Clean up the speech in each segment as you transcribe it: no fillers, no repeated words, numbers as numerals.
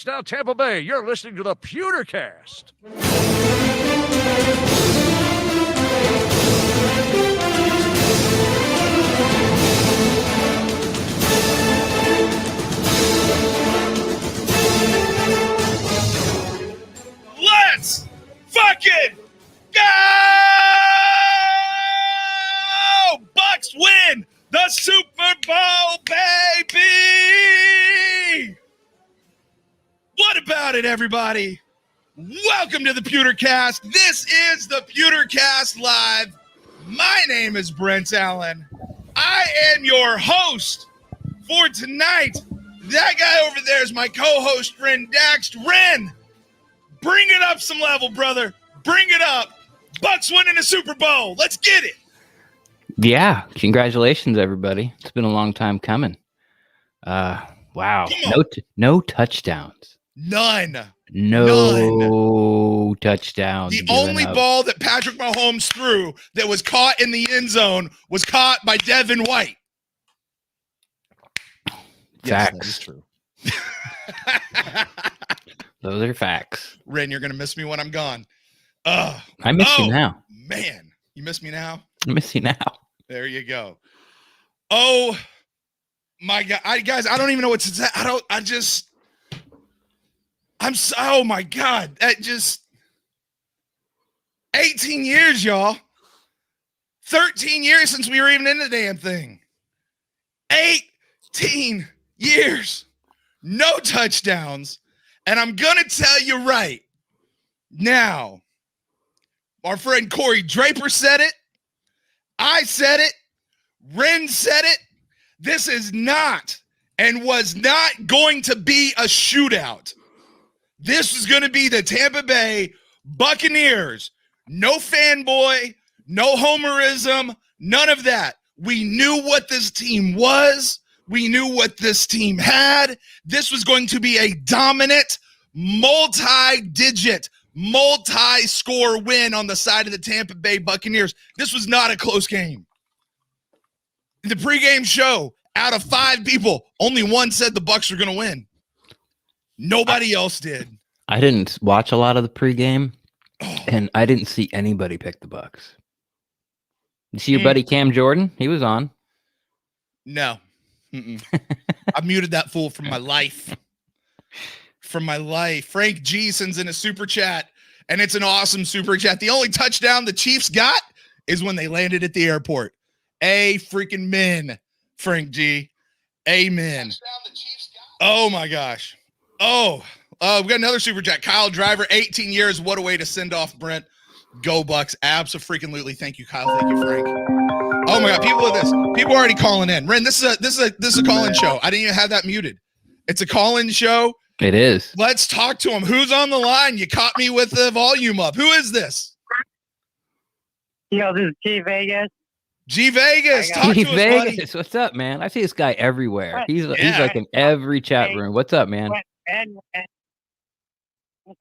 Touchdown Tampa Bay. You're listening to the PewterCast. Let's fucking go! Bucks win the Super Bowl, baby! What about it, everybody? Welcome to the PewterCast. This is the PewterCast Live. My name is Brent Allen. I am your host for tonight. That guy over there is my co-host, Ren Daxt. Ren, bring it up some level, brother. Bring it up. Bucks winning the Super Bowl. Let's get it. Yeah, congratulations, everybody. It's been a long time coming. Wow. No touchdowns. None. No touchdowns. The only ball that Patrick Mahomes threw that was caught in the end zone was caught by Devin White. Facts. Yes, that is true. Those are facts. Ren, you're going to miss me when I'm gone. I miss you now. Man, you miss me now? I miss you now. There you go. Oh, my God. Guys, I don't even know what to say. Oh, my God. That just 18 years, y'all. 13 years since we were even in the damn thing. 18 years. No touchdowns. And I'm going to tell you right now, our friend Corey Draper said it. I said it. Ren said it. This is not and was not going to be a shootout. This is going to be the Tampa Bay Buccaneers. No fanboy, no homerism, none of that. We knew what this team was. We knew what this team had. This was going to be a dominant, multi-digit, multi-score win on the side of the Tampa Bay Buccaneers. This was not a close game. In the pregame show, out of 5 people, only one said the Bucs were going to win. Nobody else did. I didn't watch a lot of the pregame, and I didn't see anybody pick the Bucs. You see your buddy Cam Jordan? He was on. No. I muted that fool from my life. From my life. Frank G sends in a super chat, and it's an awesome super chat. The only touchdown the Chiefs got is when they landed at the airport. Freaking men, Frank G. Amen. Oh, my gosh. Oh, we got another super chat. Kyle Driver, 18 years. What a way to send off Brent. Go Bucks. Abso-freaking-lutely. Thank you, Kyle. Thank you, Frank. Oh, my God. People are already calling in. Ren, this is a call-in show. I didn't even have that muted. It's a call-in show. It is. Let's talk to him. Who's on the line? You caught me with the volume up. Who is this? Yo, this is G Vegas. G Vegas. Talk G to us, Vegas. buddy. What's up, man? I see this guy everywhere. He's Yeah. like in every chat room. What's up, man? And I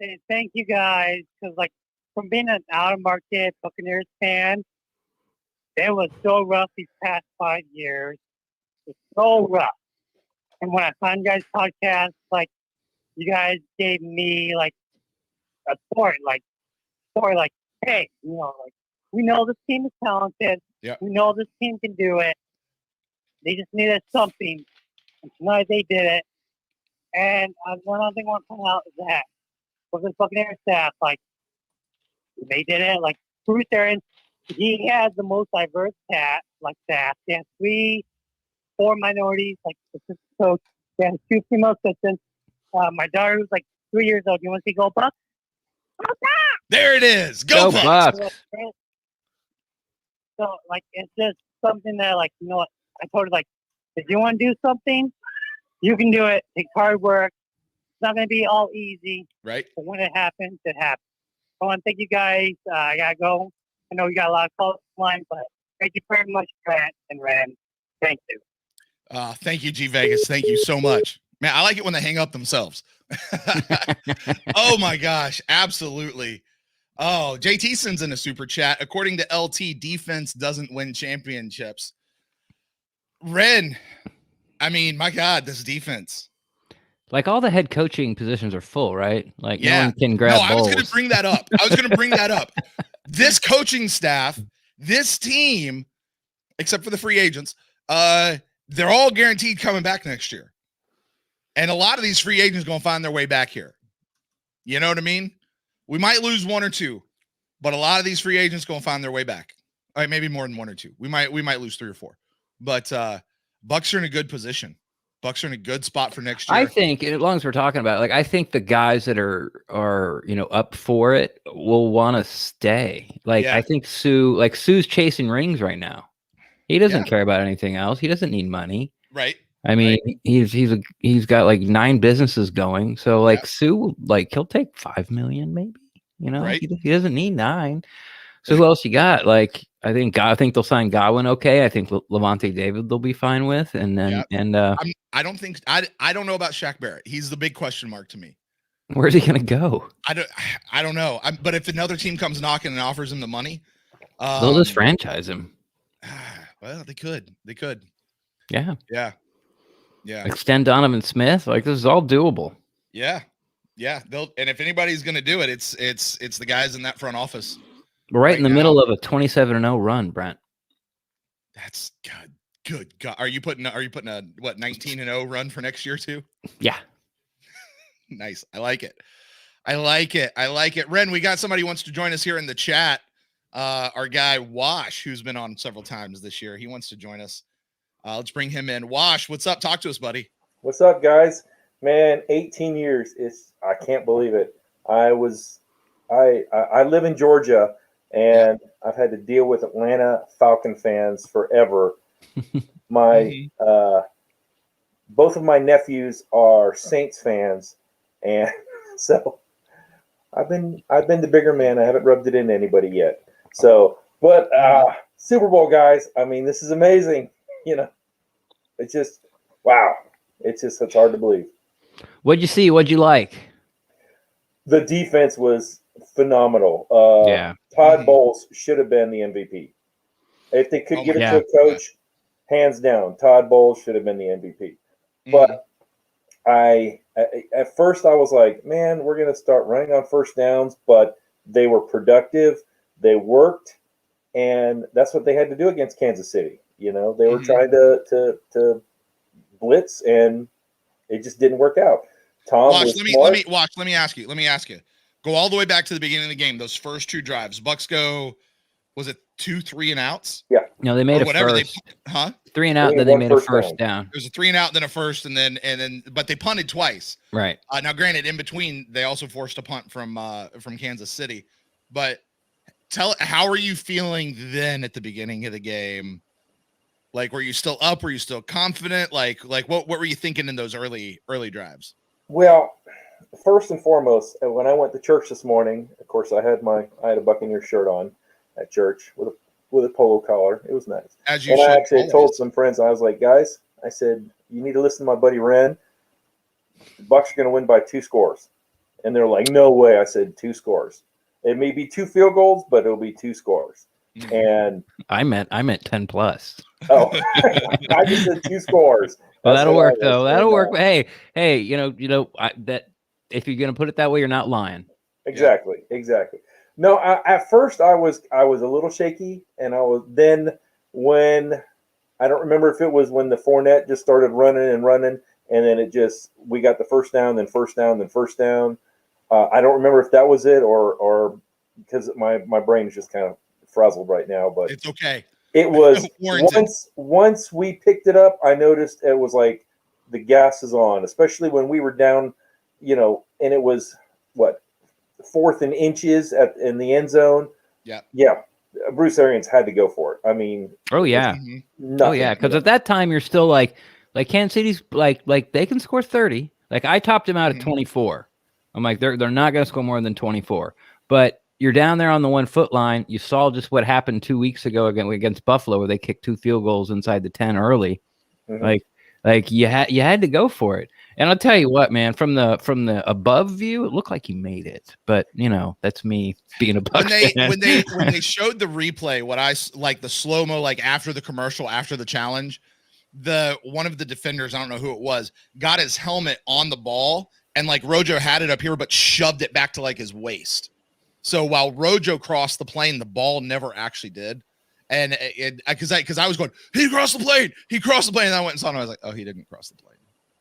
say thank you guys, because like from being an out-of-market Buccaneers fan, it was so rough these past 5 years. It's so rough. And when I found you guys' podcast, like you guys gave me like a support, like hey, like we know this team is talented. Yeah. We know this team can do it. They just needed something. And tonight they did it. And one other thing I want to point out is that with the Buccaneers staff, like they did it. Like Bruce Arians, he has the most diverse staff. They have 4 minorities, like assistant coach. They have 2 female assistants. My daughter was like 3 years old. You want to see Go Bucks? There it is. Go Bucks. So, like, it's just something that, like, you know what? I told her, like, if you want to do something, you can do it. Take hard work. It's not going to be all easy. Right. But when it happens, it happens. I want to thank you guys. I got to go. I know you got a lot of calls line, but thank you very much, Grant and Ren. Thank you. Thank you, G Vegas. Thank you so much. Man, I like it when they hang up themselves. Oh, my gosh. Absolutely. Oh, JT sends in a super chat. According to LT, defense doesn't win championships. Ren, I mean, my God, this defense. Like all the head coaching positions are full, right? Like no Yeah. one can No, grab I was Bowles. going to bring that up. I was going to bring that up. This coaching staff, this team, except for the free agents, they're all guaranteed coming back next year. And a lot of these free agents going to find their way back here. You know what I mean? We might lose one or two, but a lot of these free agents going to find their way back. All right, maybe more than one or two. We might lose 3 or 4. But Bucks are in a good position. Bucks are in a good spot for next year. I think, as long as we're talking about it, like I think the guys that are up for it will want to stay. Like I think Sue's chasing rings right now. He doesn't care about anything else. He doesn't need money. Right. I mean, he's got like 9 businesses going. So like Sue, like he'll take $5 million maybe. Right. He doesn't need 9. So who else you got? Like I think they'll sign Godwin. Okay, I think Levante David they'll be fine with, and then I don't know about Shaq Barrett. He's the big question mark to me. Where's he gonna go? I don't know. But if another team comes knocking and offers him the money, they'll just franchise him. Well, they could. Yeah. Extend Donovan Smith. Like this is all doable. Yeah. And if anybody's gonna do it, it's the guys in that front office. We're right in the middle of a 27-0 run, Brent. That's good God. Are you putting a 19-0 run for next year too? Yeah. Nice. I like it. Ren, we got somebody who wants to join us here in the chat. Our guy Wash, who's been on several times this year, he wants to join us. Let's bring him in. Wash, what's up? Talk to us, buddy. What's up, guys? Man, 18 years. I can't believe it. I live in Georgia, and I've had to deal with Atlanta Falcon fans forever. Both of my nephews are Saints fans, and so I've been the bigger man. I haven't rubbed it into anybody yet. So, but Super Bowl, guys. I mean, this is amazing. It's just wow. It's hard to believe. What'd you see? What'd you like? The defense was phenomenal. Todd Bowles should have been the MVP. If they could give it to a coach, hands down, Todd Bowles should have been the MVP. But at first I was like, man, we're going to start running on first downs, but they were productive. They worked, and that's what they had to do against Kansas City. They were trying to blitz, and it just didn't work out. Let me ask you. Go all the way back to the beginning of the game. Those first 2 drives, Bucks go. Was it 2 3-and-outs? Yeah. No, they made a first. 3 and out, then they made a first down. It was a 3-and-out, then a first, and then but they punted twice. Right. Now, granted, in between, they also forced a punt from Kansas City. But how are you feeling then at the beginning of the game? Like, were you still up? Were you still confident? Like what were you thinking in those early drives? Well, first and foremost, when I went to church this morning, of course, I had a Buccaneer shirt on at church with a polo collar. It was nice. And I actually told some friends, I was like, guys, I said, you need to listen to my buddy Ren. The Bucks are going to win by 2 scores. And they're like, no way. I said 2 scores. It may be 2 field goals, but it'll be 2 scores. And I meant 10 plus. Oh, I just said 2 scores. Well, that'll work though. That'll work. Hey, that if you're gonna put it that way, you're not lying. Exactly. No, at first I was a little shaky, and I was then when I don't remember if it was when the Fournette just started running, and then we got the first down, then first down. I don't remember if that was it or because my brain is just kind of frazzled right now, but it's okay. It was once we picked it up, I noticed it was like the gas is on, especially when we were down, and it was 4th and inches in the end zone. Yeah. Bruce Arians had to go for it. I mean, because at that time you're still like Kansas City's like they can score 30. Like I topped him out at 24. I'm like they're not going to score more than 24, but you're down there on the 1 foot line. You saw just what happened 2 weeks ago against Buffalo, where they kicked 2 field goals inside the 10 early. Like you had to go for it. And I'll tell you what, man, from the above view, it looked like he made it. But that's me being a Bucs fan. When they showed the replay, what I like the slow-mo, like after the commercial, after the challenge, one of the defenders, I don't know who it was, got his helmet on the ball, and like Rojo had it up here, but shoved it back to like his waist. So while Rojo crossed the plane, the ball never actually did. And because I was going, he crossed the plane. And I went and saw him. I was like, oh, he didn't cross the plane.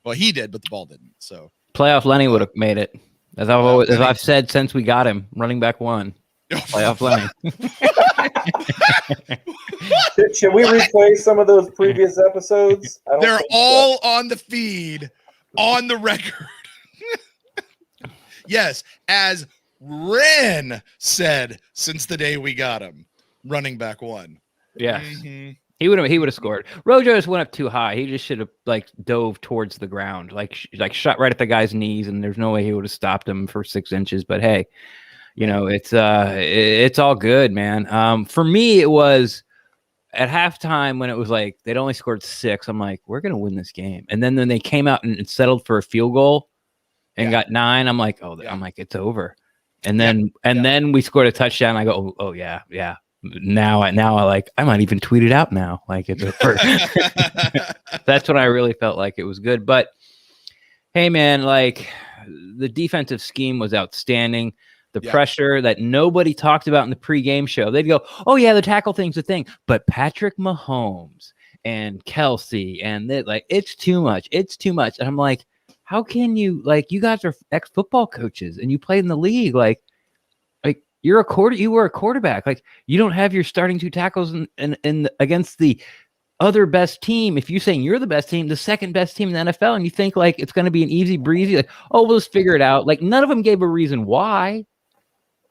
Well, he did, but the ball didn't. So playoff Lenny would have made it. As I've said since we got him, running back one. Playoff Lenny. Should we replay some of those previous episodes? They're all on the feed, on the record. Yes, as Ren said since the day we got him. Running back one. Yes. Mm-hmm. He would have scored. Rojo just went up too high. He just should have like dove towards the ground, like shot right at the guy's knees, and there's no way he would have stopped him for 6 inches. But hey, it's all good, man. For me, it was at halftime when it was like they'd only scored 6. I'm like, we're gonna win this game. And then when they came out and settled for a field goal and got 9, I'm like, I'm like, it's over. And then we scored a touchdown. I go, oh yeah. Now I might even tweet it out now. Like it's that's when I really felt like it was good. But hey, man, like the defensive scheme was outstanding. The pressure that nobody talked about in the pregame show. They'd go, oh yeah, the tackle thing's a thing. But Patrick Mahomes and Kelsey and it's too much. It's too much. And I'm like, how can you, like, you guys are ex-football coaches and you played in the league, like you were a quarterback. Like, you don't have your starting 2 tackles in against the other best team. If you're saying you're the best team, the second best team in the NFL, and you think like it's going to be an easy breezy, like, oh, we'll just figure it out. Like, none of them gave a reason why,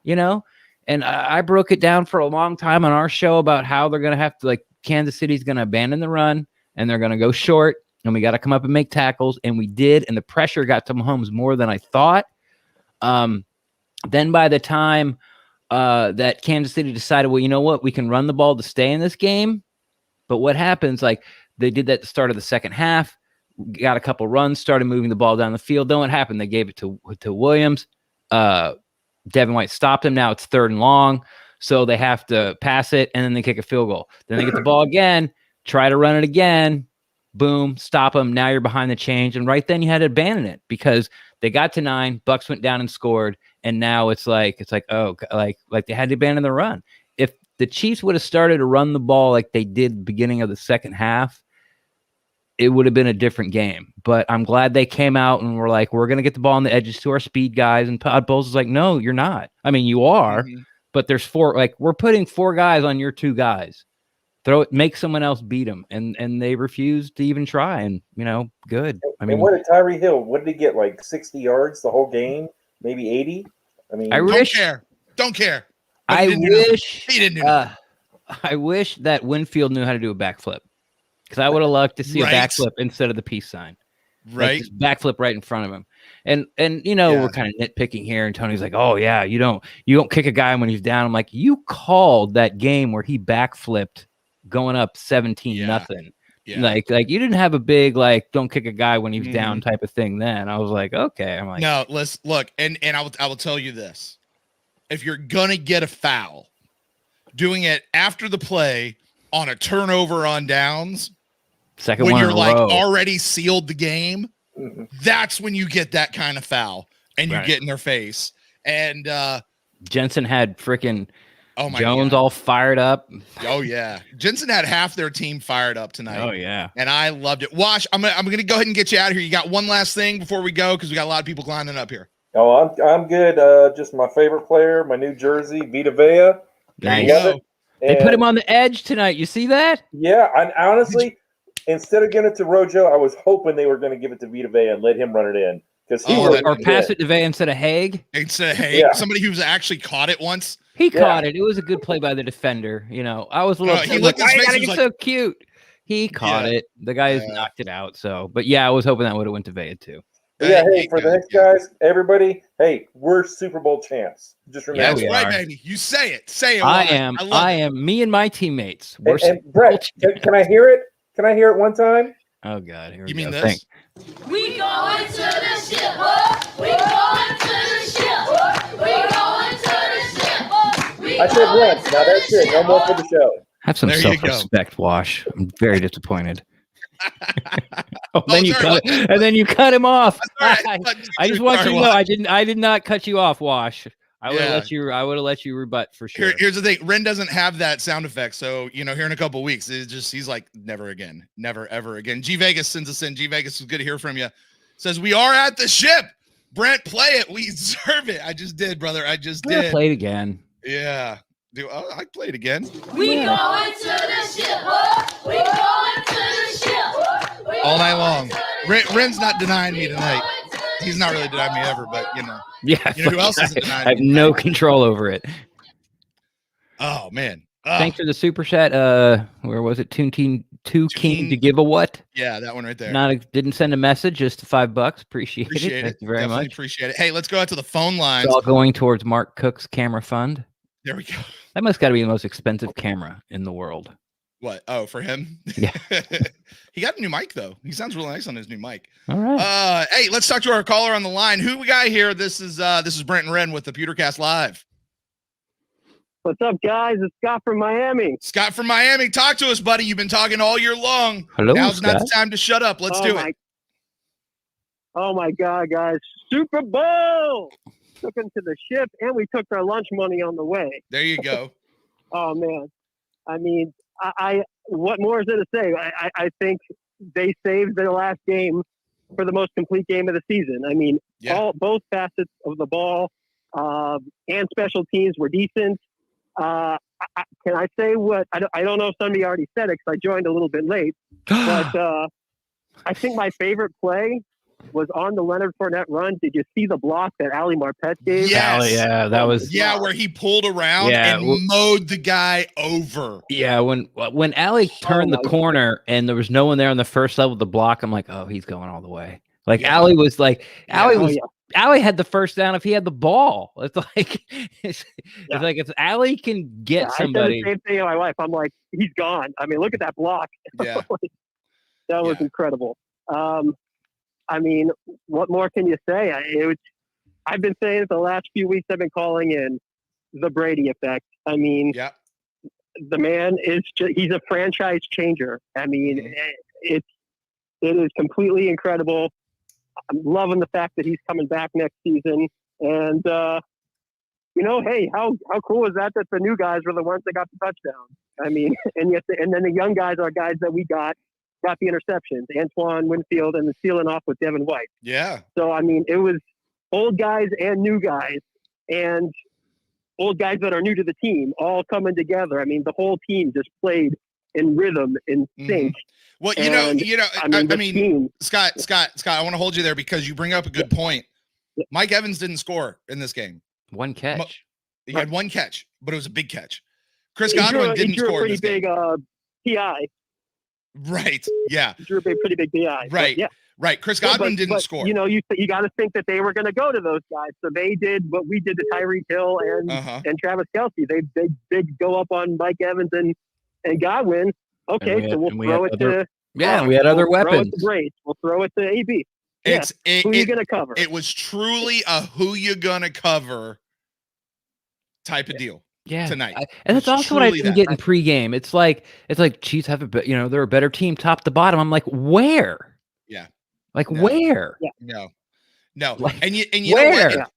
and I broke it down for a long time on our show about how they're going to have to, like, Kansas City's going to abandon the run and they're going to go short and we got to come up and make tackles. And we did. And the pressure got to Mahomes more than I thought. Then by the time that Kansas City decided, well, you know what, we can run the ball to stay in this game. But what happens, like, they did that at the start of the second half, got a couple runs, started moving the ball down the field. Then what happened? They gave it to Williams. Devin White stopped him. Now it's 3rd and long. So they have to pass it, and then they kick a field goal. Then they get the ball again, try to run it again. Boom, stop them. Now you're behind the change. And right then you had to abandon it because they got to 9. Bucks went down and scored. And now it's like, oh, like they had to abandon the run. If the Chiefs would have started to run the ball like they did at the beginning of the second half, it would have been a different game. But I'm glad they came out and were like, we're going to get the ball on the edges to our speed guys. And Todd Bowles is like, no, you're not. I mean, you are, but there's 4, like, we're putting 4 guys on your 2 guys. Throw it, make someone else beat them. And they refused to even try. And, good. I mean, what did Tyree Hill, what did he get? Like 60 yards the whole game? Maybe 80? I mean, Don't care. I wish he didn't do I wish that Winfield knew how to do a backflip, because I would have loved to see a backflip instead of the peace sign. Right, like, backflip right in front of him. And we're kind of nitpicking here. And Tony's like, oh yeah, you don't kick a guy when he's down. I'm like, you called that game where he backflipped going up 17-0. Yeah. Like you didn't have a big, like, don't kick a guy when he's down type of thing then. I was like, okay. I'm like, no, let's look. And I will tell you this. If you're going to get a foul, doing it after the play on a turnover on downs, second when one you're like row. already sealed the game, that's when you get that kind of foul and you get in their face. And Jensen had freaking Jones all fired up. Oh yeah, Jensen had half their team fired up tonight. Oh yeah, and I loved it. Wash, I'm gonna go ahead and get you out of here. You got one last thing before we go, because we got a lot of people lining up here. Oh, I'm good. Just my favorite player, my new jersey, Vita Vea. Nice. They put him on the edge tonight. You see that? Yeah, I honestly, instead of giving it to Rojo, I was hoping they were going to give it to Vita Vea and let him run it in. Or pass it to Vea instead of Haig. Somebody who's actually caught it once. He caught it. It was a good play by the defender. I was a little. He looked at his face, he's so cute. He caught it. The guy knocked it out. So, but yeah, I was hoping that would have went to Vea too. Yeah, hey, for the next guys, everybody, hey, we're Super Bowl champs. Just remember. That's right, baby. You say it. Say it. I am. Me and my teammates. We're and Brett, can I hear it? Can I hear it one time? Oh God, here we go. You mean this? We going to the ship. We going to the ship. We going to the ship. I said once. Now that's it. No more for the show. Have some self-respect, Wash. I'm very disappointed. Then you sorry, and then you cut him off. Right. I just want you to know Wash. I did not cut you off, Wash. I would have Yeah. let you. I would have let you rebut for sure. Here's the thing. Ren doesn't have that sound effect. So, here in a couple of weeks, he's like, never again. Never, ever again. G Vegas sends us in. G Vegas, is good to hear from you. Says, we are at the ship. Brent, play it. We deserve it. I just did, brother. I just did. Play it again. Yeah. I played again. We going to the ship. We going to the ship. All night long. Ren's not denying me tonight. He's not really denying me ever, but Yeah. You know who else isn't denying I have me? no control over it. Oh man. Thanks for the super chat. Where was it? Two King to give a what? Yeah, that one right there. Didn't send a message, just $5. Appreciate it. Thank you very Definitely much. Appreciate it. Hey, let's go out to the phone lines. It's all going towards Mark Cook's camera fund. There we go. That must got to be the most expensive camera in the world. What? Oh, for him? Yeah. He got a new mic though. He sounds really nice on his new mic. All right. Hey, let's talk to our caller on the line. Who we got here? This is Brent and Ren with the PewterCast Live. What's up, guys? It's Scott from Miami. Scott from Miami. Talk to us, buddy. You've been talking all year long. Hello, Now's Scott. not the time to shut up. Let's do it. Oh my God, guys. Super Bowl! Took them to the ship and we took their lunch money on the way. There you go. Oh man. I mean, I what more is there to say? I think they saved their last game for the most complete game of the season. I mean, both facets of the ball and special teams were decent. Can I say what I don't know if somebody already said it because I joined a little bit late, but I think my favorite play was on the Leonard Fournette run. Did you see the block that Ali Marpet gave? Yes. Yeah, that was where he pulled around and mowed the guy over. Yeah, when Ali turned the corner and there was no one there on the first level of the block, I'm like, oh, he's going all the way. Like Ali was like Ali had the first down if he had the ball. It's like it's like if Ali can get somebody. I said the same thing to my wife. I'm like, he's gone. I mean, look at that block. Yeah. That was incredible. I mean, what more can you say? I've been saying it the last few weeks. I've been calling in the Brady effect. I mean, the man he's a franchise changer. I mean, it is completely incredible. I'm loving the fact that he's coming back next season. And, hey, how cool is that the new guys were the ones that got the touchdown? I mean, and then the young guys are guys that we got the interceptions, Antoine Winfield, and the sealing off with Devin White. Yeah. So, I mean, it was old guys and new guys and old guys that are new to the team all coming together. I mean, the whole team just played in rhythm, in sync. Well, Scott, I want to hold you there because you bring up a good point. Mike Evans didn't score in this game. One catch. He had one catch, but it was a big catch. Chris Godwin didn't score in this game. PI. Right. Yeah. He drew a pretty big PI. Right. Yeah. Right. Chris Godwin didn't score. You got to think that they were going to go to those guys. So they did what we did to Tyreek Hill and Travis Kelce. They go up on Mike Evans and Godwin. Okay, so we'll throw it to. Yeah, we had other weapons. We'll throw it to AB. Who you going to cover? It was truly a who you going to cover type of deal. Yeah, tonight. And that's also what I didn't get in pregame. It's like Chiefs have they're a better team top to bottom. I'm like, where? Yeah. Like where? Yeah. No. Like, and you know what?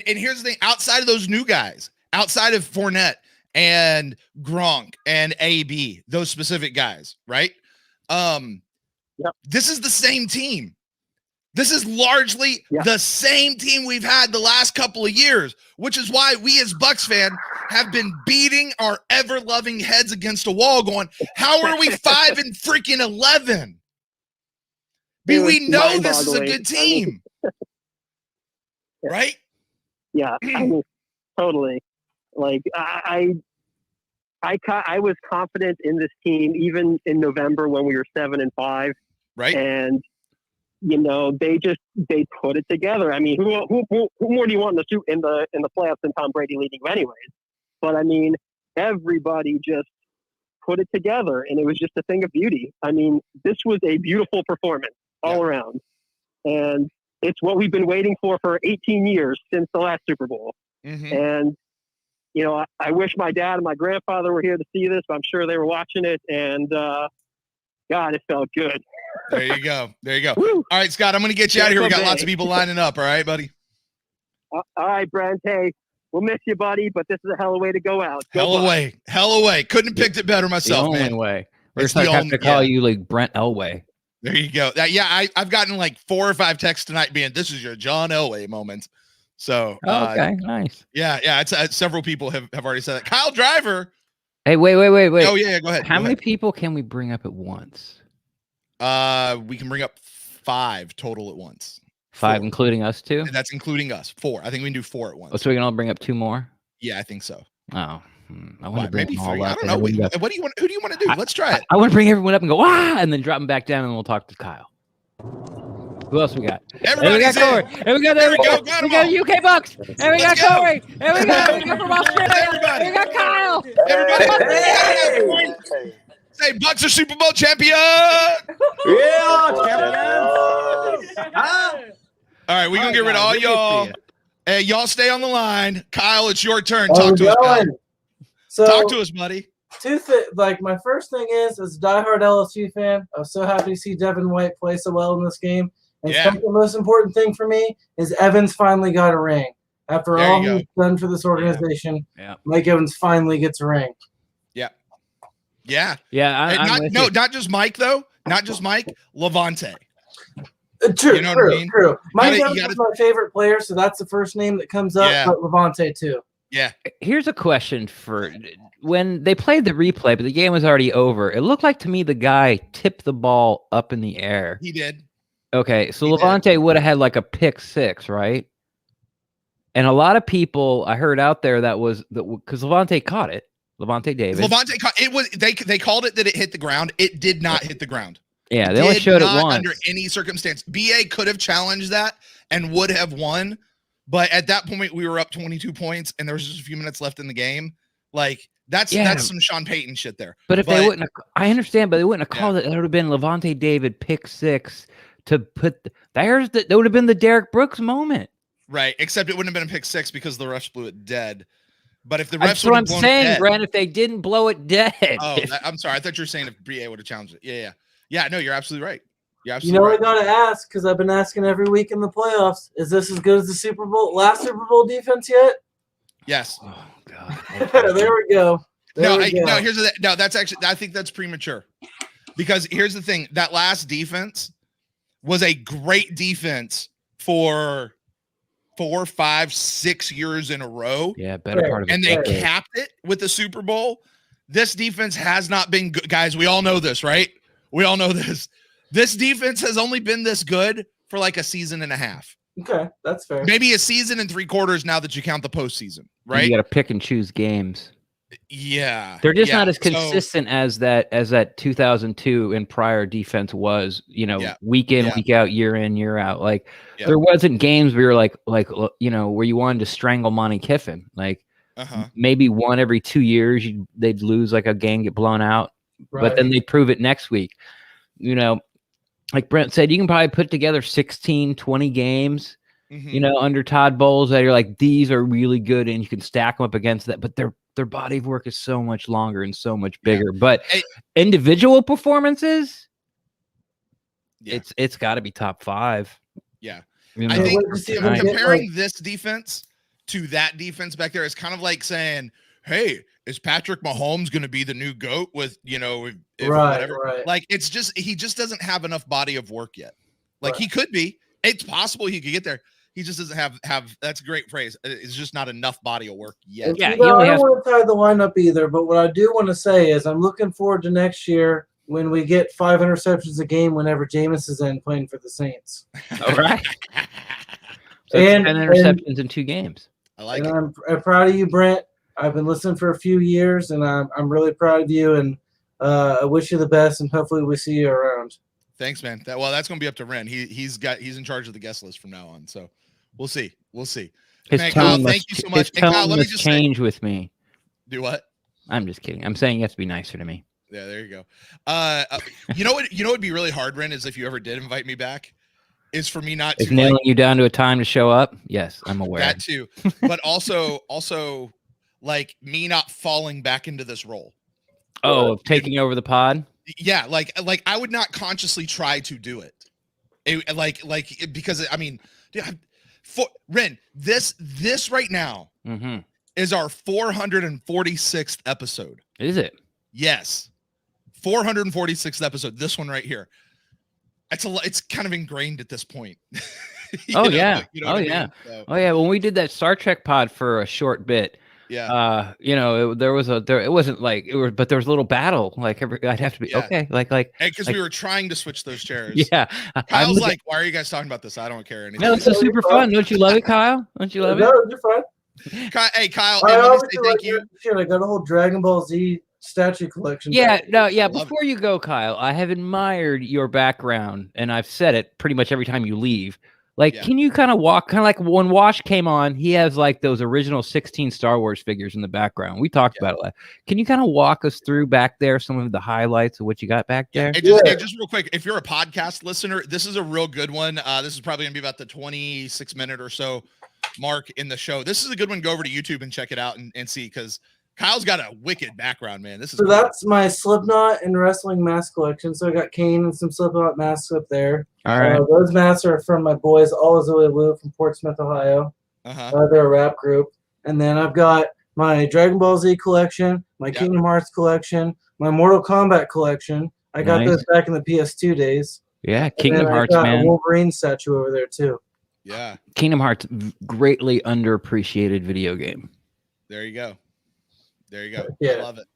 And here's the thing: outside of those new guys, outside of Fournette and Gronk and AB, those specific guys, right? This is the same team. This is largely the same team we've had the last couple of years, which is why we as Bucs fans have been beating our ever-loving heads against a wall going, how are we 5-11? We know this is a good team. Right? Yeah, I mean, totally. Like, I was confident in this team even in November when we were 7-5. Right. And they put it together. I mean, who more do you want in the playoffs than Tom Brady leading you anyways? But I mean, everybody just put it together, and it was just a thing of beauty. I mean, this was a beautiful performance all around, and it's what we've been waiting for 18 years since the last Super Bowl. And I wish my dad and my grandfather were here to see this, but I'm sure they were watching it, and God, it felt good. There you go. There you go. Woo. All right, Scott, I'm going to get you out of here. We got Tampa lots of Bay. people lining up. All right, buddy. All right, Brent. Hey, we'll miss you, buddy, but this is a hell of a way to go out. Go Hell Bucks. away. Hell away. Couldn't have picked it better The myself, only man. way. We're It's just like the have only- to call yeah. you like Brent Elway. There you go. I've gotten like 4 or 5 texts tonight being, this is your John Elway moment. So, Okay, nice. yeah. It's several people have already said that. Kyle Driver. Hey, wait. Oh, yeah. Go ahead. How Go many ahead. people can we bring up at once? We can bring up 5 total at once. 5, 4. including us two? And that's including us. 4. I think we can do 4 at once. Oh, so we can all bring up 2 more? Yeah, I think so. Oh, I want Why, to bring maybe them 3. all I up. don't and know. then we can What do you want? Who do you want to do? Let's try it. I want to bring everyone up and go, and then drop them back down, and we'll talk to Kyle. Who else we got? Everybody's There we got Corey. There we go. There we go. Got We 'em got all. UK Bucks. There we got Let's go. Corey. There we go from Australia. Everybody. There we got Kyle. Everybody. Say Bucks are Super Bowl champion. All right, we're gonna get rid of all y'all. Hey, y'all stay on the line. Kyle, it's your turn. Talk to us, pal. So, Talk to us, buddy. my first thing is, as a diehard LSU fan, I was so happy to see Devin White play so well in this game. And Yeah. second most important thing for me is Evans finally got a ring. After There all you go. he's done for this organization, Yeah. Mike Evans finally gets a ring. Yeah. Yeah, And I'm with you. not just Mike though. Not just Mike. Levante. True, You know what I mean? true. Mike You Evans gotta- is my favorite player, so that's the first name that comes up, Yeah. but Levante too. Yeah. Here's a question for when they played the replay, but the game was already over. It looked like to me the guy tipped the ball up in the air. He did. Okay, so He did. Levante would have had like a pick 6, right? And a lot of people I heard out there that was because Levante caught it. Levante Davis. Levante. It was they called it that it hit the ground. It did not hit the ground. Yeah, they only showed it not once. under any circumstance. BA could have challenged that and would have won, but at that point we were up 22 points and there was just a few minutes left in the game. Like that's some Sean Payton shit there. But if they wouldn't, I understand, but they wouldn't have called it. It would have been Levante David pick 6 to put. That would have been the Derek Brooks moment. Right, except it wouldn't have been a pick 6 because the refs blew it dead. But if the refs That's would what have I'm blown it saying, dead, Brent. If they didn't blow it dead. oh, I'm sorry. I thought you were saying if BA would have challenged it. Yeah. No, you're absolutely right. You're You absolutely know, right. I gotta ask because I've been asking every week in the playoffs: is this as good as the last Super Bowl defense yet? Yes. Oh God. There we go. No, here's the no. That's actually I think that's premature because here's the thing: that last defense was a great defense for 4, 5, 6 years in a row. Yeah, better part of it. And they capped it with the Super Bowl. This defense has not been good, guys. We all know this, right? We all know this. This defense has only been this good for like a season and a half. Okay, that's fair. Maybe a season and 3 quarters now that you count the postseason, You right? got to pick and choose games. Yeah. They're just yeah. not as So- consistent as that 2002 and prior defense was. Week in, week out, year in, year out. Like there wasn't games where you're like where you wanted to strangle Monty Kiffin. Like maybe one every 2 years they'd lose like a game, get blown out, but then they prove it next week. Like Brent said, you can probably put together 16, 20 games. Under Todd Bowles that you're like, these are really good, and you can stack them up against that. But their body of work is so much longer and so much bigger. But individual performances, it's got to be top 5. Yeah, I think comparing this defense to that defense back there is kind of like saying, "Hey, is Patrick Mahomes going to be the new GOAT with whatever?" Right. Like it's just he just doesn't have enough body of work yet. Like he could be. It's possible he could get there. He just doesn't have that's a great phrase. It's just not enough body of work yet. Yeah, I don't want to tie the lineup either, but what I do want to say is I'm looking forward to next year when we get 5 interceptions a game whenever Jameis is in playing for the Saints. All right. So and 10 interceptions in 2 games. I like it. I'm proud of you, Brent. I've been listening for a few years, and I'm really proud of you, and I wish you the best, and hopefully we see you around. Thanks, man. That's going to be up to Ren. He's in charge of the guest list from now on. So we'll see. His man, tone Kyle, must, thank you so much. His tone Kyle, let me must just change with me. Do what? I'm just kidding. I'm saying you have to be nicer to me. Yeah, there you go. You know what would be really hard, Ren, is if you ever did invite me back, is for me not Is to nailing you down to a time to show up? Yes, I'm aware. that too, but also like me not falling back into this role. Of taking over the pod. Yeah, like I would not consciously try to do it. Because I mean, dude, Ren, this right now is our 446th episode. Is it? Yes, 446th episode. This one right here. It's kind of ingrained at this point. Oh yeah. When we did that Star Trek pod for a short bit, there wasn't like it was, but there was a little battle. Like I'd have to be okay. Because we were trying to switch those chairs. Yeah. Kyle's like, why are you guys talking about this? I don't care anything. No, it's so super fun. Don't you love it, Kyle? Don't you love it? No, you're fun. Hey, Kyle. I let me say thank you. Shit, I got a whole Dragon Ball Z statue collection. Before you go, Kyle, I have admired your background, and I've said it pretty much every time you leave. Can you kind of walk, kind of like when Wash came on, he has like those original 16 Star Wars figures in the background. We talked about it. Can you kind of walk us through back there some of the highlights of what you got back there? Just real quick, if you're a podcast listener, this is a real good one. This is probably gonna be about the 26-minute or so mark in the show. This is a good one. Go over to YouTube and check it out and see, because Kyle's got a wicked background, man. This is cool. That's my Slipknot and wrestling mask collection. So I got Kane and some Slipknot masks up there. All right. Those masks are from my boys, All Zoe Lou from Portsmouth, Ohio. They're a rap group. And then I've got my Dragon Ball Z collection, my Kingdom Hearts collection, my Mortal Kombat collection. I got those back in the PS2 days. Yeah, Kingdom Hearts, man. A Wolverine statue over there too. Yeah. Kingdom Hearts, greatly underappreciated video game. There you go. Yeah. I love it.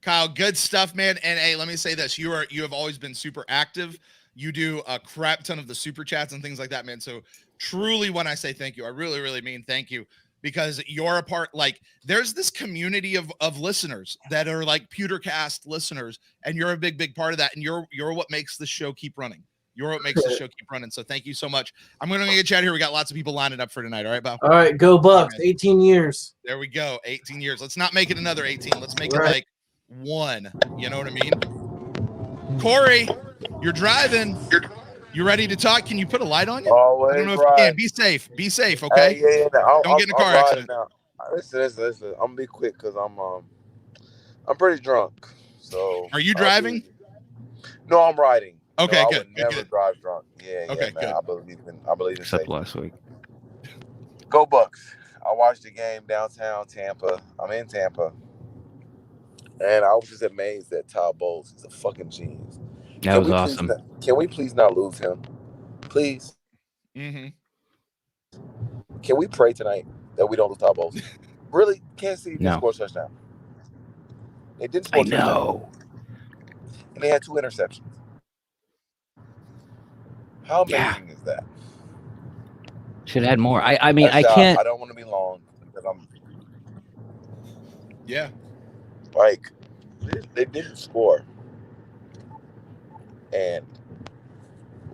Kyle, good stuff, man. And hey, let me say this. You have always been super active. You do a crap ton of the super chats and things like that, man. So truly, when I say thank you, I really, really mean thank you, because you're a part, like, there's this community of listeners that are like PewterCast listeners, and you're a big, big part of that. And you're what makes the show keep running. You're what makes the show keep running. So thank you so much. I'm going to get chat here. We got lots of people lining up for tonight. All right, Bo? All right, go Bucks. 18 years. There we go. 18 years. Let's not make it another 18. Let's make it like one. You know what I mean? Corey, you're driving. You ready to talk? Can you put a light on you? Always. I don't know if you can. Be safe. Be safe, okay? Hey, don't get in a car accident. Now. Listen. I'm gonna be quick because I'm pretty drunk. So. Are you driving? No, I'm riding. Okay, I good. would never drive drunk. Yeah, okay, man. good. I believe in Except safety. last week. Go Bucks. I watched the game downtown Tampa. I'm in Tampa. And I was just amazed that Todd Bowles is a fucking genius. That was awesome. Can we please not lose him? Please. Mm-hmm. Can we pray tonight that we don't lose Todd Bowles? Really? Kansas City didn't score a touchdown. They didn't score a touchdown. I know. And they had 2 interceptions. How amazing is that? Should add more. I mean, I can't. I don't want to be long because I'm. Yeah. Like, they didn't score. And,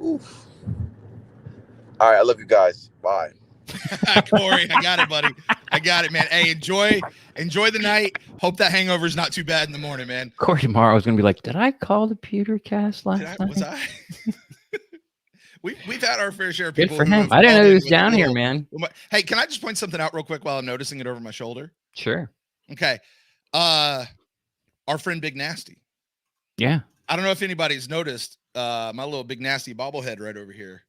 oof. All right, I love you guys. Bye. Corey, I got it, buddy. I got it, man. Hey, enjoy the night. Hope that hangover is not too bad in the morning, man. Corey tomorrow is going to be like, did I call the PewterCast last night? Was I? We've had our fair share of people. Good for him. I didn't know he was down here, man. Hey, can I just point something out real quick while I'm noticing it over my shoulder? Sure. Okay. Our friend Big Nasty. Yeah. I don't know if anybody's noticed my little Big Nasty bobblehead right over here,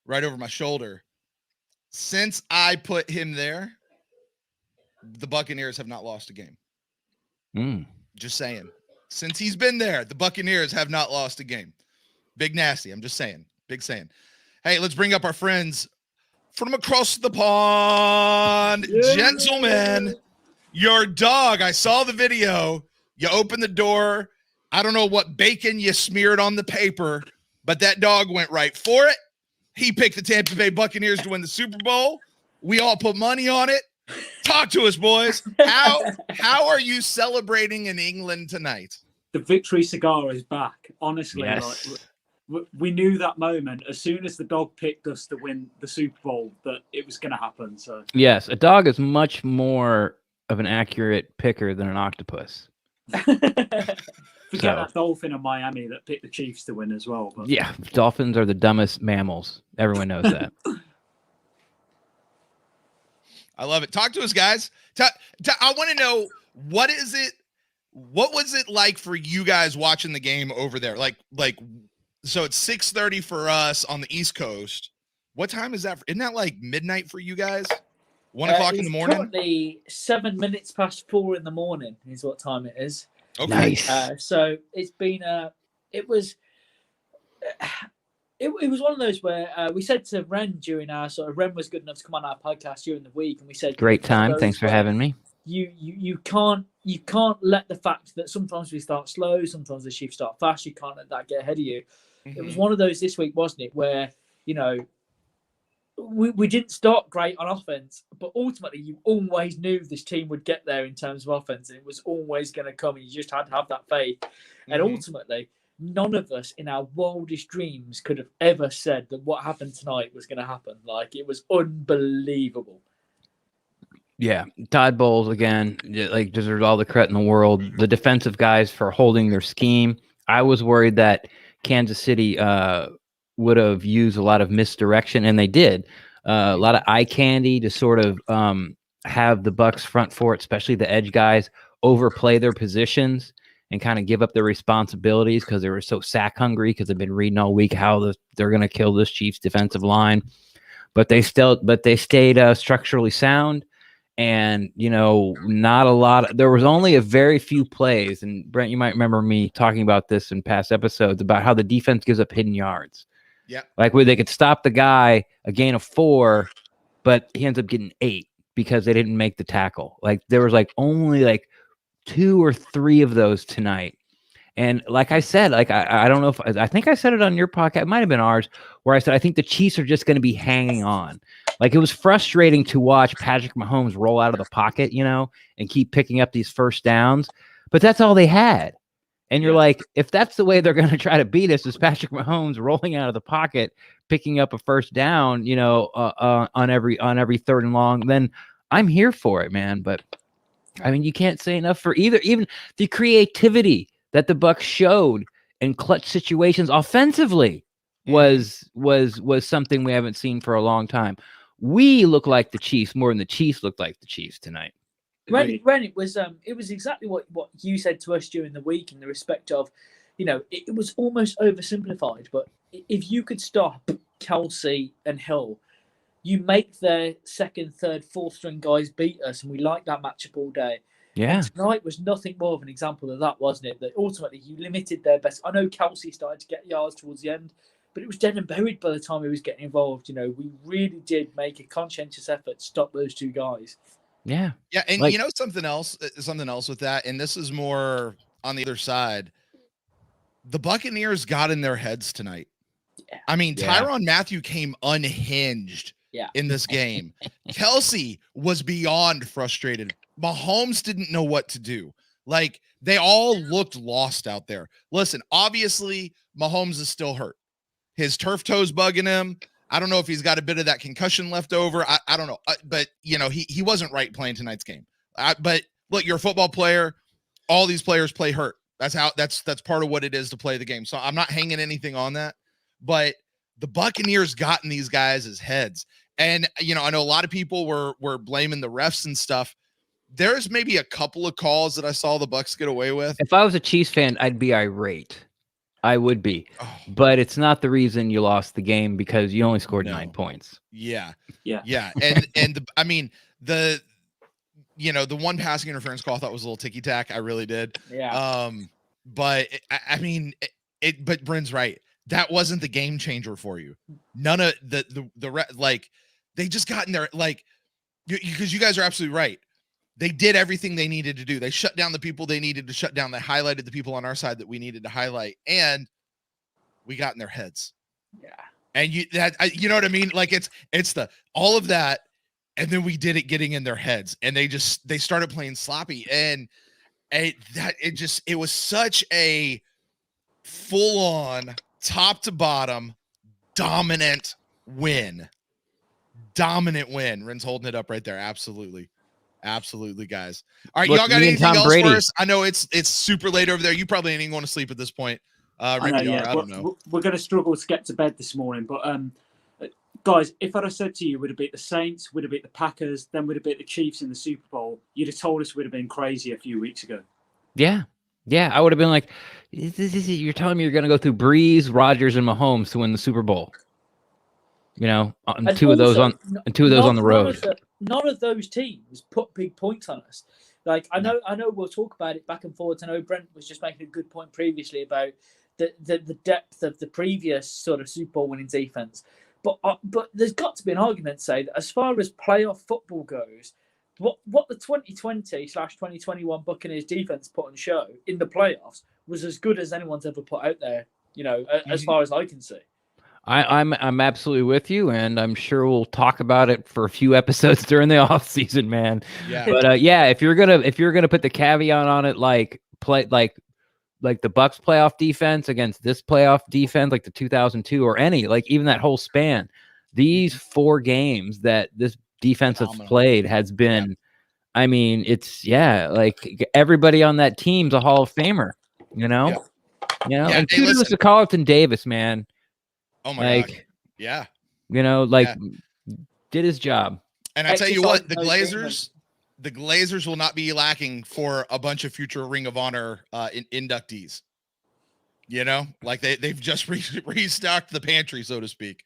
right over my shoulder. Since I put him there, the Buccaneers have not lost a game. Just saying. Since he's been there, the Buccaneers have not lost a game. Big Nasty. I'm just saying. Big saying. Hey, let's bring up our friends from across the pond. Yeah. Gentlemen, your dog. I saw the video. You opened the door. I don't know what bacon you smeared on the paper, but that dog went right for it. He picked the Tampa Bay Buccaneers to win the Super Bowl. We all put money on it. Talk to us, boys. How are you celebrating in England tonight? The victory cigar is back. Honestly, yes. We knew that moment as soon as the dog picked us to win the Super Bowl that it was going to happen. So yes, a dog is much more of an accurate picker than an octopus. Forget that dolphin in Miami that picked the Chiefs to win as well. But. Yeah, dolphins are the dumbest mammals. Everyone knows that. I love it. Talk to us, guys. I want to know, what is it What was it like for you guys watching the game over there? So it's 6:30 for us on the East Coast. What time is that? Isn't that like midnight for you guys? 1 o'clock in the morning? Currently 7 minutes past 4 in the morning is what time it is. Okay. Nice. So it's been it was one of those where we said to Ren during our Ren was good enough to come on our podcast during the week, and we said great time. Thanks for having me. You can't let the fact that sometimes we start slow, sometimes the Chiefs start fast. You can't let that get ahead of you. Mm-hmm. It was one of those this week, wasn't it, where we didn't start great on offense, but ultimately you always knew this team would get there in terms of offense, and it was always going to come, and you just had to have that faith. Mm-hmm. And ultimately, none of us in our wildest dreams could have ever said that what happened tonight was going to happen. Like, it was unbelievable. Yeah, Todd Bowles again, deserves all the credit in the world. The defensive guys for holding their scheme. I was worried that Kansas City would have used a lot of misdirection, and they did. A lot of eye candy to sort of have the Bucs front four, especially the edge guys, overplay their positions and kind of give up their responsibilities because they were so sack hungry because they've been reading all week how they're going to kill this Chiefs defensive line. But they stayed structurally sound. And, not a lot. There was only a very few plays. And Brent, you might remember me talking about this in past episodes about how the defense gives up hidden yards. Yeah. Like where they could stop the guy a gain of 4, but he ends up getting 8 because they didn't make the tackle. Like there was only 2 or 3 of those tonight. And like I said, I don't know if I think I said it on your podcast. It might have been ours where I said, I think the Chiefs are just going to be hanging on. It was frustrating to watch Patrick Mahomes roll out of the pocket, and keep picking up these first downs. But that's all they had. And you're like, if that's the way they're going to try to beat us, is Patrick Mahomes rolling out of the pocket, picking up a first down, on every 3rd and long, then I'm here for it, man. But I mean, you can't say enough for even the creativity that the Bucs showed in clutch situations offensively was something we haven't seen for a long time. We look like the Chiefs more than the Chiefs looked like the Chiefs tonight. Ren, it was exactly what you said to us during the week in the respect of, it was almost oversimplified, but if you could stop Kelsey and Hill, you make their 2nd, 3rd, 4th string guys beat us, and we like that matchup all day. Yeah. And tonight was nothing more of an example of that, wasn't it? That ultimately you limited their best. I know Kelsey started to get yards towards the end, but it was dead and buried by the time he was getting involved. We really did make a conscientious effort to stop those 2 guys. Yeah. Yeah. And something else with that, and this is more on the other side. The Buccaneers got in their heads tonight. Yeah. I mean, Tyrann Mathieu came unhinged in this game. Kelsey was beyond frustrated. Mahomes didn't know what to do. They all looked lost out there. Listen, obviously, Mahomes is still hurt. His turf toe's bugging him. I don't know if he's got a bit of that concussion left over. I don't know. But, he wasn't right playing tonight's game. But look, you're a football player. All these players play hurt. That's part of what it is to play the game. So I'm not hanging anything on that. But the Buccaneers got in these guys' heads. And, I know a lot of people were blaming the refs and stuff. There's maybe a couple of calls that I saw the Bucs get away with. If I was a Chiefs fan, I'd be irate. I would be. But it's not the reason you lost the game because you only scored 9 points. Yeah. Yeah. Yeah. And the one passing interference call I thought was a little ticky-tack. I really did. Yeah. But but Bryn's right. That wasn't the game changer for you. None of they just got in there because you guys are absolutely right. They did everything they needed to do. They shut down the people they needed to shut down. They highlighted the people on our side that we needed to highlight, and we got in their heads. Yeah. And you know what I mean? It's all of that, and then we did it getting in their heads, and they started playing sloppy, and it was such a full on top to bottom dominant win. Ren's holding it up right there. Absolutely, guys. All right, y'all got anything else for us? I know it's super late over there. You probably ain't even going to sleep at this point. I don't know. We're going to struggle to get to bed this morning, but guys, if I'd have said to you we'd have beat the Saints, we'd have beat the Packers, then we'd have beat the Chiefs in the Super Bowl, you'd have told us we'd have been crazy a few weeks ago. Yeah. I would have been like, you're telling me you're going to go through Breeze, Rodgers, and Mahomes to win the Super Bowl. And two of those on the road. None of those teams put big points on us. Like I know we'll talk about it back and forth. I know Brent was just making a good point previously about the depth of the previous sort of Super Bowl winning defense. But there's got to be an argument to say that as far as playoff football goes, what the 2020/2021 Buccaneers defense put on show in the playoffs was as good as anyone's ever put out there. As far as I can see. I'm absolutely with you, and I'm sure we'll talk about it for a few episodes during the off season, man. Yeah. But if you're gonna put the caveat on it, like the Bucs playoff defense against this playoff defense, like the 2002 or any, like even that whole span, these 4 games that this defense has played has been. I mean, it's like everybody on that team's a Hall of Famer. And kudos to Carlton Davis, man. Oh my God. Yeah. Did his job. And I tell you what, the Glazers will not be lacking for a bunch of future Ring of Honor inductees. They've just restocked the pantry, so to speak,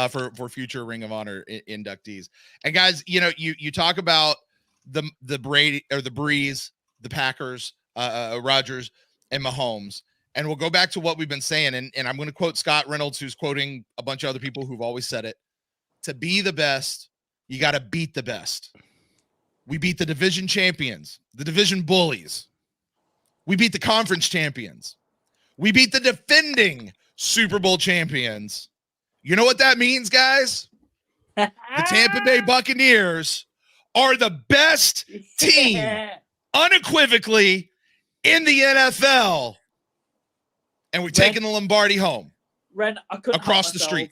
for future Ring of Honor inductees. And guys, you talk about the Brady or the Breeze, the Packers, Rodgers, and Mahomes. And we'll go back to what we've been saying, and I'm going to quote Scott Reynolds, who's quoting a bunch of other people who've always said it. To be the best, you got to beat the best. We beat the division champions, the division bullies. We beat the conference champions. We beat the defending Super Bowl champions. You know what that means, guys? The Tampa Bay Buccaneers are the best team, unequivocally, in the NFL. And we're taking the Lombardi home. Ren, I couldn't across the street.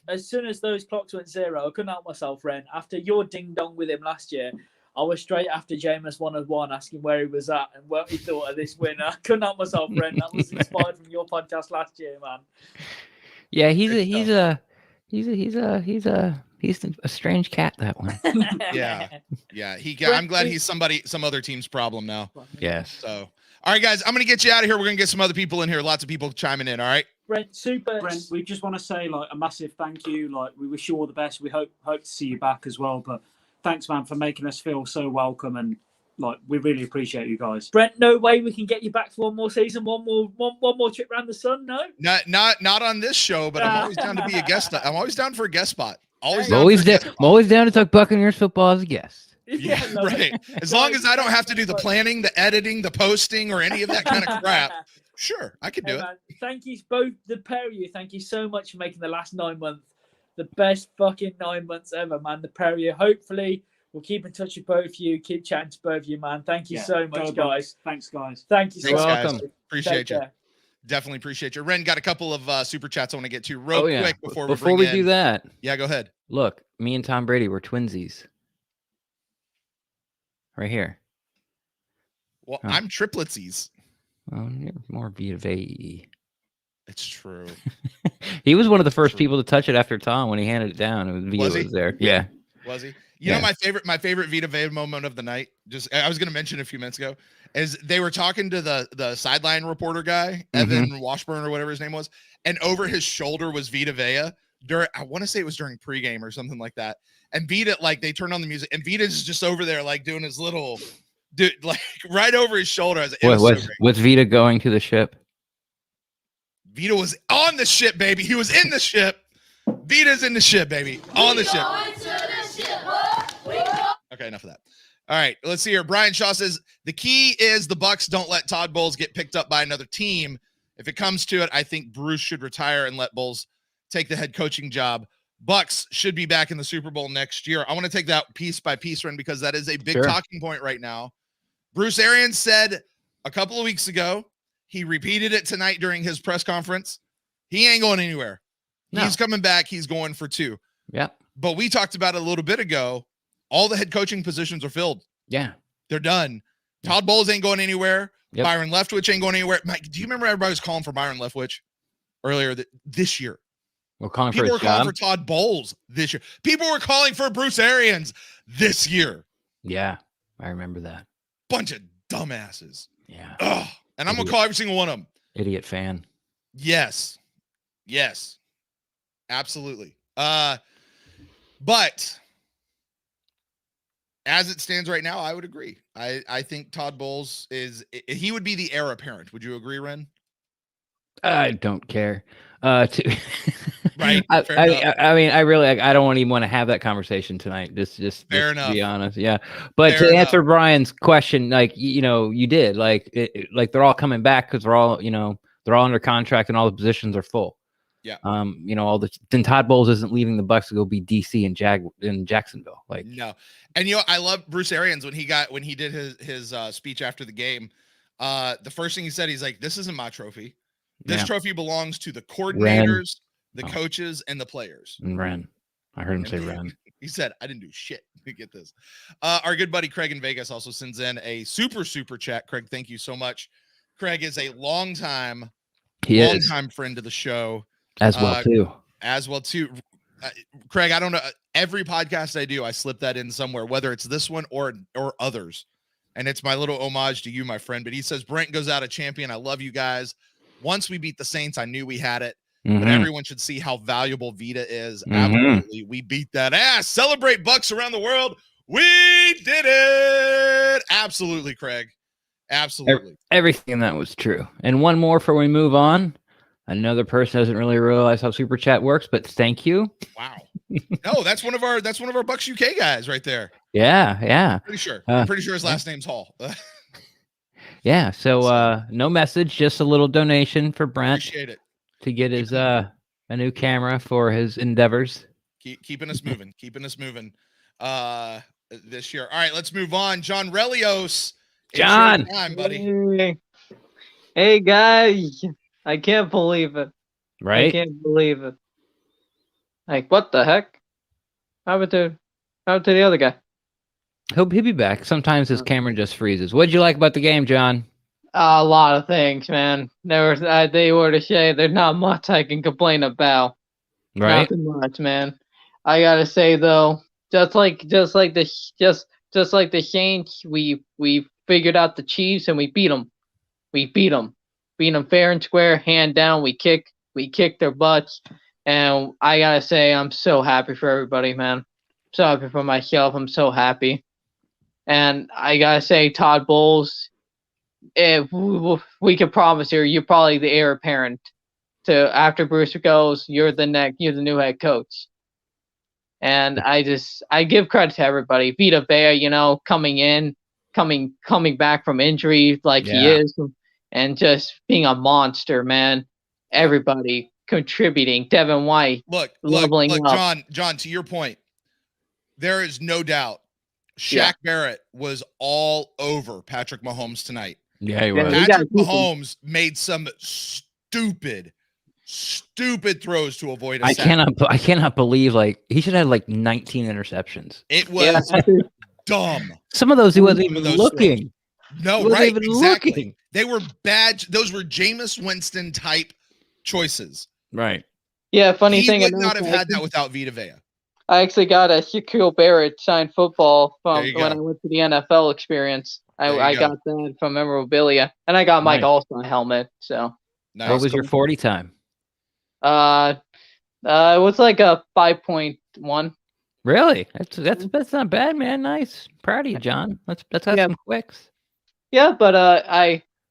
As soon as those clocks went 0, I couldn't help myself, Ren. After your ding dong with him last year, I was straight after Jameis 101 asking where he was at and what he thought of this win. I couldn't help myself, Ren. That was inspired from your podcast last year, man. Yeah, he's a strange cat, that one. Yeah. I'm glad he's some other team's problem now. Yes. So, all right, guys, I'm going to get you out of here. We're going to get some other people in here. Lots of people chiming in. All right. Brent, we just want to say a massive thank you. We wish you all the best. We hope to see you back as well. But thanks, man, for making us feel so welcome, and we really appreciate you guys. Brent, no way we can get you back for one more season, one more trip around the sun. No, not on this show, but I'm always down to be a guest. I'm always down for a guest spot. I'm always down to talk Buccaneers football as a guest. Yeah, right. As long as I don't have to do the planning, the editing, the posting, or any of that kind of crap. Sure, I can do it. Man, thank you both, the pair of you. Thank you so much for making the last 9 months the best fucking 9 months ever, man. The pair of you. Hopefully, we'll keep in touch with both of you. Keep chatting to both of you, man. Thank you so much, guys. Thanks, guys. Thank you so much. Welcome. Appreciate you. Definitely appreciate you. Ren, got a couple of super chats I want to get to real quick before we do that. Yeah, go ahead. Look, me and Tom Brady were twinsies. Right here. Well, I'm triplitsies. Well, you're more Vita. It's true. He was one of the first people to touch it after Tom when he handed it down. Vita was there. Yeah. Was he? You know, my favorite Vita Vea moment of the night, I was going to mention a few minutes ago, is they were talking to the sideline reporter guy, Evan Washburn or whatever his name was, and over his shoulder was Vita Vea. I want to say it was during pregame or something like that. And Vita, they turned on the music, and Vita's just over there, doing his little, right over his shoulder. Was Vita going to the ship? Vita was on the ship, baby. He was in the ship. Vita's in the ship, baby. On the ship. Okay, enough of that. All right, let's see here. Brian Shaw says, the key is the Bucs don't let Todd Bowles get picked up by another team. If it comes to it, I think Bruce should retire and let Bowles take the head coaching job. Bucs should be back in the Super Bowl next year. I want to take that piece by piece, Ren, because that is a big talking point right now. Bruce Arians said a couple of weeks ago, he repeated it tonight during his press conference. He ain't going anywhere. No. He's coming back. He's going for 2. Yeah. But we talked about it a little bit ago. All the head coaching positions are filled. Yeah. They're done. Todd Bowles ain't going anywhere. Yep. Byron Leftwich ain't going anywhere. Mike, do you remember everybody was calling for Byron Leftwich earlier this year? People were calling for Todd Bowles this year. People were calling for Bruce Arians this year. Yeah, I remember that. Bunch of dumbasses. Yeah. Ugh. And I'm going to call every single one of them. Idiot fan. Yes. Absolutely. But as it stands right now, I would agree. I think Todd Bowles he would be the heir apparent. Would you agree, Ren? I don't care. Right. I mean, I really, I don't even want to have that conversation tonight. Just fair enough. To be honest, yeah. But fair to answer enough. Brian's question, like you did, like they're all coming back because they're all under contract and all the positions are full. Yeah. Then Todd Bowles isn't leaving the Bucs to go be DC and Jacksonville. Like no. And I love Bruce Arians when he did his speech after the game. The first thing he said, he's like, "This isn't my trophy. This trophy belongs to the coordinators, the coaches, and the players." And Ren. I heard him say Ren. He said, "I didn't do shit to get this." Our good buddy Craig in Vegas also sends in a super chat. Craig, thank you so much. Craig is a longtime friend of the show. As well too. Craig, I don't know. Every podcast I do, I slip that in somewhere, whether it's this one or others. And it's my little homage to you, my friend. But he says, Brent goes out a champion. I love you guys. Once we beat the Saints, I knew we had it. Mm-hmm. But everyone should see how valuable Vita is. Mm-hmm. Absolutely. We beat that ass. Celebrate Bucks around the world. We did it. Absolutely, Craig. Absolutely. Everything that was true. And one more before we move on. Another person doesn't really realize how Super Chat works, but thank you. Wow. No, that's one of our Bucks UK guys right there. Yeah. Pretty sure. I'm pretty sure his last name's Hall. Yeah. So no message, just a little donation for Brent. Appreciate it. To get his a new camera for his endeavors. Keeping us moving. This year. All right, let's move on. John Relios. John, time, buddy. Hey guys. I can't believe it. Right? I can't believe it. Like, what the heck? How about the other guy? He'll be back. Sometimes his camera just freezes. What'd you like about the game, John? A lot of things, man. They were to say there's not much I can complain about. Right? Not too much, man. I gotta say though, just like the Saints, we figured out the Chiefs and we beat them. Beat them fair and square, hand down. We kicked their butts, and I gotta say I'm so happy for everybody, man. So happy for myself. I'm so happy, and I gotta say, Todd Bowles, we can promise you're probably the heir apparent to after Bruce goes. You're the new head coach, and I give credit to everybody. Vita Vea, coming back from injury like he is. And just being a monster, man. Everybody contributing. Devin White. Look, John, to your point, there is no doubt Shaq Barrett was all over Patrick Mahomes tonight. Yeah, he was. Patrick Mahomes made some stupid throws to avoid a sack. I cannot believe he should have 19 interceptions. It was dumb. Some of those he wasn't even looking. Throws. No, right? Exactly. Looking. They were bad. Those were Jameis Winston type choices. Right. Yeah, funny thing. He would not have had that without Vita Vea. I actually got a Shaquille Barrett signed football from when I went to the NFL experience. I got that from memorabilia. And I got Mike Alston helmet. So nice. What was your 40 time? It was like a 5.1. Really? That's not bad, man. Nice. Proud of you, John. Let's have some quicks. Yeah, but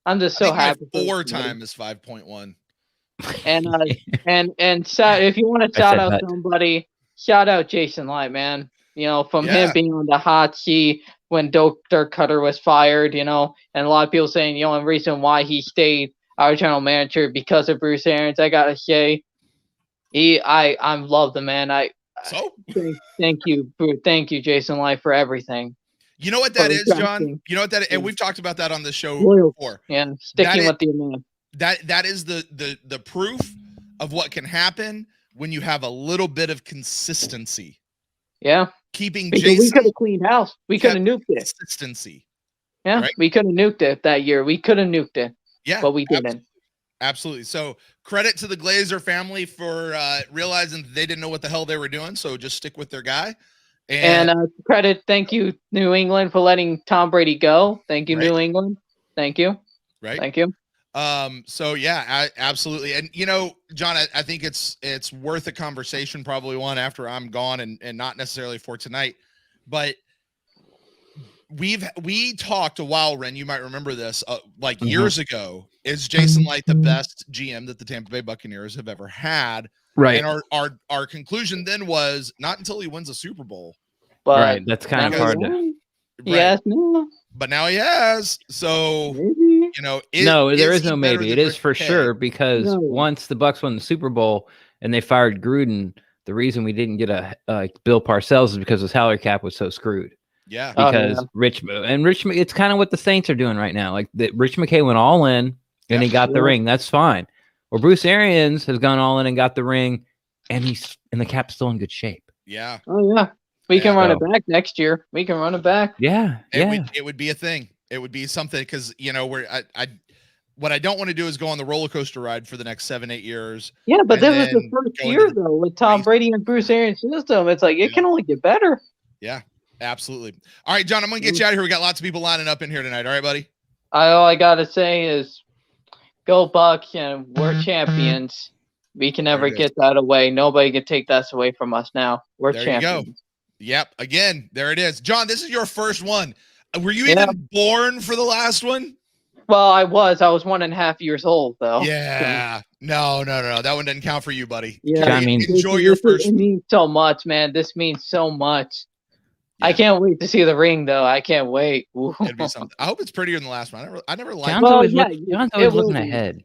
I'm just so happy. My 4 time is 5.1. And if you want to shout out somebody, shout out Jason Light, man. From him being on the hot seat when Dirk Cutter was fired, and a lot of people saying, the reason why he stayed our general manager because of Bruce Arians. I gotta say, I love the man. Thank you, Jason Light, for everything. You know what that is, John? You know what that is? And we've talked about that on the show before. Yeah, sticking with the man. That is the proof of what can happen when you have a little bit of consistency. Yeah. Keeping Jason. We could have cleaned house. We could have nuked it. Consistency. Yeah, right? We could have nuked it that year. We could have nuked it. Yeah. But we didn't. Absolutely. So credit to the Glazer family for realizing they didn't know what the hell they were doing. So just stick with their guy. And thank you, New England, for letting Tom Brady go. Thank you, New England. Thank you. Right. Thank you. So yeah, absolutely. And John, I think it's worth a conversation, probably one after I'm gone and not necessarily for tonight, but we talked a while, Ren, you might remember this, years ago. Is Jason Light the best GM that the Tampa Bay Buccaneers have ever had? Right. And our conclusion then was not until he wins a Super Bowl. But right. That's kind of hard to. Right. Yes, no. But now he has. So Maybe. No, there is he no better maybe. than It is Rick for Kay? sure because No. once the Bucs won the Super Bowl and they fired Gruden, the reason we didn't get a Bill Parcells is because the salary cap was so screwed. Yeah. Because Rich, it's kind of what the Saints are doing right now. Like Rich McKay went all in and he got the ring. That's fine. Or Bruce Arians has gone all in and got the ring, and the cap's still in good shape. Yeah. Oh yeah. We can run it back next year. We can run it back. Yeah. It would be a thing. It would be something because what I don't want to do is go on the roller coaster ride for the next 7-8 years. Yeah, but this was the first year though with Tom Brady and Bruce Arians' system. It's like it can only get better. Yeah, absolutely. All right, John, I'm gonna get you out of here. We got lots of people lining up in here tonight. All right, buddy. All I gotta say is, go Bucks, and we're champions. We can never get that away. Nobody can take that away from us now. We're champions. There you go. Yep. Again, there it is. John, this is your first one. Were you even born for the last one? Well, I was 1.5 years old, though. Yeah. No. That one doesn't count for you, buddy. Yeah. Enjoy your first. It means so much, man. This means so much. Yeah. I can't wait to see the ring, though. I can't wait. It'd be something. I hope it's prettier than the last one. I never liked it. John's always looking ahead.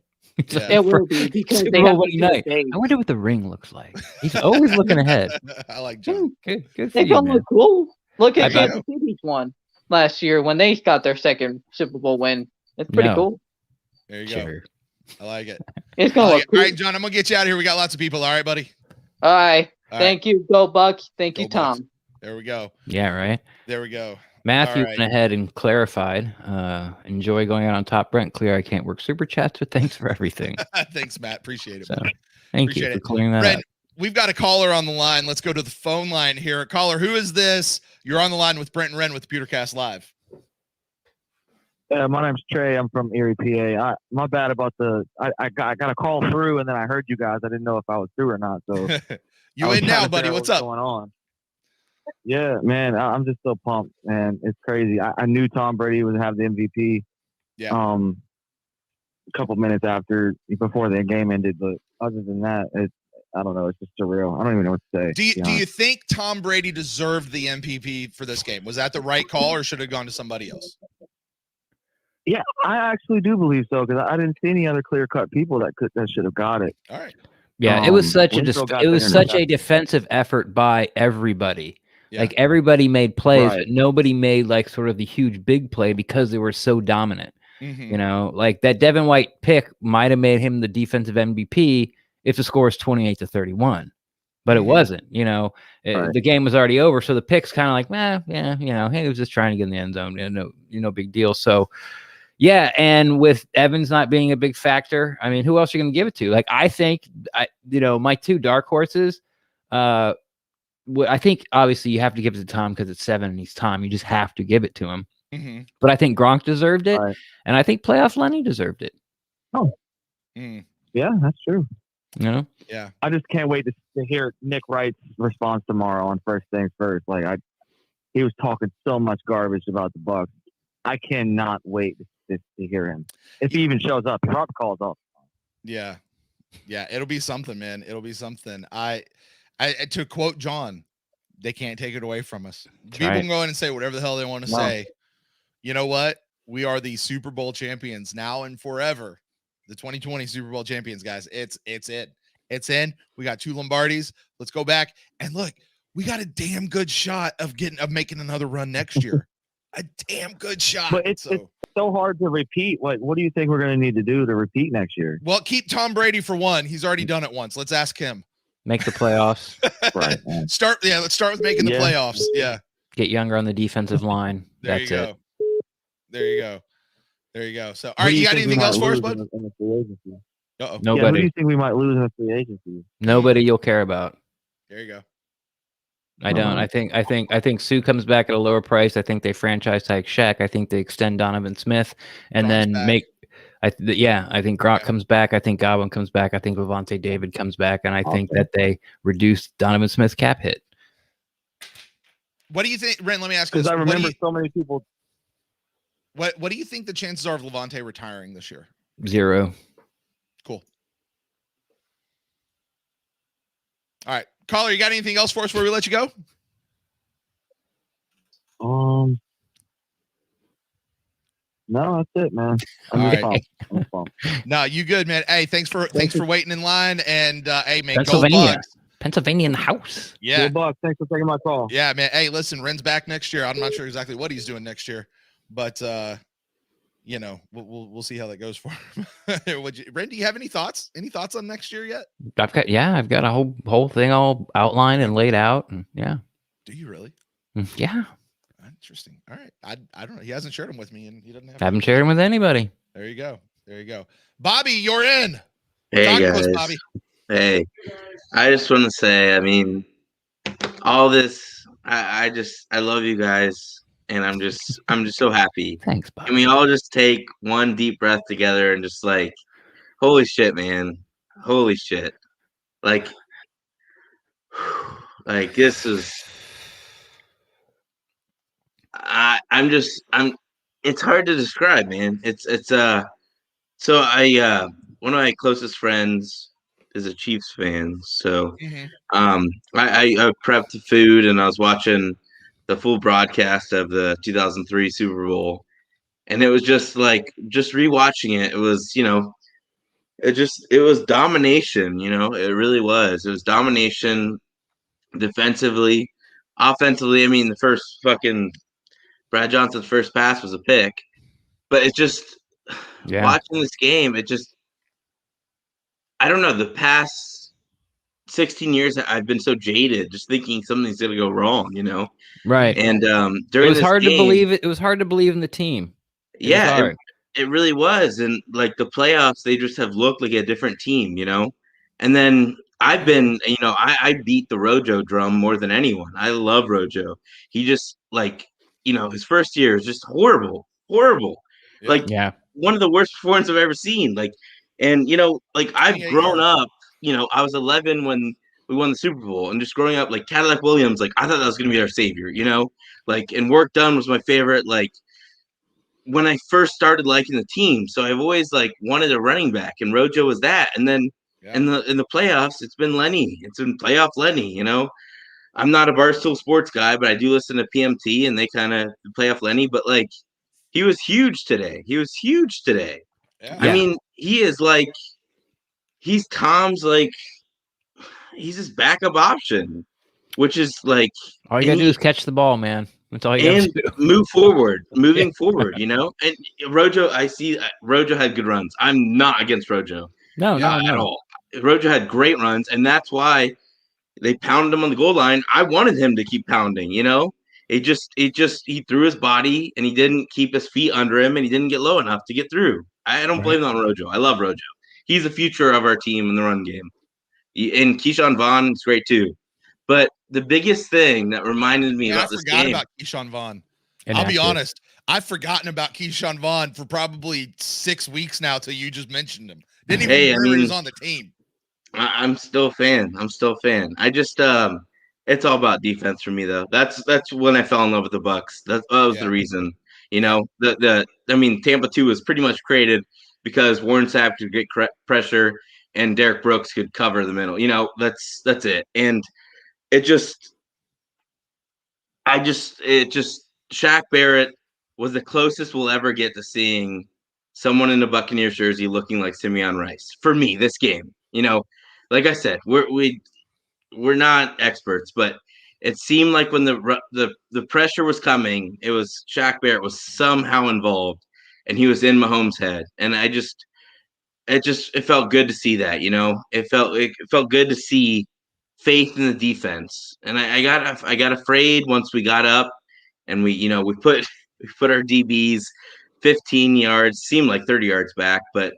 Yeah. It will be because they have night. I wonder what the ring looks like. He's always looking ahead. I like John. Good for they you, don't man. look cool. Look at Kansas City's one last year when they got their second Super Bowl win. It's pretty cool. There you go. I like it. It's gonna look cool. All right, John, I'm gonna get you out of here. We got lots of people. All right, buddy. All right. Thank you. Go Bucks. Thank you, Tom. Bucks. There we go. Yeah, right. There we go. Matthew went ahead and clarified. Enjoy going out on top. Brent, clear. I can't work super chats, but thanks for everything. Thanks, Matt. Appreciate it. So, thank you for clearing that up. We've got a caller on the line. Let's go to the phone line here. Caller, who is this? You're on the line with Brent and Ren with PewterCast Live. My name's Trey. I'm from Erie, PA. My bad about I got a call through, and then I heard you guys. I didn't know if I was through or not. So you in now, buddy? What's up? Going on? Yeah, man, I'm just so pumped, man. It's crazy. I knew Tom Brady would have the MVP. Yeah. A couple minutes before the game ended, but other than that, I don't know. It's just surreal. I don't even know what to say. Do you think Tom Brady deserved the MVP for this game? Was that the right call, or should it have gone to somebody else? Yeah, I actually do believe so because I didn't see any other clear-cut people that should have got it. All right. Yeah, it was such a defensive effort by everybody. Yeah. Like everybody made plays, but nobody made like sort of the huge big play because they were so dominant. Mm-hmm. You know, like that Devin White pick might have made him the defensive MVP if the score is 28-31, but it wasn't. You know, the game was already over, so the pick's kind of like, hey, he was just trying to get in the end zone. No big deal. So, yeah, and with Evans not being a big factor, I mean, who else are you going to give it to? Like, I think, my two dark horses. I think obviously you have to give it to Tom because it's 7 and he's Tom. You just have to give it to him. Mm-hmm. But I think Gronk deserved it, and I think Playoff Lenny deserved it. Oh, yeah, that's true. You know? Yeah. I just can't wait to hear Nick Wright's response tomorrow on First Things First. Like he was talking so much garbage about the Bucs. I cannot wait to hear him if he even shows up. He probably calls up. Yeah, it'll be something, man. It'll be something. I to quote John, they can't take it away from us. People can go in and say whatever the hell they want to say. You know what? We are the Super Bowl champions now and forever. The 2020 Super Bowl champions, guys. It's in. We got 2 Lombardis. Let's go back and look. We got a damn good shot of making another run next year. A damn good shot. But it's so hard to repeat. What do you think we're going to need to do to repeat next year? Well, keep Tom Brady for one. He's already done it once. Let's ask him. Make the playoffs. Right. Let's start with making the playoffs. Yeah. Get younger on the defensive line. There That's you go. it. There you go. So, all right, you got anything else for us, bud? Uh-oh. Nobody. Yeah, who do you think we might lose in the free agency? Nobody you'll care about. There you go. I don't. I think Sue comes back at a lower price. I think they franchise tag Shaq. I think they extend Donovan Smith and then make. I think Gronk comes back. I think Godwin comes back. I think Levante David comes back, and I think that they reduce Donovan Smith's cap hit. What do you think, Ren? Let me ask you. Because I remember so many people. What do you think the chances are of Levante retiring this year? 0. Cool. All right, caller, you got anything else for us before we let you go? No, that's it, man. I'm pumped. No, you good, man. Hey, thanks for waiting in line, and hey, man, Pennsylvania in the house. Yeah, Go Bucks. Thanks for taking my call. Yeah, man. Hey, listen, Ren's back next year. I'm not sure exactly what he's doing next year, but you know, we'll see how that goes for him. Ren, do you have any thoughts? Any thoughts on next year yet? I've got a whole thing all outlined and laid out, and yeah. Do you really? Yeah. Interesting. All right. I don't know. He hasn't shared them with me, and he doesn't have. Haven't shared them with anybody. There you go. Bobby, you're in. Hey, Talk guys. to us, Bobby. Hey, I just want to say, I mean, all this, I love you guys, and I'm just so happy. Thanks, Bobby. Can we all just take one deep breath together and just like, holy shit, man, holy shit, like this is. It's hard to describe, man. So one of my closest friends is a Chiefs fan. So I prepped the food and I was watching the full broadcast of the 2003 Super Bowl. And it was just rewatching it. It was, it was domination, it really was. It was domination defensively, offensively. I mean, the first fucking Brad Johnson's first pass was a pick, but it's just watching this game. I don't know. The past 16 years, I've been so jaded, just thinking something's gonna go wrong. Right. And it during was this hard game, to believe it. It was hard to believe in the team. It really was. And like the playoffs, they just have looked like a different team. And then I've been, I beat the Rojo drum more than anyone. I love Rojo. He just his first year is just horrible. One of the worst performances I've ever seen. I've grown up, I was 11 when we won the Super Bowl, and just growing up, like Cadillac Williams, I thought that was going to be our savior, and Work Done was my favorite, when I first started liking the team. So I've always wanted a running back, and Rojo was that. And then in the playoffs, it's been Lenny. It's been playoff Lenny, I'm not a Barstool Sports guy, but I do listen to PMT, and they kind of play off Lenny. But he was huge today. Yeah. I mean, he is he's Tom's he's his backup option, which is all you gotta do is catch the ball, man. That's all you gotta do. Move forward, moving forward. And Rojo, I see Rojo had good runs. I'm not against Rojo, no, at all. Rojo had great runs, and that's why they pounded him on the goal line. I wanted him to keep pounding, he threw his body and he didn't keep his feet under him and he didn't get low enough to get through. I don't blame it on Rojo. I love Rojo. He's the future of our team in the run game. And Keyshawn Vaughn is great too. But the biggest thing that reminded me about this game. I forgot about Keyshawn Vaughn. I'll be honest. I've forgotten about Keyshawn Vaughn for probably 6 weeks now till you just mentioned him. Didn't even remember he was on the team. I'm still a fan. I just it's all about defense for me though. That's when I fell in love with the Bucks. That was the reason. Tampa 2 was pretty much created because Warren Sapp could get pressure and Derek Brooks could cover the middle. That's it. And it just Shaq Barrett was the closest we'll ever get to seeing someone in a Buccaneers jersey looking like Simeon Rice for me this game. Like I said, we're not experts, but it seemed like when the pressure was coming, it was Shaq Barrett was somehow involved, and he was in Mahomes' head, and it felt good to see that. It felt good to see faith in the defense, and I got afraid once we got up, and we put our DBs 15 yards, seemed like 30 yards back, but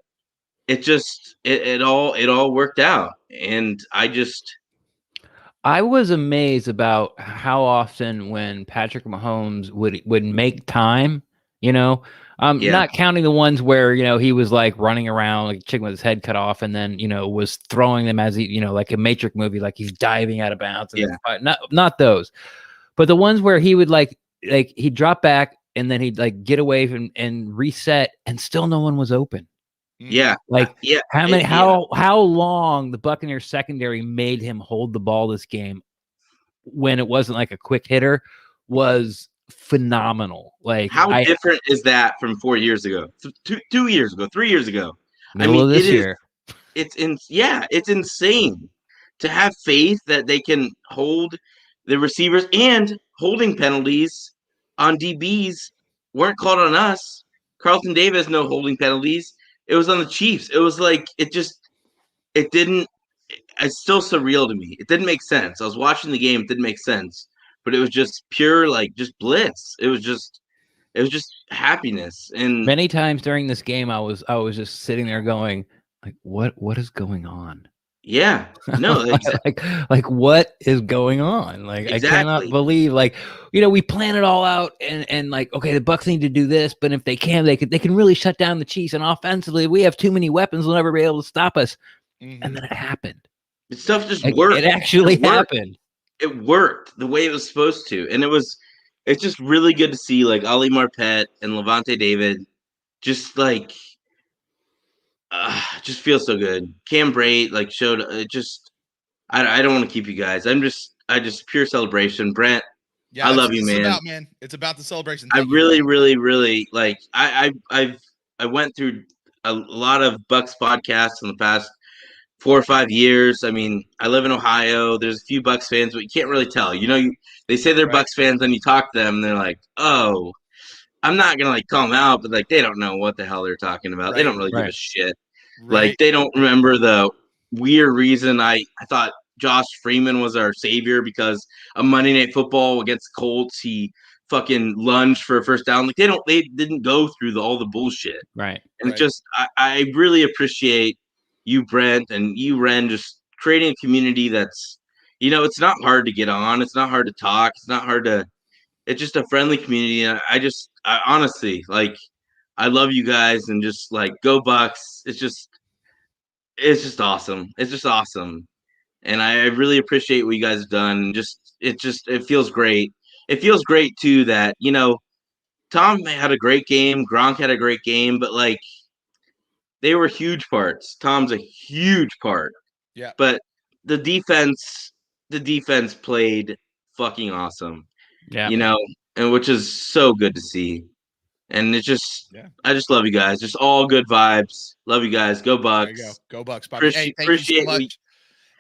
it all worked out, and I was amazed about how often when Patrick Mahomes would make time, Not counting the ones where, he was like running around like a chicken with his head cut off and then, was throwing them as he, like a Matrix movie, like he's diving out of bounds. And not those, but the ones where he would like he'd drop back and then he'd like get away from and reset and still no one was open. Yeah. How long the Buccaneers secondary made him hold the ball this game when it wasn't like a quick hitter was phenomenal. Like how different is that from 4 years ago, 2 years ago, 3 years ago? Middle of this year. It's insane to have faith that they can hold the receivers, and holding penalties on DBs weren't called on us. Carlton Davis, no holding penalties. It was on the Chiefs. It was like, it's still surreal to me. It didn't make sense. I was watching the game. It didn't make sense, but it was just pure, like, just bliss. It was just happiness. And many times during this game, I was just sitting there going, like, what is going on? Yeah, no, like what is going on? Like, exactly. I cannot believe, like, we plan it all out and like, okay, the Bucs need to do this, but if they can really shut down the Chiefs, and offensively, we have too many weapons, we'll never be able to stop us. And then it happened. Stuff just worked. It actually happened. It worked the way it was supposed to, and it's just really good to see, like, Ali Marpet and Levante David, just like. Just feels so good. Cam Brate showed it. I don't want to keep you guys. I just pure celebration. Brent, I love you, man. It's about the celebration. I really, really, really like. I went through a lot of Bucs podcasts in the past 4 or 5 years. I mean, I live in Ohio. There's a few Bucs fans, but you can't really tell. They say they're Bucs fans, then you talk to them, and they're like, oh. I'm not gonna call them out, but they don't know what the hell they're talking about. Right, they don't really give a shit. Right. They don't remember the weird reason I thought Josh Freeman was our savior because a Monday Night Football against the Colts, he fucking lunged for a first down. They didn't go through all the bullshit. Right. And I really appreciate you, Brent, and you, Ren, just creating a community that's, it's not hard to get on. It's not hard to talk. It's not hard to. It's just a friendly community. And I honestly, I love you guys, and just go Bucs. It's just awesome. It's just awesome. And I really appreciate what you guys have done. It feels great. It feels great too that, Tom had a great game. Gronk had a great game, but they were huge parts. Tom's a huge part. Yeah. But the defense played fucking awesome. Yeah. And which is so good to see. And it's just, I just love you guys. Just all good vibes. Love you guys. Go Bucs. There you go. Go Bucs, Bobby. Hey, thank you so much.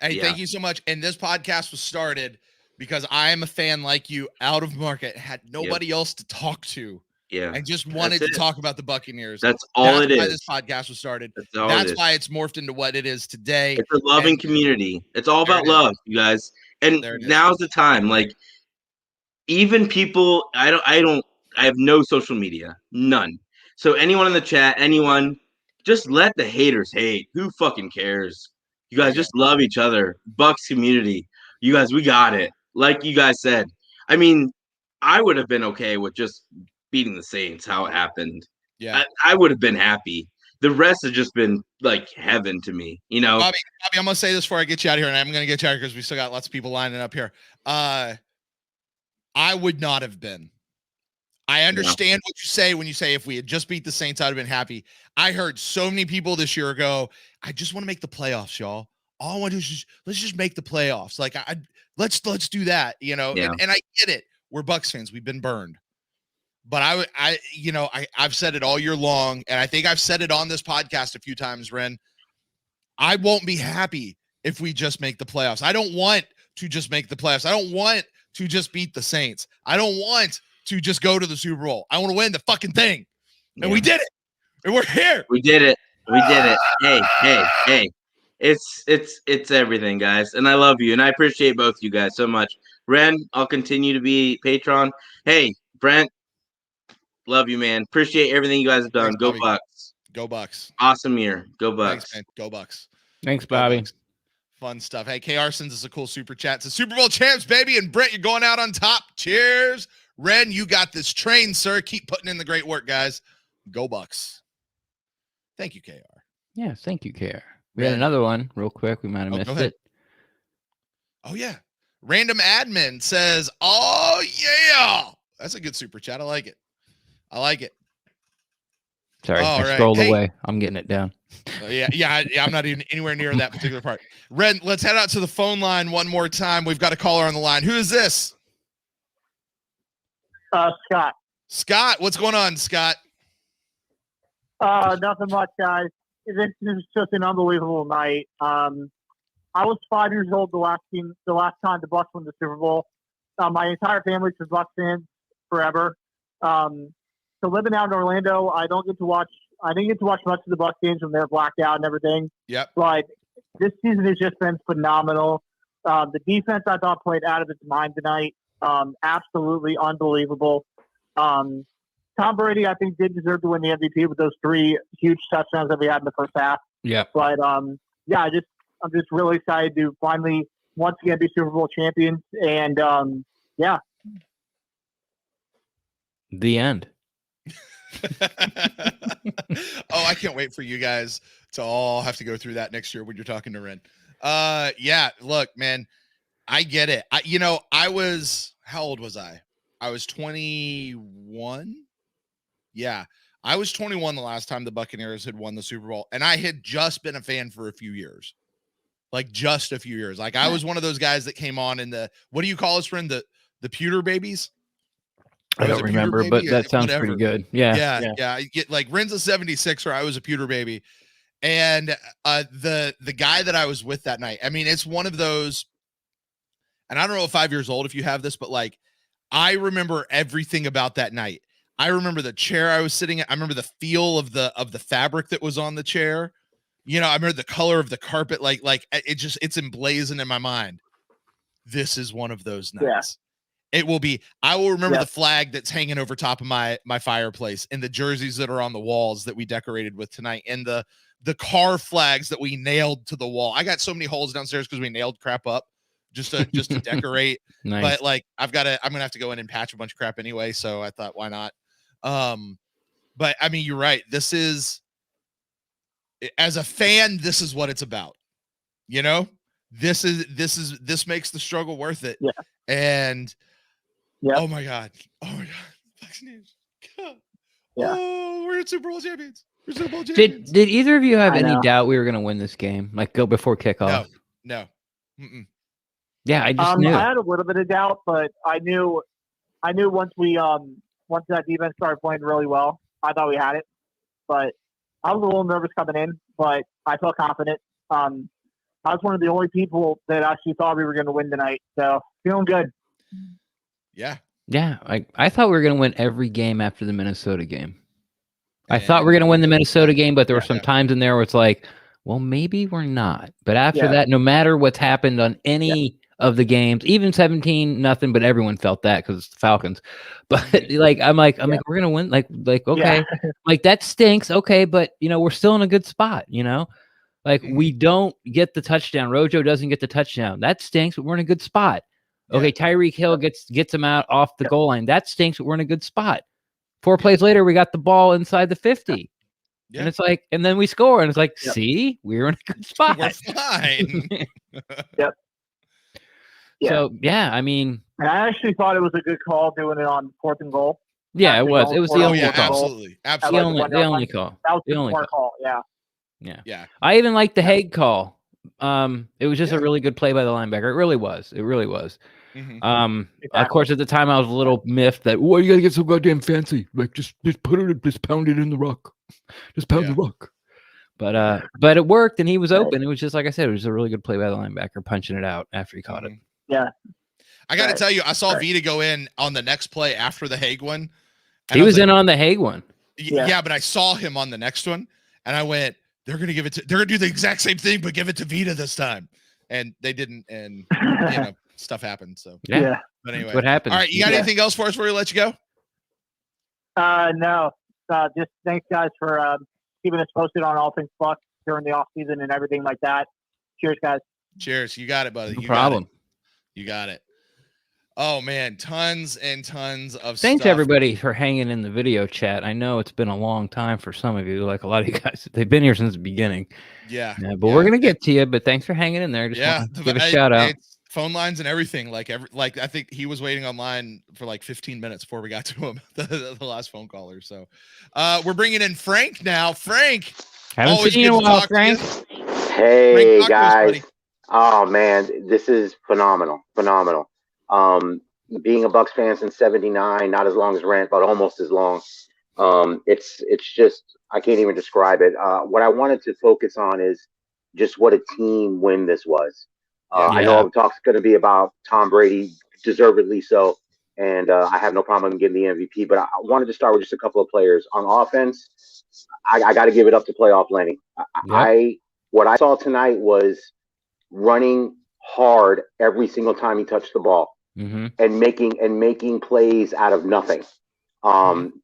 Thank you so much. And this podcast was started because I am a fan like you, out of market, had nobody else to talk to. Yeah. And just wanted to talk about the Buccaneers. That's all it is. That's why this podcast was started. That's why it's morphed into what it is today. It's a loving community. It's all about love, you guys. And now's the time. Even people, I have no social media, none. So anyone in the chat, just let the haters hate. Who fucking cares? You guys just love each other. Bucs community. You guys, we got it. Like you guys said. I mean, I would have been okay with just beating the Saints, how it happened. Yeah. I would have been happy. The rest has just been heaven to me, Bobby, I'm going to say this before I get you out of here, and I'm going to get you out of here because we still got lots of people lining up here. I would not have been. I understand what you say when you say if we had just beat the Saints, I'd have been happy. I heard so many people this year ago, I just want to make the playoffs, y'all. All I want to do is let's just make the playoffs. Let's do that, and I get it. We're Bucs fans. We've been burned. But I've said it all year long, and I think I've said it on this podcast a few times, Ren. I won't be happy if we just make the playoffs. I don't want to just make the playoffs. I don't want to just beat the Saints. I don't want to just go to the Super Bowl. I want to win the fucking thing. And we did it. And we're here. We did it. We did it. Hey. It's everything, guys. And I love you. And I appreciate both you guys so much. Ren, I'll continue to be patron. Hey, Brent, love you, man. Appreciate everything you guys have done. Thanks, Go Bobby. Bucs. Go Bucs. Awesome year. Go Bucs. Thanks, man. Go Bucs. Thanks, Bobby. Bucs. Fun stuff. Hey, K. Arsons is a cool super chat. It's a Super Bowl champs, baby. And Brent, you're going out on top. Cheers. Ren, you got this train, sir. Keep putting in the great work, guys. Go Bucks. Thank you, KR. Yeah, thank you, KR. We had another one real quick. We might have missed it. Oh, yeah. Random admin says, oh, yeah. That's a good super chat. I like it. Sorry, I scrolled away. I'm getting it down. Yeah. I'm not even anywhere near that particular part. Ren, let's head out to the phone line one more time. We've got a caller on the line. Who is this? Scott. Scott, what's going on, Scott? Nothing much, guys. This is just an unbelievable night. I was 5 years old the last time the Bucs won the Super Bowl. My entire family's a Bucs fans forever. So living out in Orlando, I didn't get to watch much of the Bucs games when they're blacked out and everything. Yep. But this season has just been phenomenal. The defense I thought played out of its mind tonight. Absolutely unbelievable. Tom Brady, I think, did deserve to win the MVP with those 3 huge touchdowns that we had in the first half. Yeah. But I'm just really excited to finally once again be Super Bowl champions. And yeah. The end. Oh, I can't wait for you guys to all have to go through that next year when you're talking to Ren. Yeah, look, man, I get it. How old was I? I was 21. Yeah, I was 21 the last time the Buccaneers had won the Super Bowl, and I had just been a fan for a few years. Like just a few years. Like I was one of those guys that came on in the, what do you call us, friend? The Pewter babies? I don't remember, but that sounds pretty good. Yeah. I get like Ren's a 76er. I was a Pewter baby. And the guy that I was with that night, I mean, it's one of those, and I don't know if 5 years old if you have this, but like I remember everything about that night. I remember the chair I was sitting at. I remember the feel of the fabric that was on the chair. You know, I remember the color of the carpet. Like it's emblazoned in my mind. This is one of those nights. Yeah. It will be. I will remember the flag that's hanging over top of my fireplace, and the jerseys that are on the walls that we decorated with tonight, and the car flags that we nailed to the wall. I got so many holes downstairs because we nailed crap up just to decorate. Nice. But like I'm gonna have to go in and patch a bunch of crap anyway. So I thought, why not? But I mean, you're right. This is, as a fan, this is what it's about. You know, this makes the struggle worth it. Yeah. And oh my God. Buccaneers. Yeah. Oh, we're Super Bowl champions. We're Super Bowl champions. Did either of you have any doubt we were going to win this game? Like go before kickoff? No. Mm-mm. Yeah, I just knew. I had a little bit of doubt, but I knew once that defense started playing really well, I thought we had it. But I was a little nervous coming in, but I felt confident. I was one of the only people that actually thought we were going to win tonight, so feeling good. Yeah. Yeah, I thought we were going to win every game after the Minnesota game. I thought we were going to win the Minnesota game, but there were some times in there where it's like, well, maybe we're not. But after that, no matter what's happened on any of the games, even 17-0, but everyone felt that because it's the Falcons. But like, I'm like, we're gonna win. Like, okay, like that stinks. Okay, but we're still in a good spot. Like we don't get the touchdown. Rojo doesn't get the touchdown. That stinks, but we're in a good spot. Okay, Tyreek Hill gets him out off the goal line. That stinks, but we're in a good spot. 4 plays later, we got the ball inside the 50. Yeah. And it's like, and then we score, and it's like, see, we're in a good spot. We're fine. Yep. Yeah. So I mean, and I actually thought it was a good call doing it on 4th and goal. Yeah, it was. It was the only call. Absolutely. The only call. That was the only call. Yeah. I even liked the Hague call. It was just a really good play by the linebacker. It really was. Mm-hmm. Of course, at the time I was a little miffed that, you gotta get so goddamn fancy. Like just pound it in the rock. Just pound the rock. But it worked, and he was open. It was just like I said, it was a really good play by the linebacker, punching it out after he caught it. Yeah. I got to tell you, I saw Vita go in on the next play after the Hague one. He was in on the Hague one. Yeah, but I saw him on the next one, and I went, they're going to do the exact same thing, but give it to Vita this time. And they didn't, and stuff happened. So yeah. But anyway, what happened? All right, you got anything else for us before we let you go? No. Just thanks, guys, for keeping us posted on all things Bucs during the off season and everything like that. Cheers, guys. Cheers. You got it, buddy. No problem. You got it. Oh man, tons and tons of Thanks stuff. everybody for hanging in the video chat. I know it's been a long time for some of you, like a lot of you guys. They've been here since the beginning. Yeah. But we're gonna get to you. But thanks for hanging in there. Just Yeah, want to give a shout out. It's phone lines and everything. Like I think he was waiting online for like 15 minutes before we got to him, the last phone caller. So we're bringing in Frank now. Frank, Haven't seen you in a while, Frank. Hey Frank, guys. Oh man, this is phenomenal. Being a Bucks fan since '79, not as long as Rent, but almost as long. It's just, I can't even describe it. What I wanted to focus on is just what a team win this was. I know the talk's going to be about Tom Brady, deservedly so, and I have no problem getting the MVP. But I wanted to start with just a couple of players on offense. I got to give it up to playoff Lenny. What I saw tonight was running hard every single time he touched the ball. And making plays out of nothing.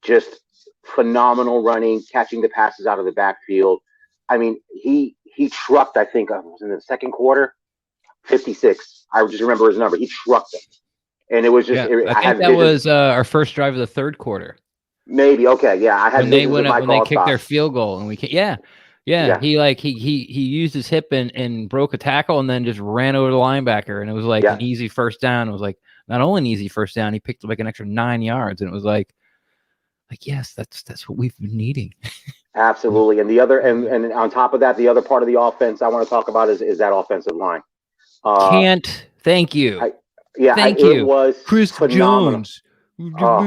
Just phenomenal running, catching the passes out of the backfield. I mean, he trucked, I think, was in the second quarter, 56. I just remember his number. He trucked them. And it was just, I think that was our first drive of the third quarter. Maybe. Okay. Yeah. I had when they went up, when they kicked their field goal and we he used his hip and broke a tackle and then just ran over the linebacker. And it was like an easy first down. It was like not only an easy first down, he picked up like an extra 9 yards. And it was like, yes, that's what we've been needing. Absolutely. And the other, and on top of that, the other part of the offense I want to talk about is that offensive line. Thank you. Thank you. It was Chris phenomenal. Jones. Well,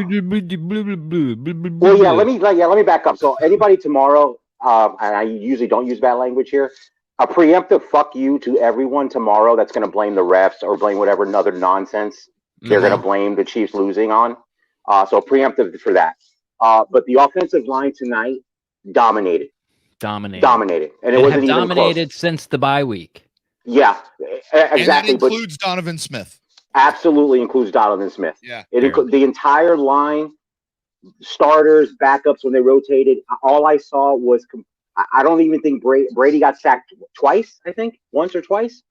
let me back up. So anybody tomorrow, and I usually don't use bad language here, a preemptive fuck you to everyone tomorrow that's going to blame the refs or blame whatever other nonsense they're going to blame the Chiefs losing on. So preemptive for that. But the offensive line tonight dominated. And it wasn't even dominated close. Since the bye week. Yeah, exactly. And that includes Donovan Smith. Absolutely includes Donovan Smith. Yeah. The entire line, starters, backups, when they rotated, all I saw was, I don't even think Brady got sacked twice, I think, once or twice.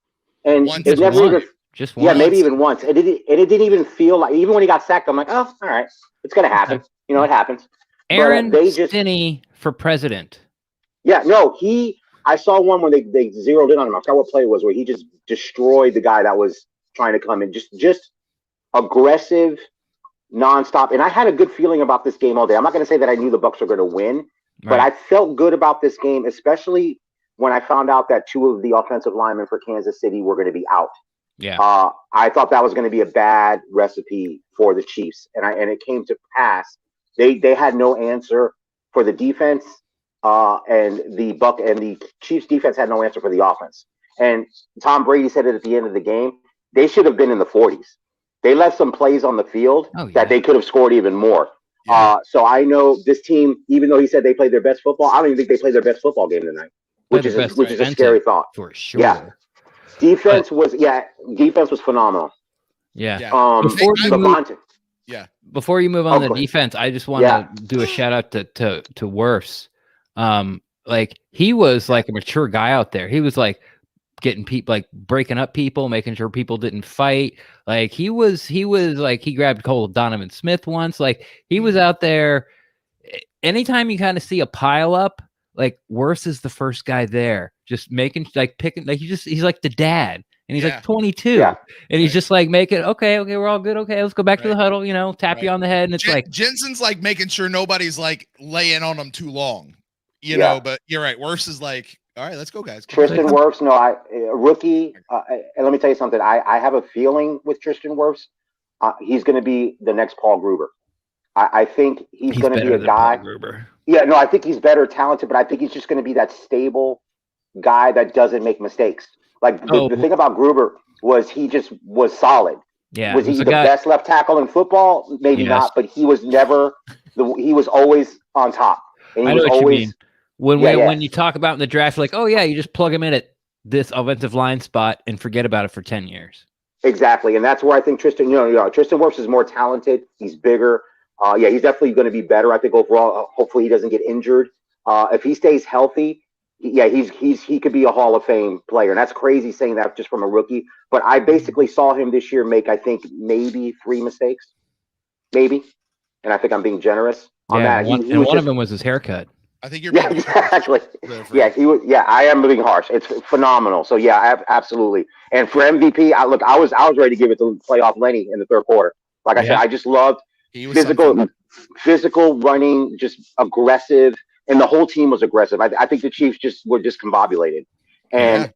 And it never even, just once. Yeah, maybe even once. It didn't even feel like, even when he got sacked, I'm like, oh, all right, it's going to happen. You know, it happens. Aaron Stinney for president. Yeah, no, I saw one when they zeroed in on him. I forgot what play it was, where he just destroyed the guy that was trying to come in. Just aggressive, nonstop. And I had a good feeling about this game all day. I'm not going to say that I knew the Bucs were going to win, but I felt good about this game, especially when I found out that two of the offensive linemen for Kansas City were going to be out. Yeah. I thought that was going to be a bad recipe for the Chiefs, and it came to pass. They had no answer for the defense, and the Chiefs defense had no answer for the offense. And Tom Brady said it at the end of the game. They should have been in the 40s. They left some plays on the field that they could have scored even more. Yeah. So I know this team, even though he said they played their best football, I don't even think they played their best football game tonight, which is a scary thought. For sure. Yeah. Defense was phenomenal. Yeah. Before you move on to defense, I just want to do a shout out to Wirfs. Like he was like a mature guy out there. He was like getting people, like breaking up people, making sure people didn't fight. Like he was like, he grabbed hold of Donovan Smith once. Like he was out there. Anytime you kind of see a pile up, like Wirfs is the first guy there, just making picking, like he's like the dad. And he's like 22, and he's just like making okay, we're all good. Okay, let's go back to the huddle. You know, tap you on the head, and it's like Jensen's like making sure nobody's like laying on him too long, you know. But you're right. Wirfs is like, all right, let's go, guys. Tristan Wirfs, rookie. And let me tell you something. I have a feeling with Tristan Wirfs, he's going to be the next Paul Gruber. I think he's going to be a guy. Yeah, no, I think he's better talented, but I think he's just going to be that stable guy that doesn't make mistakes. Like the thing about Gruber was he just was solid. Yeah. Was he the best left tackle in football? Maybe not, but he was never he was always on top. And he I know was what always, you mean. When you talk about in the draft, like, oh yeah, you just plug him in at this offensive line spot and forget about it for 10 years. Exactly. And that's where I think Tristan Wirfs is more talented. He's bigger. He's definitely going to be better. I think overall, hopefully he doesn't get injured. If he stays healthy, he could be a Hall of Fame player, and that's crazy saying that just from a rookie. But I basically saw him this year make, I think, maybe 3 mistakes, maybe, and I think I'm being generous on that. One of them was his haircut. I think you're being exactly. He was. Yeah, I am being harsh. It's phenomenal. So yeah, absolutely. And for MVP, I was ready to give it to playoff Lenny in the third quarter. Like I said, I just loved physical running, just aggressive, and the whole team was aggressive. I think the Chiefs were discombobulated. And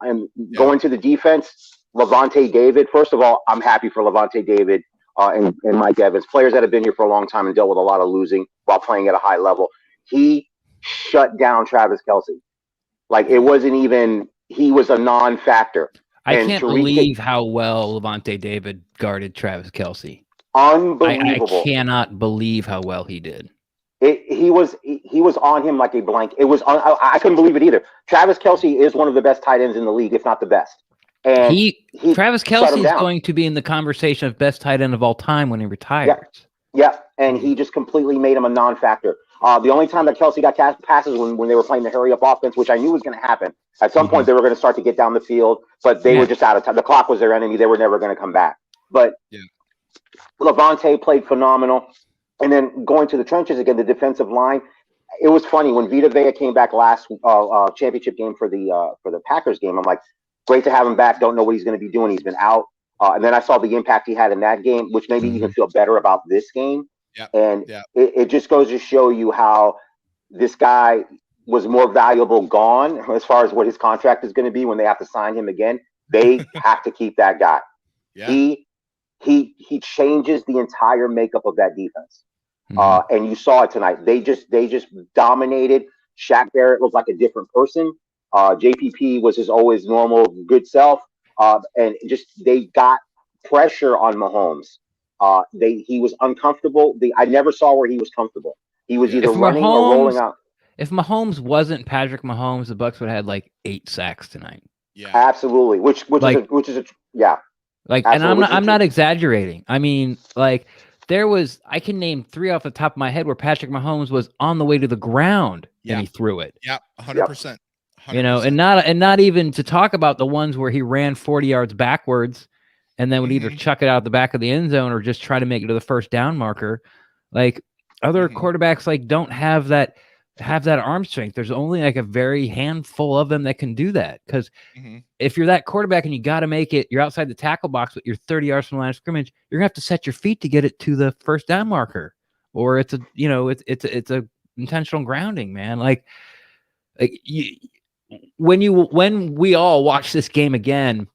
going to the defense, Levante David. First of all, I'm happy for Levante David and Mike Evans, players that have been here for a long time and dealt with a lot of losing while playing at a high level. He shut down Travis Kelce. Like it wasn't even, he was a non-factor. I can't believe how well Levante David guarded Travis Kelce. Unbelievable. I cannot believe how well he did. He was on him like a blanket. I couldn't believe it either. Travis Kelce is one of the best tight ends in the league, if not the best. And Travis Kelce is going to be in the conversation of best tight end of all time when he retires. Yeah, and he just completely made him a non-factor. The only time that Kelce got passes when they were playing the hurry-up offense, which I knew was going to happen. At some point, they were going to start to get down the field, but they were just out of time. The clock was their enemy. They were never going to come back. But Levante played phenomenal. And then going to the trenches again, the defensive line. It was funny when Vita Vea came back last championship game for the Packers game. I'm like, great to have him back. Don't know what he's going to be doing. He's been out. And then I saw the impact he had in that game, which made me even feel better about this game. It just goes to show you how this guy was more valuable gone as far as what his contract is going to be when they have to sign him again. They have to keep that guy. He changes the entire makeup of that defense. And you saw it tonight. They just dominated. Shaq Barrett looked like a different person. JPP was his always normal good self. And they got pressure on Mahomes. He was uncomfortable. I never saw where he was comfortable. He was either running or rolling out. If Mahomes wasn't Patrick Mahomes, the Bucs would have had like 8 sacks tonight. Yeah, absolutely. Which is like, and I'm not exaggerating. I mean, like I can name 3 off the top of my head where Patrick Mahomes was on the way to the ground and he threw it. Yeah, 100%. You know, and not even to talk about the ones where he ran 40 yards backwards and then would either chuck it out the back of the end zone or just try to make it to the first down marker. Like other quarterbacks like don't have that arm strength. There's only like a very handful of them that can do that. Because if you're that quarterback and you got to make it, you're outside the tackle box, but you're 30 yards from the line of scrimmage, you're gonna have to set your feet to get it to the first down marker, or it's a intentional grounding, man. Like when we all watch this game again,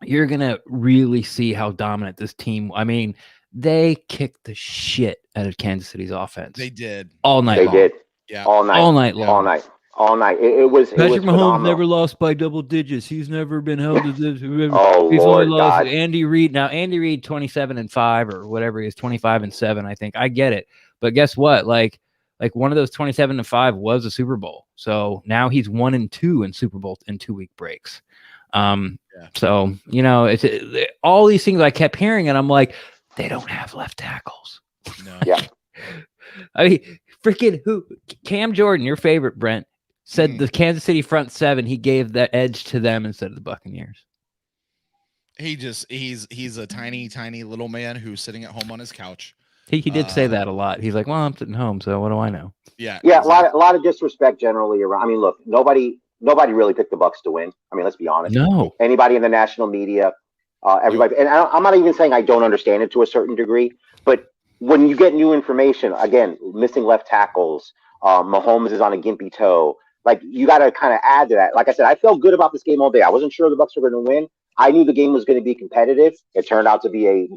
you're gonna really see how dominant this team. I mean, they kicked the shit out of Kansas City's offense. They did all night. They long. did. Yeah, all night long. All night. It was Patrick Mahomes phenomenal. never lost by double digits. He's never been held to this. He's only lost God. to Andy Reid. Now Andy Reid 27-5 or whatever he is, 25-7. I think I get it, but guess what? Like one of those 27-5 was a Super Bowl. So now he's 1-2 in Super Bowl in 2-week breaks. So it's all these things I kept hearing, and I'm like, they don't have left tackles. No. Yeah. I mean, freaking Cam Jordan, your favorite, Brent, said the Kansas City front 7, he gave that edge to them instead of the Buccaneers. He's a tiny little man who's sitting at home on his couch. He did say that a lot. He's like, well, I'm sitting home, so what do I know? Yeah, exactly. a lot of disrespect generally around. I mean, look, nobody really picked the Bucs to win. I mean, let's be honest. No. Anybody in the national media, everybody, and I'm not even saying I don't understand it to a certain degree, but when you get new information, again, missing left tackles, Mahomes is on a gimpy toe. Like, you got to kind of add to that. Like I said, I felt good about this game all day. I wasn't sure the Bucs were going to win. I knew the game was going to be competitive. It turned out to be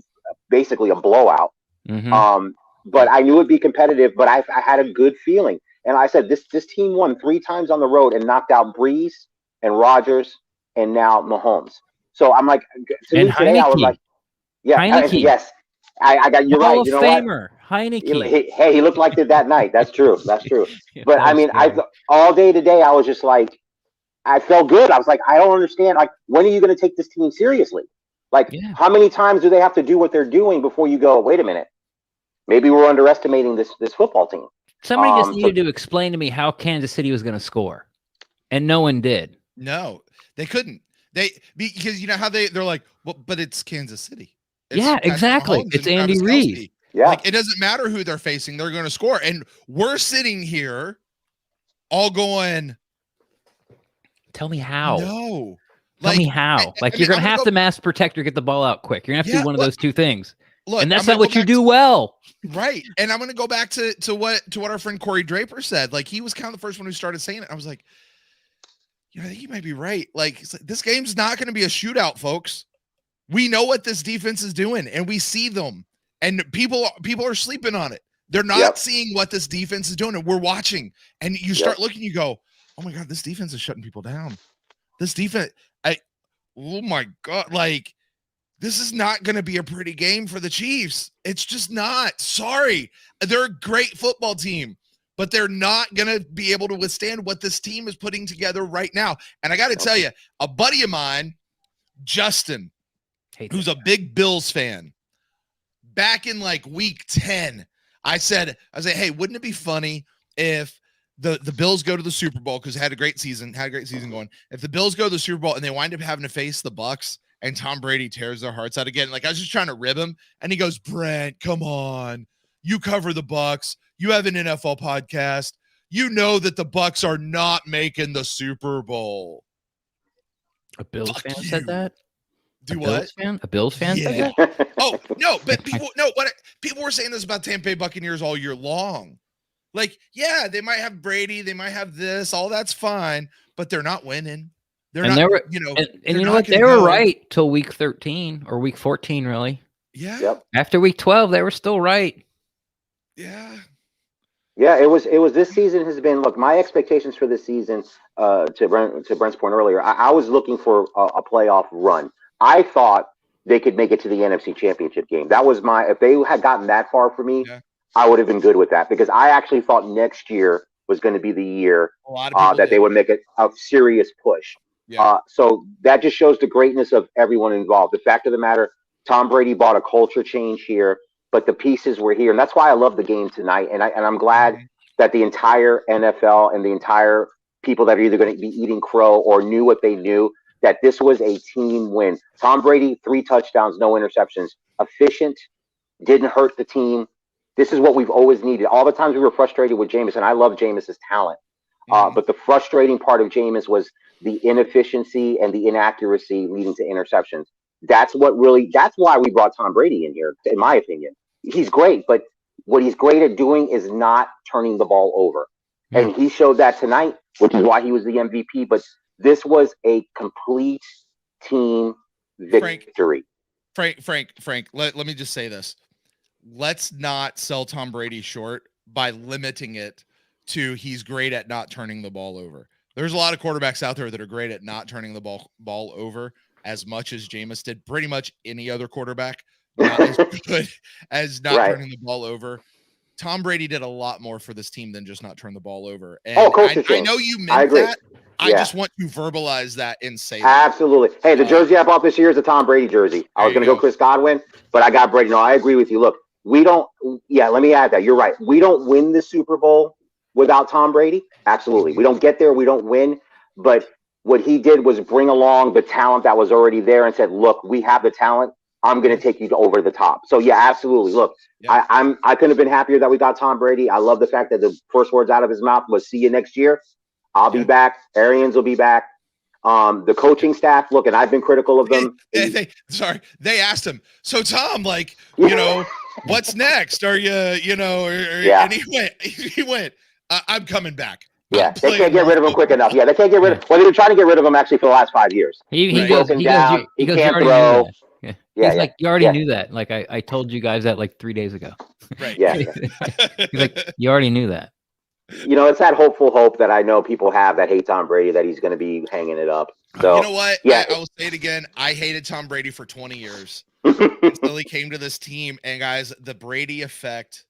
basically a blowout. But I knew it'd be competitive. But I had a good feeling, and I said this team won 3 times on the road and knocked out Breeze and Rodgers and now Mahomes. So I'm like, to me today, I was like, yes. I got you right. You know Famer, what? Heineke. Hey, he looked like it that night. That's true. But I mean, all day today, I was just like, I felt good. I was like, I don't understand. Like, when are you going to take this team seriously? Like, how many times do they have to do what they're doing before you go, wait a minute, maybe we're underestimating this football team? Somebody just needed to explain to me how Kansas City was going to score. And no one did. No, they couldn't. Because you know how they're like, well, but it's Kansas City. It's yeah, Patrick exactly. Mahomes It's and Andy Travis Reed. Kelce. Yeah. Like, it doesn't matter who they're facing, they're going to score. And we're sitting here all going, tell me how. No. Tell me how. You're going to have to mass protect or get the ball out quick. You're going to have to do one of those two things. Look, and that's not what you do well. Right. And I'm going to go back to what our friend Corey Draper said. Like, he was kind of the first one who started saying it. I was like, I think you might be right. Like, this game's not going to be a shootout, folks. We know what this defense is doing, and we see them. And people are sleeping on it. They're not seeing what this defense is doing, and we're watching. And you start looking, you go, oh my God, this defense is shutting people down. This defense, oh my God, like, this is not going to be a pretty game for the Chiefs. It's just not. Sorry. They're a great football team, but they're not going to be able to withstand what this team is putting together right now. And I got to tell you, a buddy of mine, Justin, who's a big Bills fan, back in like week 10, I said, hey, wouldn't it be funny if the Bills go to the Super Bowl, because they had a great season going. If the Bills go to the Super Bowl and they wind up having to face the Bucs and Tom Brady tears their hearts out again, like, I was just trying to rib him, and he goes, Brent, come on. You cover the Bucs. You have an NFL podcast. You know that the Bucs are not making the Super Bowl. A Bills fan said that? Do what? A Bills fan said that? Oh, no, but people were saying this about Tampa Bay Buccaneers all year long. Like, yeah, they might have Brady, they might have this, all that's fine, but they're not winning. They're not, you know. And you know what? They were right till week 13 or week 14, really. Yeah. Yep. After week 12, they were still right. Yeah. Yeah, it was this season has been, look, my expectations for this season, to Brent's point earlier, I was looking for a playoff run. I thought they could make it to the NFC Championship game. That was if they had gotten that far for me, I would have been good with that, because I actually thought next year was going to be the year that they would make it a serious push. Yeah. So that just shows the greatness of everyone involved. The fact of the matter, Tom Brady brought a culture change here, but the pieces were here. And that's why I love the game tonight. And I'm glad that the entire NFL and the entire people that are either going to be eating crow or knew what they knew, that this was a team win. Tom Brady, 3 touchdowns, no interceptions, efficient, didn't hurt the team. This is what we've always needed. All the times we were frustrated with Jameis, and I love Jameis's talent. But the frustrating part of Jameis was the inefficiency and the inaccuracy leading to interceptions. That's why we brought Tom Brady in here, in my opinion. He's great, but what he's great at doing is not turning the ball over. And he showed that tonight, which is why he was the MVP. But this was a complete team victory. Frank, let me just say this. Let's not sell Tom Brady short by limiting it to he's great at not turning the ball over. There's a lot of quarterbacks out there that are great at not turning the ball over as much as Jameis did. Pretty much any other quarterback not as good as not turning the ball over. Tom Brady did a lot more for this team than just not turn the ball over. And I know you meant that. I just want to verbalize that and say that. Absolutely. Hey, the jersey I bought this year is a Tom Brady jersey. I was going to go Chris Godwin, but I got Brady. No, I agree with you. Look, let me add that. You're right. We don't win the Super Bowl without Tom Brady. Absolutely. We don't get there. We don't win. But what he did was bring along the talent that was already there and said, look, we have the talent. I'm going to take you over the top. So, yeah, absolutely. Look, I couldn't have been happier that we got Tom Brady. I love the fact that the first words out of his mouth was, see you next year. I'll be back. Arians will be back. The coaching staff, look, and I've been critical of them. They asked him, so Tom, like, what's next? Are you, and he went, I'm coming back. Yeah, they can't get rid of him quick enough. Yeah, they can't get rid of him. Well, they've been trying to get rid of him actually for the last 5 years. He can't throw. Yeah, he's like, you already knew that. Like, I told you guys that like 3 days ago. Right. Yeah. He's like, you already knew that. It's that hopeful hope that I know people have that hate Tom Brady, that he's going to be hanging it up. So, you know what? Yeah. I will say it again. I hated Tom Brady for 20 years until he came to this team. And guys, the Brady effect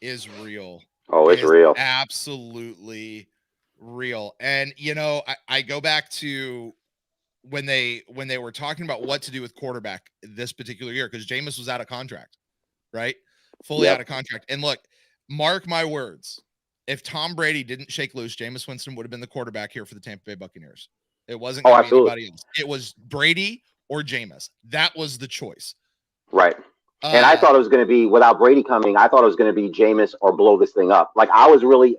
is real. Oh, it's real. Absolutely real. And, I go back to when they were talking about what to do with quarterback this particular year, because Jameis was out of contract, right? Fully out of contract. And look, mark my words. if Tom Brady didn't shake loose, Jameis Winston would have been the quarterback here for the Tampa Bay Buccaneers. It wasn't going to be anybody else. It was Brady or Jameis. That was the choice. Right. And I thought it was going to be, without Brady coming, I thought it was going to be Jameis or blow this thing up. Like, I was really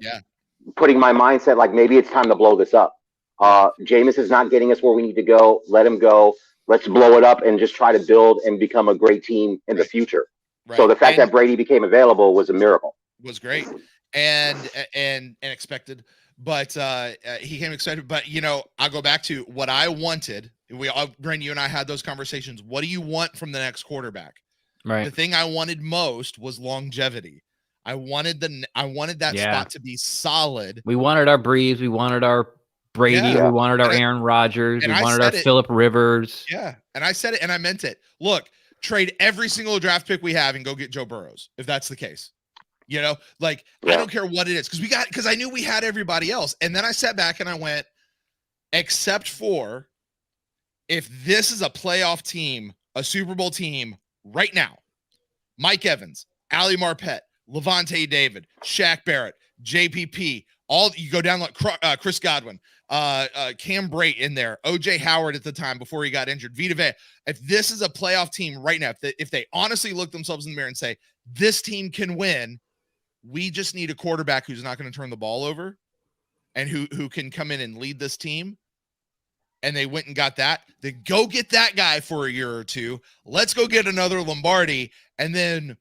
putting my mindset, like, maybe it's time to blow this up. Jameis is not getting us where we need to go. Let him go. Let's blow it up and just try to build and become a great team in the future. Right. So the fact that Brady became available was a miracle. Was great and expected. But he came excited. But, you know, I'll go back to what I wanted. Brandon, you and I had those conversations. What do you want from the next quarterback? Right. The thing I wanted most was longevity. I wanted that spot to be solid. We wanted our Breeze. We wanted our Brady. We wanted our Aaron Rodgers. We wanted our Phillip Rivers. Yeah. And I said it and I meant it. Look, trade every single draft pick we have and go get Joe Burrows, if that's the case. You know, like, I don't care what it is, because I knew we had everybody else. And then I sat back and I went, except for if this is a playoff team, a Super Bowl team right now, Mike Evans, Ali Marpet, Levante David, Shaq Barrett, JPP, all you go down like Chris Godwin, Cam Brate in there, OJ Howard at the time before he got injured, Vita Vea. If this is a playoff team right now, if they honestly look themselves in the mirror and say, this team can win, we just need a quarterback who's not going to turn the ball over and who can come in and lead this team. And they went and got that. Then go get that guy for a year or two. Let's go get another Lombardi. And then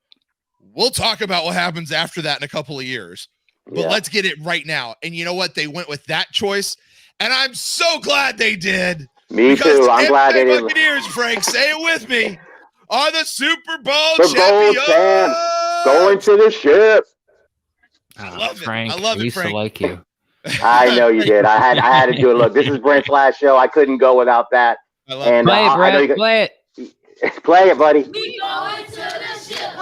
we'll talk about what happens after that in a couple of years. But let's get it right now. And you know what? They went with that choice. And I'm so glad they did. Me too. I'm glad they did. Buccaneers, Frank, say it with me, are the Super Bowl champions. Going to the ship. I love it. Frank, I love it, used Frank. to like you. I know you did. I had to do it. Look, this is Brent's last show. I couldn't go without that. I love it. Play it, Brad. Play it. Play it, buddy. We going to the ship.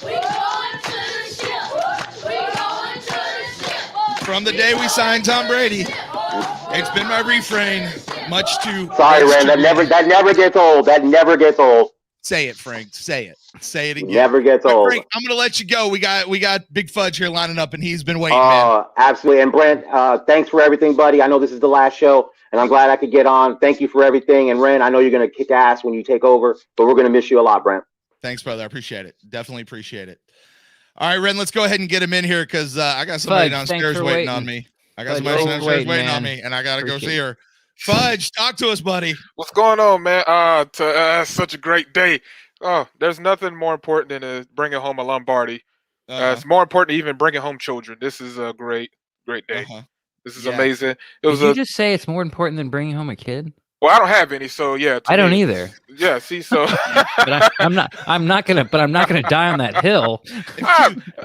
We going to the ship. We going to the ship. From the day we signed Tom Brady, it's been my refrain. Much too. Sorry, Ren. That never gets old. That never gets old. Say it, Frank. Say it. Say it again. Never gets old. Frank, I'm gonna let you go. We got Big Fudge here lining up, and he's been waiting. Absolutely. And Brent, thanks for everything, buddy. I know this is the last show, and I'm glad I could get on. Thank you for everything. And Ren, I know you're gonna kick ass when you take over, but we're gonna miss you a lot, Brent. Thanks, brother. I appreciate it. Definitely appreciate it. All right, Ren, let's go ahead and get him in here because I got somebody downstairs waiting on me. I got somebody downstairs waiting on me, and I gotta go see her. Fudge, talk to us, buddy. What's going on, man? Such a great day. Oh, there's nothing more important than bringing home a Lombardi. It's more important to even bringing home children. This is a great day. This is amazing. Did you just say it's more important than bringing home a kid? Well, I don't have any, so yeah. I don't either. Yeah, see, so but I'm not gonna die on that hill.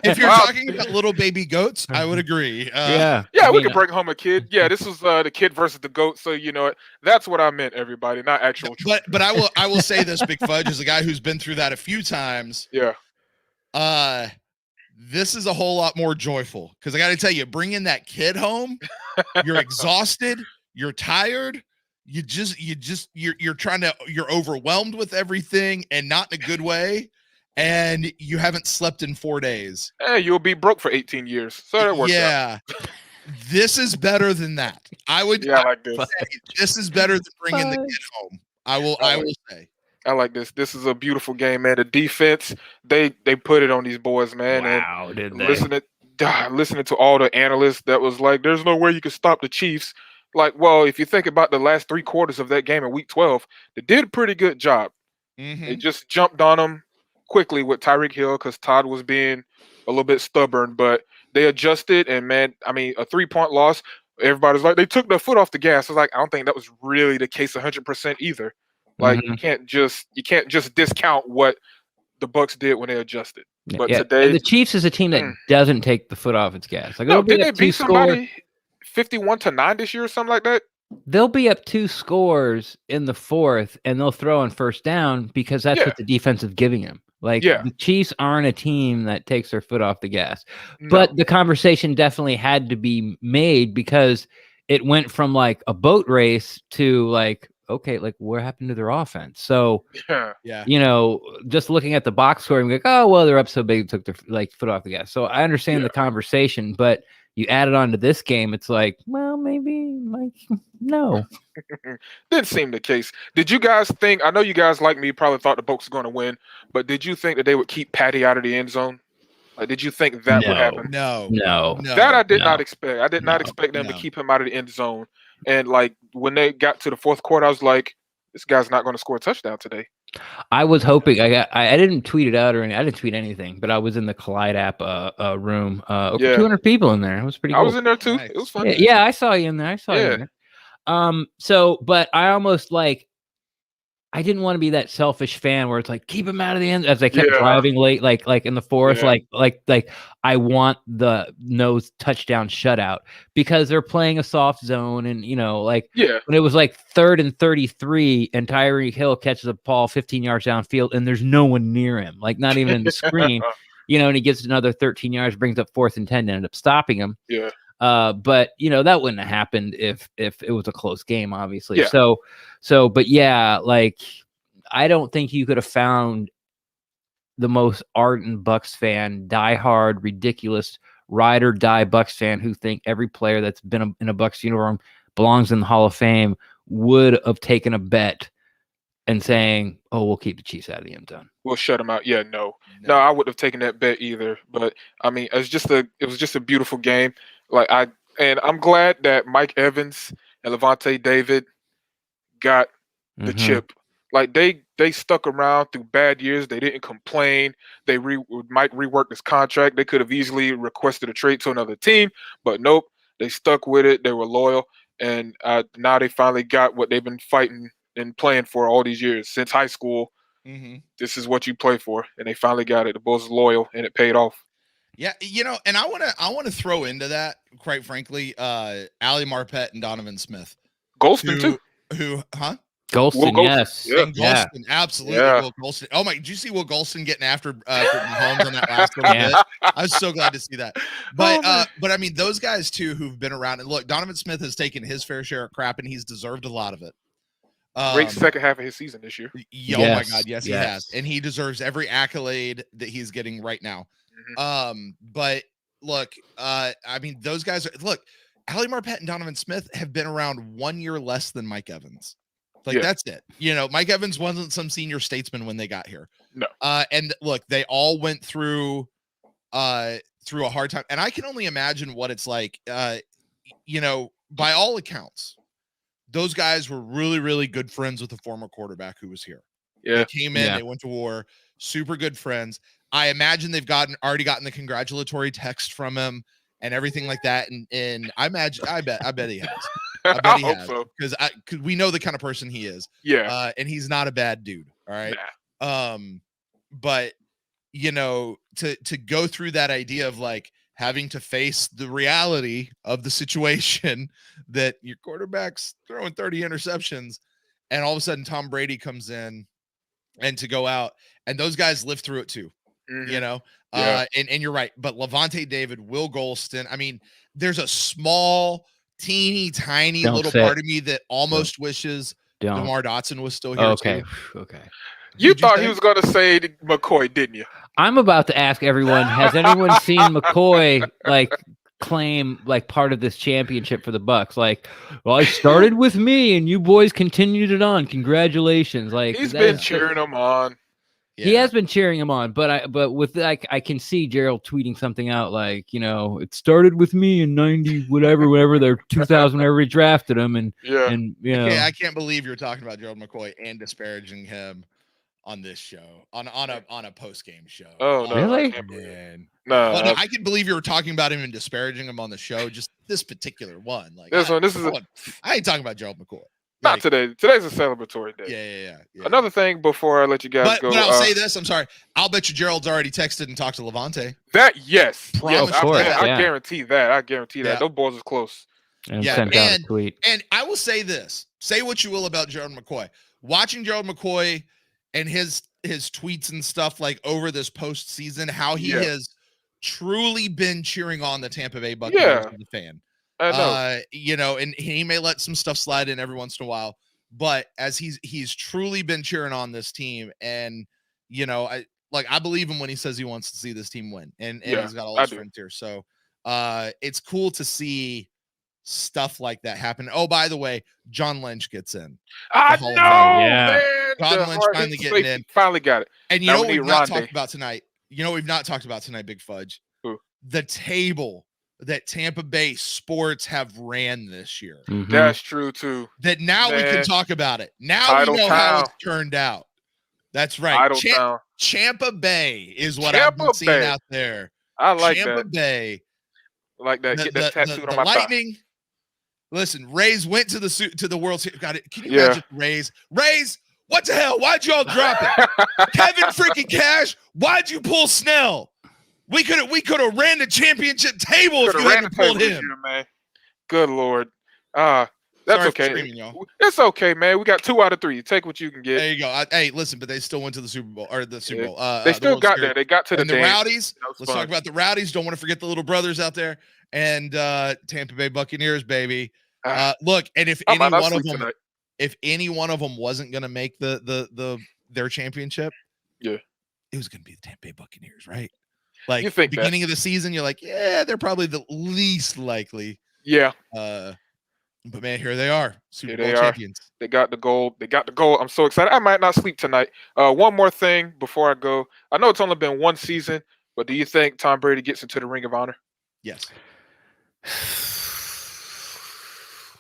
If you're talking about little baby goats, I would agree. We could bring home a kid. Yeah, this was the kid versus the goat. So you know what? That's what I meant, everybody, not actual. But I will say this, Big Fudge, as a guy who's been through that a few times. Yeah. This is a whole lot more joyful because I got to tell you, bringing that kid home, you're exhausted, you're tired. You're overwhelmed with everything and not in a good way. And you haven't slept in 4 days. Hey, you'll be broke for 18 years. So that works out. This is better than that. I would say this is better than bringing the kid home. I will say. I like this. This is a beautiful game, man. The defense, they put it on these boys, man. Wow, didn't they? Listening to all the analysts that was like, there's no way you can stop the Chiefs. Like, well, if you think about the last 3 quarters of that game in Week 12, they did a pretty good job. They just jumped on them quickly with Tyreek Hill because Todd was being a little bit stubborn, but they adjusted. And man, I mean, a 3-point loss. Everybody's like, they took their foot off the gas. I was like, I don't think that was really the case 100% either. Like, you can't just discount what the Bucs did when they adjusted. But today, and the Chiefs is a team that doesn't take the foot off its gas. Like, did they beat somebody 51-9 this year or something like that? They'll be up 2 scores in the 4th, and they'll throw on first down because that's what the defense is giving them. Like, the Chiefs aren't a team that takes their foot off the gas. No. But the conversation definitely had to be made because it went from like a boat race to like, okay, like what happened to their offense? So, you know, just looking at the box score and like, oh, well, they're up so big, took their foot off the gas. So I understand the conversation, but you add it on to this game, it's like, well, maybe like no. Didn't seem the case. Did you guys think? I know you guys like me probably thought the Bucs were going to win, but did you think that they would keep Patty out of the end zone? Like, did you think that would happen? No. That I did not expect. I did not expect them to keep him out of the end zone. And like when they got to the fourth quarter, I was like, this guy's not going to score a touchdown today. I was hoping. I didn't tweet it out or anything. I didn't tweet anything, but I was in the Collide app room. Over 200 people in there. It was pretty cool. I was in there too. It was fun. Yeah, I saw you in there. I saw you in there. So, but I almost like, I didn't want to be that selfish fan where it's like, keep him out of the end as I kept driving late, like in the fourth, like I want the no touchdown shutout because they're playing a soft zone. And, when it was like 3rd and 33 and Tyreek Hill catches a ball 15 yards downfield and there's no one near him, like not even in the screen, and he gets another 13 yards, brings up 4th and 10 and ended up stopping him. Yeah. But that wouldn't have happened if it was a close game, obviously. Yeah. But yeah, like I don't think you could have found the most ardent Bucs fan, diehard, ridiculous, ride or die Bucs fan who think every player that's been in a Bucs uniform belongs in the Hall of Fame would have taken a bet and saying, "Oh, we'll keep the Chiefs out of the end zone. We'll shut them out." Yeah, no, I wouldn't have taken that bet either. But I mean, it was just a beautiful game. I'm glad that Mike Evans and Levante David got the chip. Like they stuck around through bad years. They didn't complain. Mike reworked his contract. They could have easily requested a trade to another team, but nope. They stuck with it. They were loyal, and now they finally got what they've been fighting and playing for all these years since high school. This is what you play for, and they finally got it. The Bulls are loyal, and it paid off. Yeah, and I want to throw into that, quite frankly, Ali Marpet and Donovan Smith. Golston too. Golston, yes. Yeah. And Golston, absolutely. Yeah. Will Golston. Oh my, did you see Will Golston getting after Mahomes on that last little bit? I was so glad to see that. But I mean, those guys too who've been around, and look, Donovan Smith has taken his fair share of crap, and he's deserved a lot of it. Great second half of his season this year. Oh my God, yes, he has, and he deserves every accolade that he's getting right now. But look, I mean, those guys Ali Marpet and Donovan Smith have been around 1 year less than Mike Evans. That's it. Mike Evans wasn't some senior statesman when they got here. No. And look, they all went through a hard time, and I can only imagine what it's like. By all accounts, those guys were really, really good friends with the former quarterback who was here. Yeah. They came in, they went to war, super good friends. I imagine they've already gotten the congratulatory text from him and everything like that. And I bet he has. I bet he has, because we know the kind of person he is. Yeah. And he's not a bad dude. All right. Nah. But to go through that idea of like having to face the reality of the situation that your quarterback's throwing 30 interceptions, and all of a sudden Tom Brady comes in and to go out, and those guys live through it too. And you're right. But Levante David, Will Golston, I mean, there's a small, teeny, tiny little part of me that almost wishes DeMar Dotson was still here. Okay. You thought he was going to say McCoy, didn't you? I'm about to ask everyone, has anyone seen McCoy claim part of this championship for the Bucs? Well, I started with me and you boys continued it on. Congratulations. He's been cheering him on. Yeah. He has been cheering him on, but I can see Gerald tweeting something out it started with me in 90 whatever they're 2000 whenever he drafted him, and I can't believe you're talking about Gerald McCoy and disparaging him on this show on a post game show. Oh no, really? Man. No, well, I can believe you were talking about him and disparaging him on the show. Just this particular one, I ain't talking about Gerald McCoy. Not today. Today's a celebratory day. Yeah. Another thing before I let you guys go. But I'll say this. I'm sorry. I'll bet you Gerald's already texted and talked to Levante. Yes. Of course. I guarantee that. Those boys are close. And sent out a tweet. And I will say this. Say what you will about Gerald McCoy. Watching Gerald McCoy and his tweets and stuff over this postseason, how he has truly been cheering on the Tampa Bay Buccaneers as a fan. I know. And he may let some stuff slide in every once in a while, but as he's truly been cheering on this team, and I believe him when he says he wants to see this team win, and he's got all his friends here. So it's cool to see stuff like that happen. Oh, by the way, John Lynch gets in. I know, man. John Lynch finally getting in. Finally got it. And you know what we've not talked about tonight? Big Fudge? Who? The table that Tampa Bay sports have ran this year. Mm-hmm. That's true too. That now we can talk about it. Now we know how it's turned out. That's right. Tampa Bay is what I've been seeing out there. I like Tampa that. Bay. I like that. Get that tattooed on my Lightning. Thigh. Listen, Rays went to the World Series. Got it. Can you imagine Rays? What the hell? Why'd y'all drop it? Kevin freaking Cash, why'd you pull Snell? We could have ran the championship table if you hadn't pulled him. Year, man. Good Lord. That's okay. It's okay, man. We got 2 out of 3. Take what you can get. There you go. Hey, listen, but they still went to the Super Bowl or the Super Bowl. They still got there. They got to the Rowdies. Let's talk about the Rowdies. Don't want to forget the little brothers out there and Tampa Bay Buccaneers, baby. Look, and if any one of them wasn't going to make their championship, it was going to be the Tampa Bay Buccaneers, right? Like you think beginning of the season, you're like, yeah, they're probably the least likely. Yeah. But man, here they are, Super Bowl champions. They got the gold. I'm so excited. I might not sleep tonight. One more thing before I go. I know it's only been 1 season, but do you think Tom Brady gets into the Ring of Honor? Yes.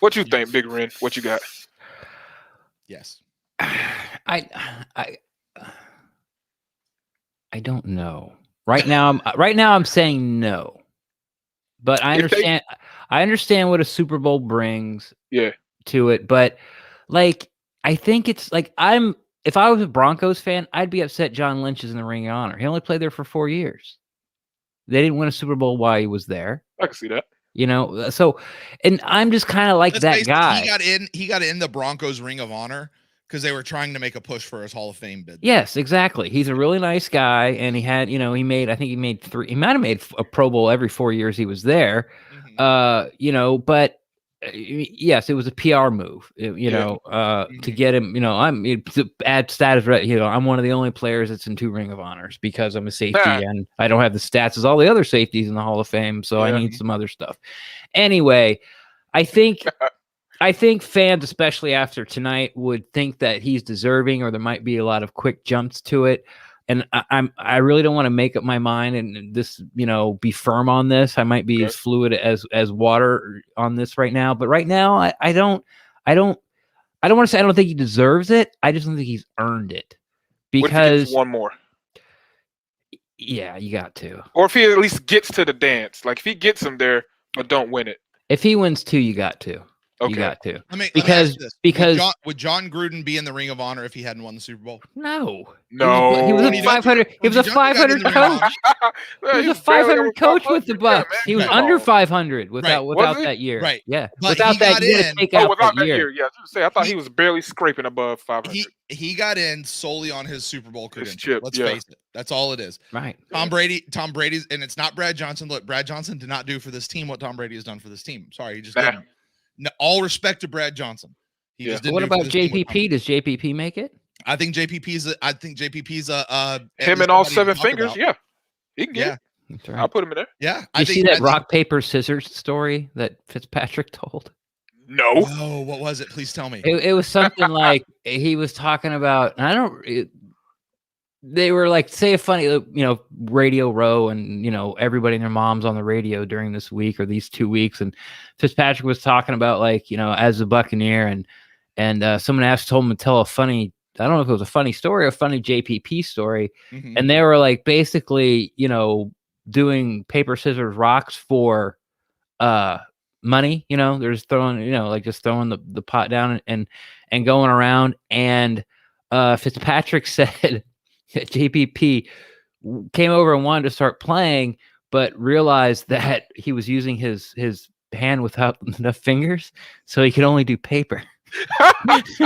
What you think, Big Ren? What you got? Yes. I don't know. Right now I'm saying no. But I understand what a Super Bowl brings to it, but like I think it's like if I was a Broncos fan, I'd be upset John Lynch is in the Ring of Honor. He only played there for 4 years. They didn't win a Super Bowl while he was there. I can see that. You know, so and I'm just kind of like that guy. He got in the Broncos Ring of Honor because they were trying to make a push for his Hall of Fame bid. Yes, exactly. He's a really nice guy, and he had, he might have made a Pro Bowl every 4 years he was there. Mm-hmm. But yes, it was a PR move, to get him, to add status, I'm one of the only players that's in 2 Ring of Honors because I'm a safety and I don't have the stats as all the other safeties in the Hall of Fame. So I need some other stuff. Anyway, I think fans, especially after tonight, would think that he's deserving, or there might be a lot of quick jumps to it. And I really don't want to make up my mind and this, be firm on this. I might be as fluid as water on this right now. But right now, I don't want to say I don't think he deserves it. I just don't think he's earned it. Because what if he gets one more? Yeah, you got to. Or if he at least gets to the dance, like if he gets him there but don't win it. If he wins 2, you got to. Okay. You got to. Because would John Gruden be in the Ring of Honor if he hadn't won the Super Bowl? No. No. He was a 500. He was a 500 coach. He was a 500 coach with the Bucks. He was under 500 without that year. Right. Yeah. But without that year to take out without that year. Yeah. I was gonna say I thought he was barely scraping above 500. He got in solely on his Super Bowl credentials. Let's face it. That's all it is. Right. Tom Brady's, and it's not Brad Johnson. Look, Brad Johnson did not do for this team what Tom Brady has done for this team. Sorry, he just didn't. No, all respect to Brad Johnson. He just didn't. What about JPP? Does JPP make it? I think JPP's him and all 7 fingers. About. Yeah, he can get it. That's right. I'll put him in there. Yeah. You see that rock, paper, scissors story that Fitzpatrick told? No. What was it? Please tell me. It was something like he was talking about. They were like, say a funny, Radio Row, and everybody and their moms on the radio during this week or these 2 weeks, and Fitzpatrick was talking about as a Buccaneer, and someone told him to tell a funny, I don't know if it was a funny story or a funny JPP story, and they were like basically doing paper, scissors, rocks for money. They're just throwing just throwing the pot down and going around, and Fitzpatrick said. JPP came over and wanted to start playing, but realized that he was using his hand without enough fingers, so he could only do paper. That's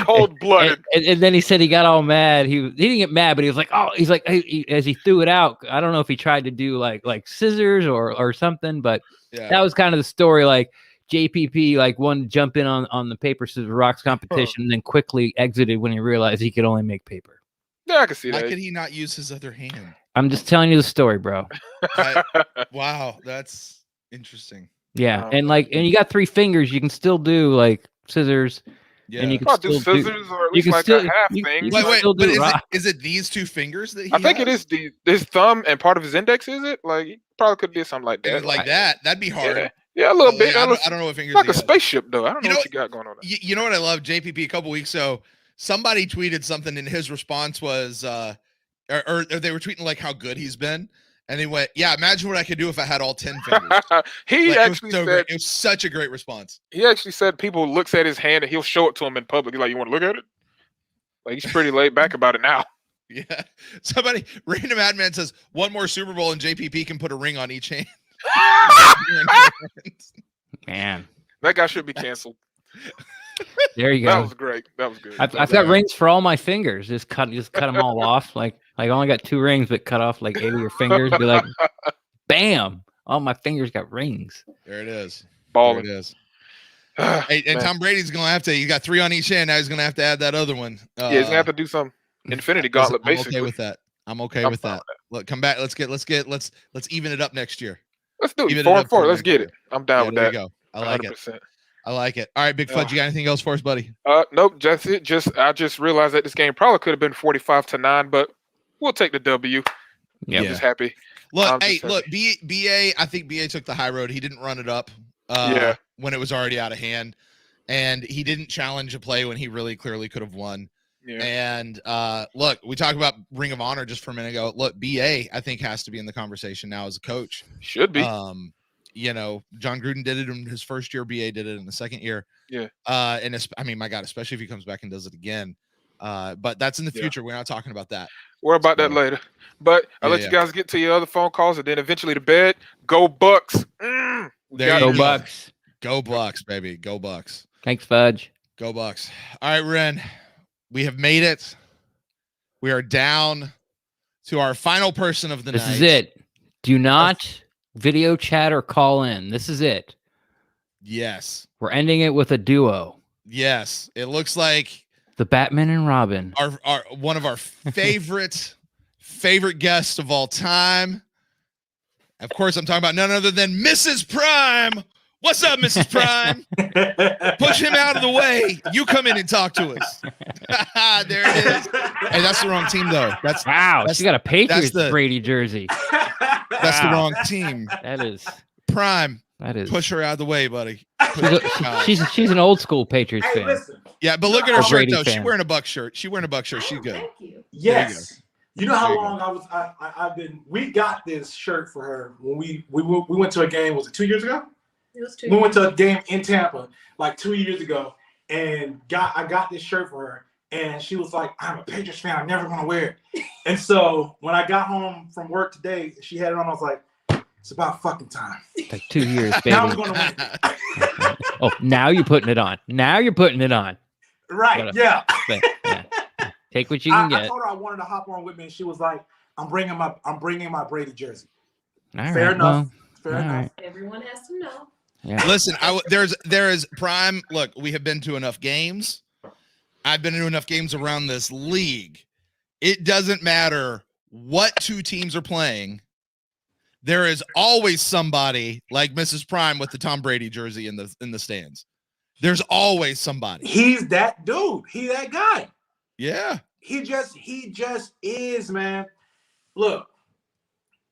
cold-blooded. And then he said he got all mad. He didn't get mad, but he was like, as he threw it out. I don't know if he tried to do like scissors or something, but that was kind of the story. Like JPP wanted to jump in on the paper, scissors, rocks competition, and then quickly exited when he realized he could only make paper. Yeah, I can see Why that. could he not use his other hand? I'm just telling you the story, bro. Wow, that's interesting. Yeah, and you got 3 fingers, you can still do like scissors. Yeah, and you can I'll still do scissors or at least you can like still, a half you, thing. you Wait, can still but do rock. is it these 2 fingers that he I think has? it is his thumb and part of his index. Is it like he probably could do something like that? Like that? That'd be hard. Yeah, a little bit. I don't know what fingers. Like he a has. spaceship, though. I don't know what you got going on. You know what I love? JPP a couple weeks ago, somebody tweeted something, and his response was, or they were tweeting like how good he's been, and he went, "Yeah, imagine what I could do if I had all 10 fingers." He actually said great. It was such a great response. He actually said people looks at his hand and he'll show it to him in public. He's like, "You want to look at it?" Like he's pretty laid back about it now. Yeah. Somebody, random admin says, one more Super Bowl and JPP can put a ring on each hand. Man, that guy should be canceled. There you go. That was great. That was good. I've got rings for all my fingers. Just cut them all off. Like I only got 2 rings, but cut off like 8 of your fingers. Be like, bam! All my fingers got rings. There it is. Balling. There it is. Hey, and Tom Brady's gonna have to. You got 3 on each hand. Now he's gonna have to add that other one. Yeah, he's gonna have to do some Infinity Gauntlet. I'm Basically, okay with that. I'm okay with that. Look, come back. Let's even it up next year. Let's do it. 4-4. Let's get it. I'm down with that. There you go. I like 100%. it. I like it. All right, Big Fudge, you got anything else for us, buddy? Nope. That's it. I just realized that this game probably could have been 45-9, but we'll take the W. Yeah, I'm just happy. Look, BA. I think BA took the high road. He didn't run it up. When it was already out of hand, and he didn't challenge a play when he really clearly could have won. Yeah. And look, we talked about Ring of Honor just for a minute ago. Look, BA, I think, has to be in the conversation now as a coach. Should be. You know, John Gruden did it in his first year. BA did it in the second year. Yeah. And I mean, my God, especially if he comes back and does it again. But that's in the future. We're not talking about that. We're about that later. But I'll let you guys get to your other phone calls and then eventually to bed. Go Bucks. There you go. Bucks. Go Bucks, baby. Go Bucks. Thanks, Fudge. Go Bucks. All right, Ren. We have made it. We are down to our final person of the night. This is it. Do not video chat or call in. This is it. Yes. We're ending it with a duo. Yes. It looks like the Batman and Robin. Our one of our favorite guests of all time. Of course, I'm talking about none other than Mrs. Prime. What's up, Mrs. Prime? Push him out of the way. You come in and talk to us. There it is. Hey, that's the wrong team, though. She got a Patriots Brady jersey. That's the wrong team. That is Prime. That is. Push her out of the way, buddy. She's an old school Patriots fan. Listen. Yeah, but look at her shirt Brady though. fan. She's wearing a Buck shirt. She's good. Yes. You know how long I've been. We got this shirt for her when we went to a game. Was it 2 years ago? It was 2 We went to a game in Tampa like 2 years ago, and I got this shirt for her, and she was like, "I'm a Patriots fan. I'm never gonna wear it." And so when I got home from work today, she had it on. I was like, "It's about fucking time." Like 2 years, baby. Now I'm gonna win. Oh, now you're putting it on. Right? Yeah. Take what you can get. I told her I wanted to hop on with me, and she was like, "I'm bringing my Brady jersey." All right, Fair enough. well, Fair all enough. right. Everyone has to know. Yeah. Listen, there is Prime. Look, we have been to enough games. I've been to enough games around this league. It doesn't matter what 2 teams are playing. There is always somebody like Mrs. Prime with the Tom Brady jersey in the stands. There's always somebody. He's that dude. He that guy. Yeah. He just is, man. Look,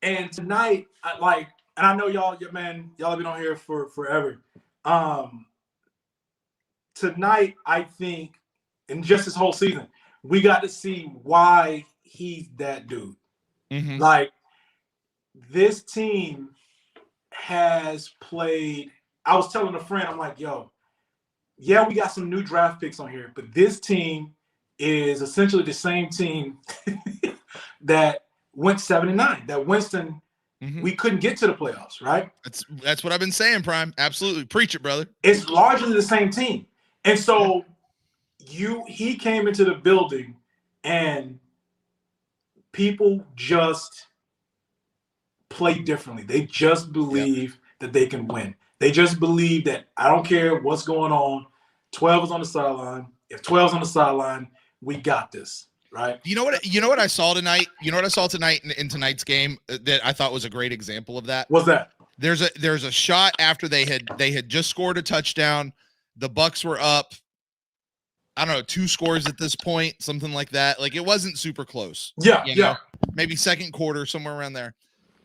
and tonight, and I know y'all have been on here for forever. Tonight, I think, and just this whole season, we got to see why he's that dude. Mm-hmm. Like, this team has played. I was telling a friend, I'm like, yo, yeah, we got some new draft picks on here, but this team is essentially the same team that went 7-9, that Winston, we couldn't get to the playoffs, right? That's what I've been saying, Prime. Absolutely. Preach it, brother. It's largely the same team. And so he came into the building and people just play differently. They just believe that they can win. They just believe that I don't care what's going on. 12 is on the sideline. If 12 is on the sideline, we got this. right? You know what I saw tonight? You know what I saw tonight in tonight's game that I thought was a great example of that? What's that? There's a shot after they had just scored a touchdown. The Bucs were up, I don't know, 2 scores at this point, something like that. Like, it wasn't super close. Yeah, you know? Maybe second quarter, somewhere around there.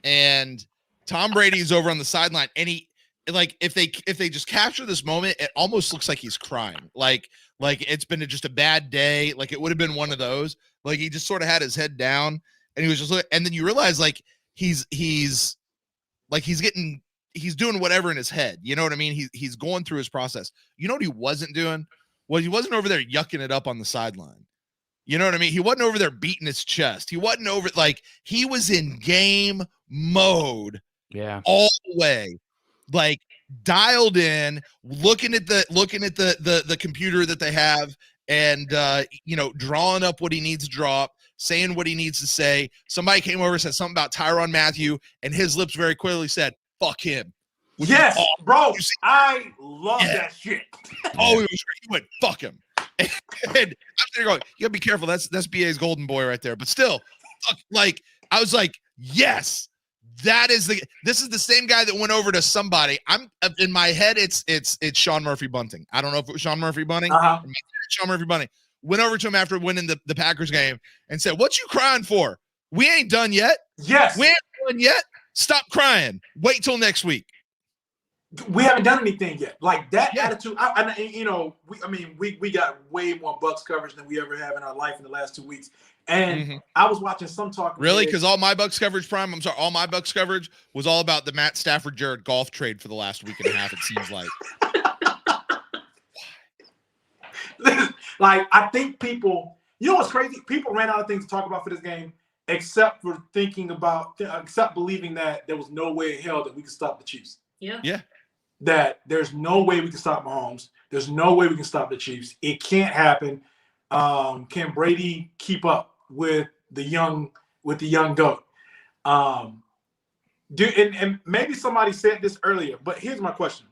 And Tom Brady's over on the sideline, and he, like, if they just capture this moment, it almost looks like he's crying. Like it's been just a bad day. Like, it would have been one of those. Like, he just sort of had his head down, and he was just and then you realize, like, he's doing whatever in his head. You know what I mean? He's going through his process. You know what he wasn't doing? Well, he wasn't over there yucking it up on the sideline. You know what I mean? He wasn't over there beating his chest. He wasn't over, like, he was in game mode. Yeah. All the way. Like, dialed in, looking at the computer that they have, and drawing up what he needs to draw up, saying what he needs to say. Somebody came over and said something about Tyrann Mathieu, and his lips very clearly said, "Fuck him." Yes, bro. I love that shit. Oh, he went, "Fuck him." And I'm there going, you gotta be careful. That's BA's golden boy right there. But still, like, I was like, yes, this is the same guy that went over to somebody. I'm in my head, it's Sean Murphy Bunting. I don't know if it was Sean Murphy Bunting. Sean Murphy Bunting went over to him after winning the Packers game and said, "What you crying for? We ain't done yet. Yes, we ain't done yet. Stop crying. Wait till next week." We haven't done anything yet. Like, that attitude. We got way more Bucs coverage than we ever have in our life in the last 2 weeks. And I was watching some talk. Really? Because all my Bucs coverage all my Bucs coverage was all about the Matt Stafford Jared Goff trade for the last week and a half, it seems like. Like, I think people, you know what's crazy? People ran out of things to talk about for this game, except believing that there was no way in hell that we could stop the Chiefs. Yeah. That there's no way we can stop Mahomes. There's no way we can stop the Chiefs. It can't happen. Can Brady keep up with the young GOAT? And maybe somebody said this earlier, but here's my question.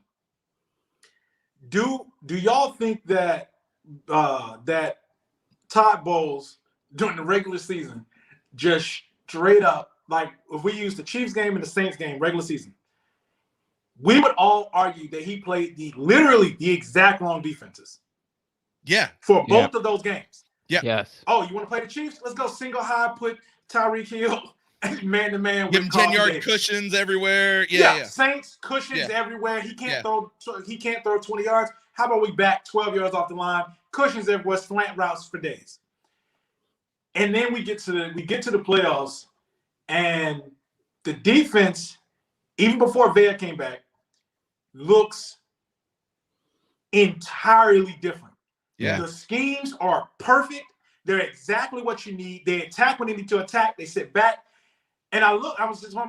Do y'all think that that Todd Bowles during the regular season just straight up, like, if we use the Chiefs game and the Saints game regular season, we would all argue that he played literally the exact wrong defenses. Yeah. For both of those games. Yeah. Yes. Oh, you want to play the Chiefs? Let's go single high, put Tyreek Hill man to man. Give him 10-yard cushions everywhere. Yeah. Saints cushions everywhere. He can't throw 20 yards. How about we back 12 yards off the line? Cushions everywhere, slant routes for days. And then we get to the playoffs, and the defense, even before Vea came back, looks entirely different. Yeah. The schemes are perfect. They're exactly what you need. They attack when they need to attack. They sit back. And I'm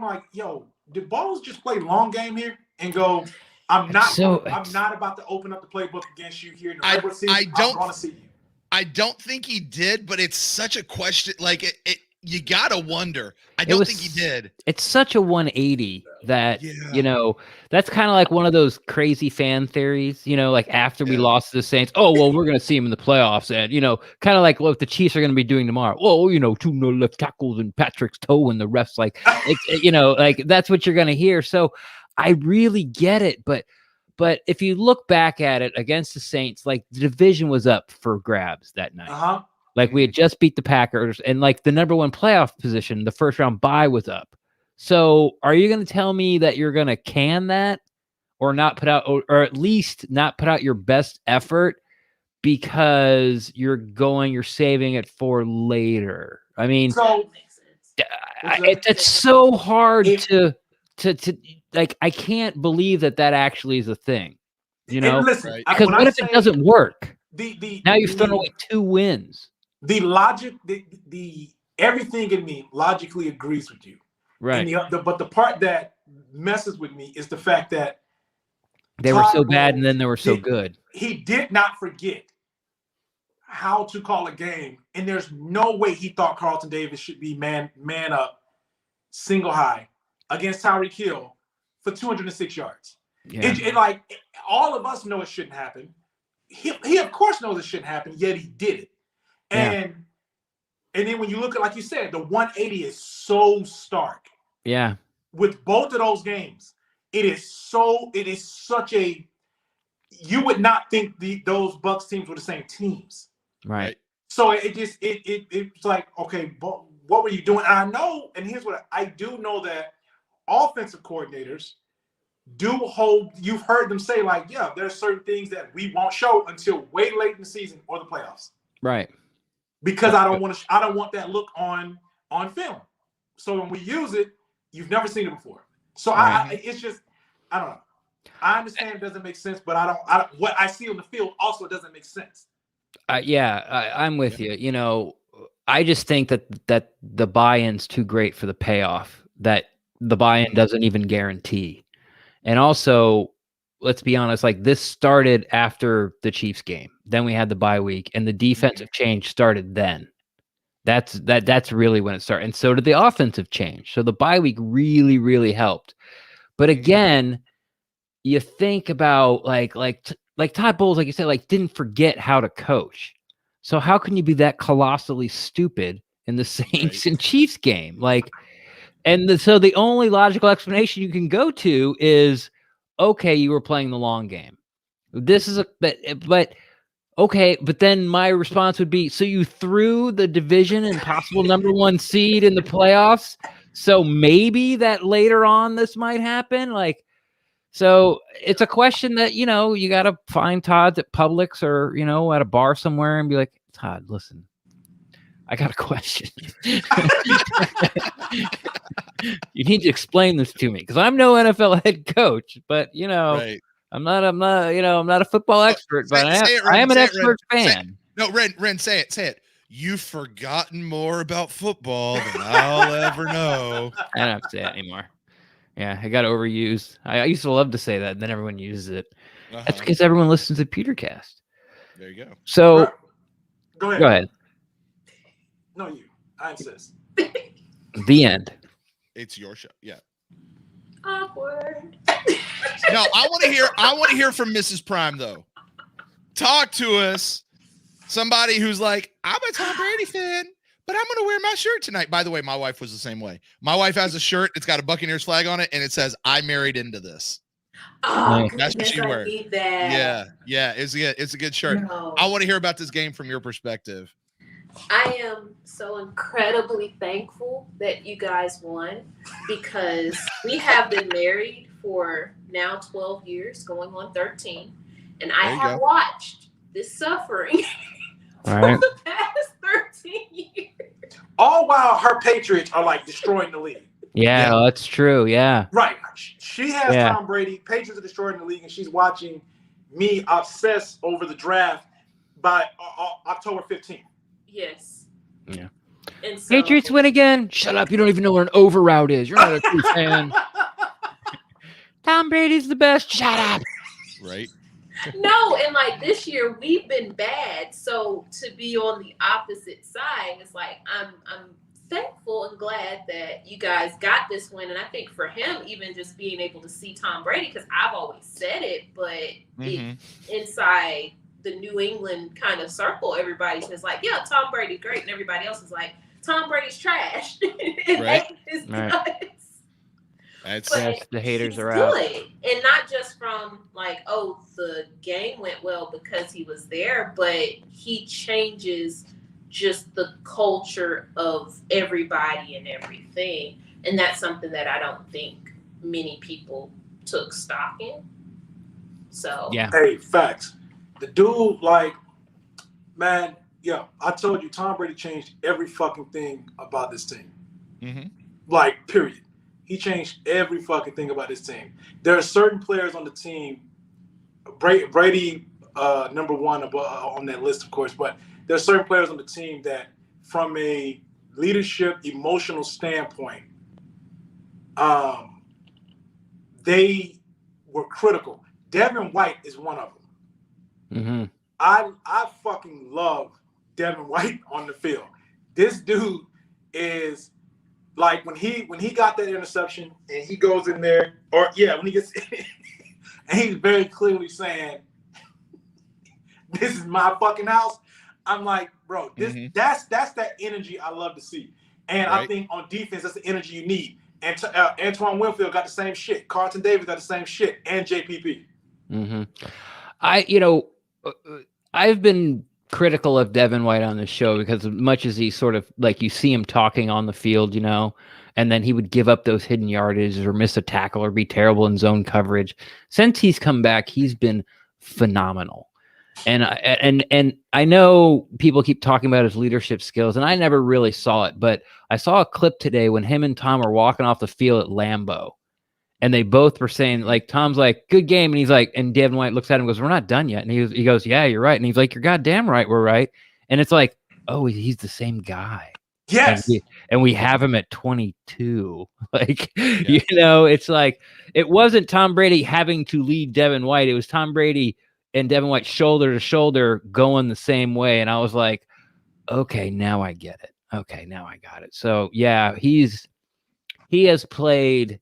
like, yo, did Bowles just play long game here and go, I'm not about to open up the playbook against you here in the regular season. I'm going to see you. I don't think he did, but it's such a question. Like, you gotta wonder. I don't think he did. It's such a 180 that, that's kind of like one of those crazy fan theories, like after we lost to the Saints, oh, well, we're going to see him in the playoffs. And, kind of like what the Chiefs are going to be doing tomorrow. Oh, 2 no left tackles and Patrick's toe and the refs like that's what you're going to hear. So I really get it. But if you look back at it against the Saints, like, the division was up for grabs that night. Like, we had just beat the Packers, and, like, the number 1 playoff position, the first round bye was up. So are you going to tell me that you're going to can that or not put out, or at least not put out your best effort because you're saving it for later? I mean, it's so hard to like, I can't believe that actually is a thing, Listen, because what if it doesn't work? Now you've thrown away 2 wins. The logic, the everything in me logically agrees with you, right? But the part that messes with me is the fact that they were so bad and then they were so good. He did not forget how to call a game, and there's no way he thought Carlton Davis should be man up, single high against Tyreek Hill for 206 yards. Yeah. All of us know it shouldn't happen. He of course knows it shouldn't happen, yet he did it. And And then when you look at, like you said, the 180 is so stark. Yeah. With both of those games, it is such a, you would not think those Bucks teams were the same teams. Right. So it's like, okay, but what were you doing? And I know, and here's what I do know, that offensive coordinators do hold, you've heard them say, like, yeah, there are certain things that we won't show until way late in the season or the playoffs. Right. Because I don't want that look on film. So when we use it, you've never seen it before. So it's just, I don't know. I understand it doesn't make sense, but I don't what I see on the field also doesn't make sense. I'm with you. You know, I just think that the buy-in's too great for the payoff, that the buy-in doesn't even guarantee. And also, let's be honest, like, this started after the Chiefs game. Then we had the bye week, and the defensive change started then. That's really when it started. And so did the offensive change. So the bye week really, really helped. But again, you think about like Todd Bowles, like you said, like, didn't forget how to coach. So how can you be that colossally stupid in the Saints and Chiefs game? Like, so the only logical explanation you can go to is, okay, you were playing the long game. This is but okay, but then my response would be, so you threw the division and possible number 1 seed in the playoffs, so maybe that later on this might happen? Like, so it's a question that, you know, you got to find Todd at Publix or, you know, at a bar somewhere and be like, Todd, listen, I got a question. You need to explain this to me, because I'm no NFL head coach, but, you know, I'm not a football expert, but I am an expert fan. No, Ren, say it. You've forgotten more about football than I'll ever know. I don't have to say it anymore. Yeah, I got overused. I used to love to say that, and then everyone uses it. That's because everyone listens to PewterCast. There you go. So, go ahead. No, you. I insist. The end. It's your show. Yeah. Awkward. No, I want to hear from Mrs. Prime, though. Talk to us. Somebody who's like, I'm a Tom Brady fan, but I'm going to wear my shirt tonight. By the way, my wife was the same way. My wife has a shirt. It's got a Buccaneers flag on it, and it says, I married into this. Oh, that's what she wears. that. Yeah. It's a good shirt. No. I want to hear about this game from your perspective. I am so incredibly thankful that you guys won, because we have been married for now 12 years, going on 13, and I have watched this suffering All right. for the past 13 years. All while her Patriots are like destroying the league. Yeah, well, that's true. Yeah. Right. She has Tom Brady. Patriots are destroying the league, and she's watching me obsess over the draft by October 15th. Yes. Yeah. And so, Patriots win again. Shut up. You don't even know what an over route is. You're not a true fan. Tom Brady's the best. Shut up. Right. No, and like this year we've been bad. So to be on the opposite side, it's like I'm thankful and glad that you guys got this win. And I think for him, even just being able to see Tom Brady, because I've always said it, but inside the New England kind of circle, everybody says like, yeah, Tom Brady great, and everybody else is like, Tom Brady's trash. Right. That's the haters are good. out. And not just from like, oh, the game went well because he was there, but he changes just the culture of everybody and everything. And that's something that I don't think many people took stock in. So yeah. Hey, facts. The dude, like, man, yeah, I told you Tom Brady changed every fucking thing about this team. Like, period. He changed every fucking thing about this team. There are certain players on the team, Brady number one on that list, of course, but there are certain players on the team that, from a leadership, emotional standpoint, they were critical. Devin White is one of them. I fucking love Devin White on the field. This dude is like, when he got that interception and he goes in there, or when he gets and he's very clearly saying, this is my fucking house. I'm like, bro, that's that energy I love to see. And I think on defense, that's the energy you need. And Antoine Winfield got the same shit. Carlton Davis got the same shit. And JPP. I've been critical of Devin White on this show because as much as he sort of like you see him talking on the field, and then he would give up those hidden yardages or miss a tackle or be terrible in zone coverage. Since he's come back, he's been phenomenal. And I know people keep talking about his leadership skills, and I never really saw it, but I saw a clip today when him and Tom were walking off the field at Lambeau, and they both were saying, like, Tom's like, good game, and he's like, and Devin White looks at him and goes, we're not done yet, and he goes, yeah, you're right, and he's like, you're goddamn right, we're right, and it's like, oh, he's the same guy. Yes, and we have him at 22. Like, it's like it wasn't Tom Brady having to lead Devin White; it was Tom Brady and Devin White shoulder to shoulder going the same way. And I was like, okay, now I get it. Okay, now I got it. So yeah, he has played.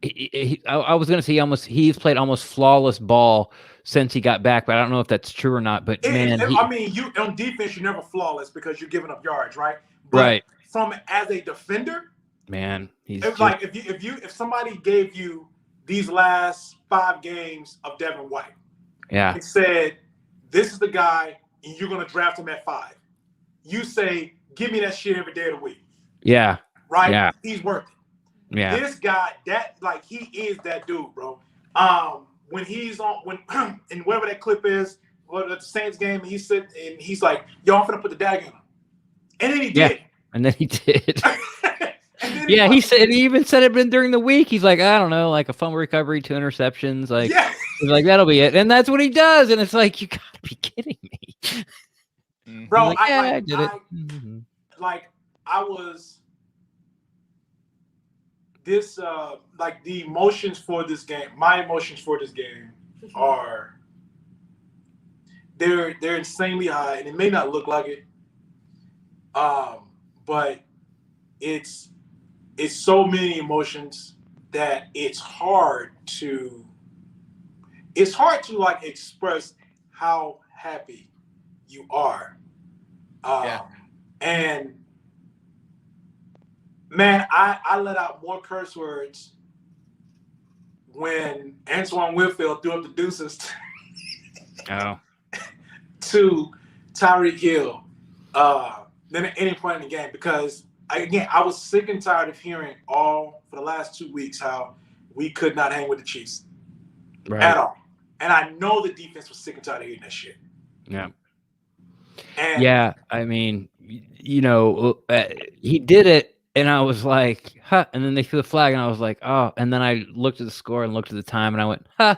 I was going to say he's played almost flawless ball since he got back, but I don't know if that's true or not. But you on defense, you're never flawless because you're giving up yards, right? But right. From as a defender, man, if somebody gave you these last 5 games of Devin White, and said, this is the guy, and you're going to draft him at 5. You say, give me that shit every day of the week. Yeah. Right? Yeah. He's worth it. Yeah. This guy, he is that dude, bro. When he's on, and wherever that clip is, at the Saints game, he said, and he's like, yo, I'm finna put the dag in him. And then he did. And then he did. He even said it during the week. He's like, I don't know, like a fumble recovery, 2 interceptions. Like, he's like, that'll be it. And that's what he does. And it's like, you gotta be kidding me. Bro, like, I did it. I was this, the emotions for this game, my emotions for this game are, they're insanely high, and it may not look like it. But it's so many emotions that it's hard to like express how happy you are. And man, I let out more curse words when Antoine Winfield threw up the deuces to Tyreek Hill than at any point in the game, because I was sick and tired of hearing for the last 2 weeks how we could not hang with the Chiefs at all. And I know the defense was sick and tired of hearing that shit. Yeah. And I mean, he did it, and I was like, huh. And then they threw the flag, and I was like, oh. And then I looked at the score and looked at the time, and I went, huh.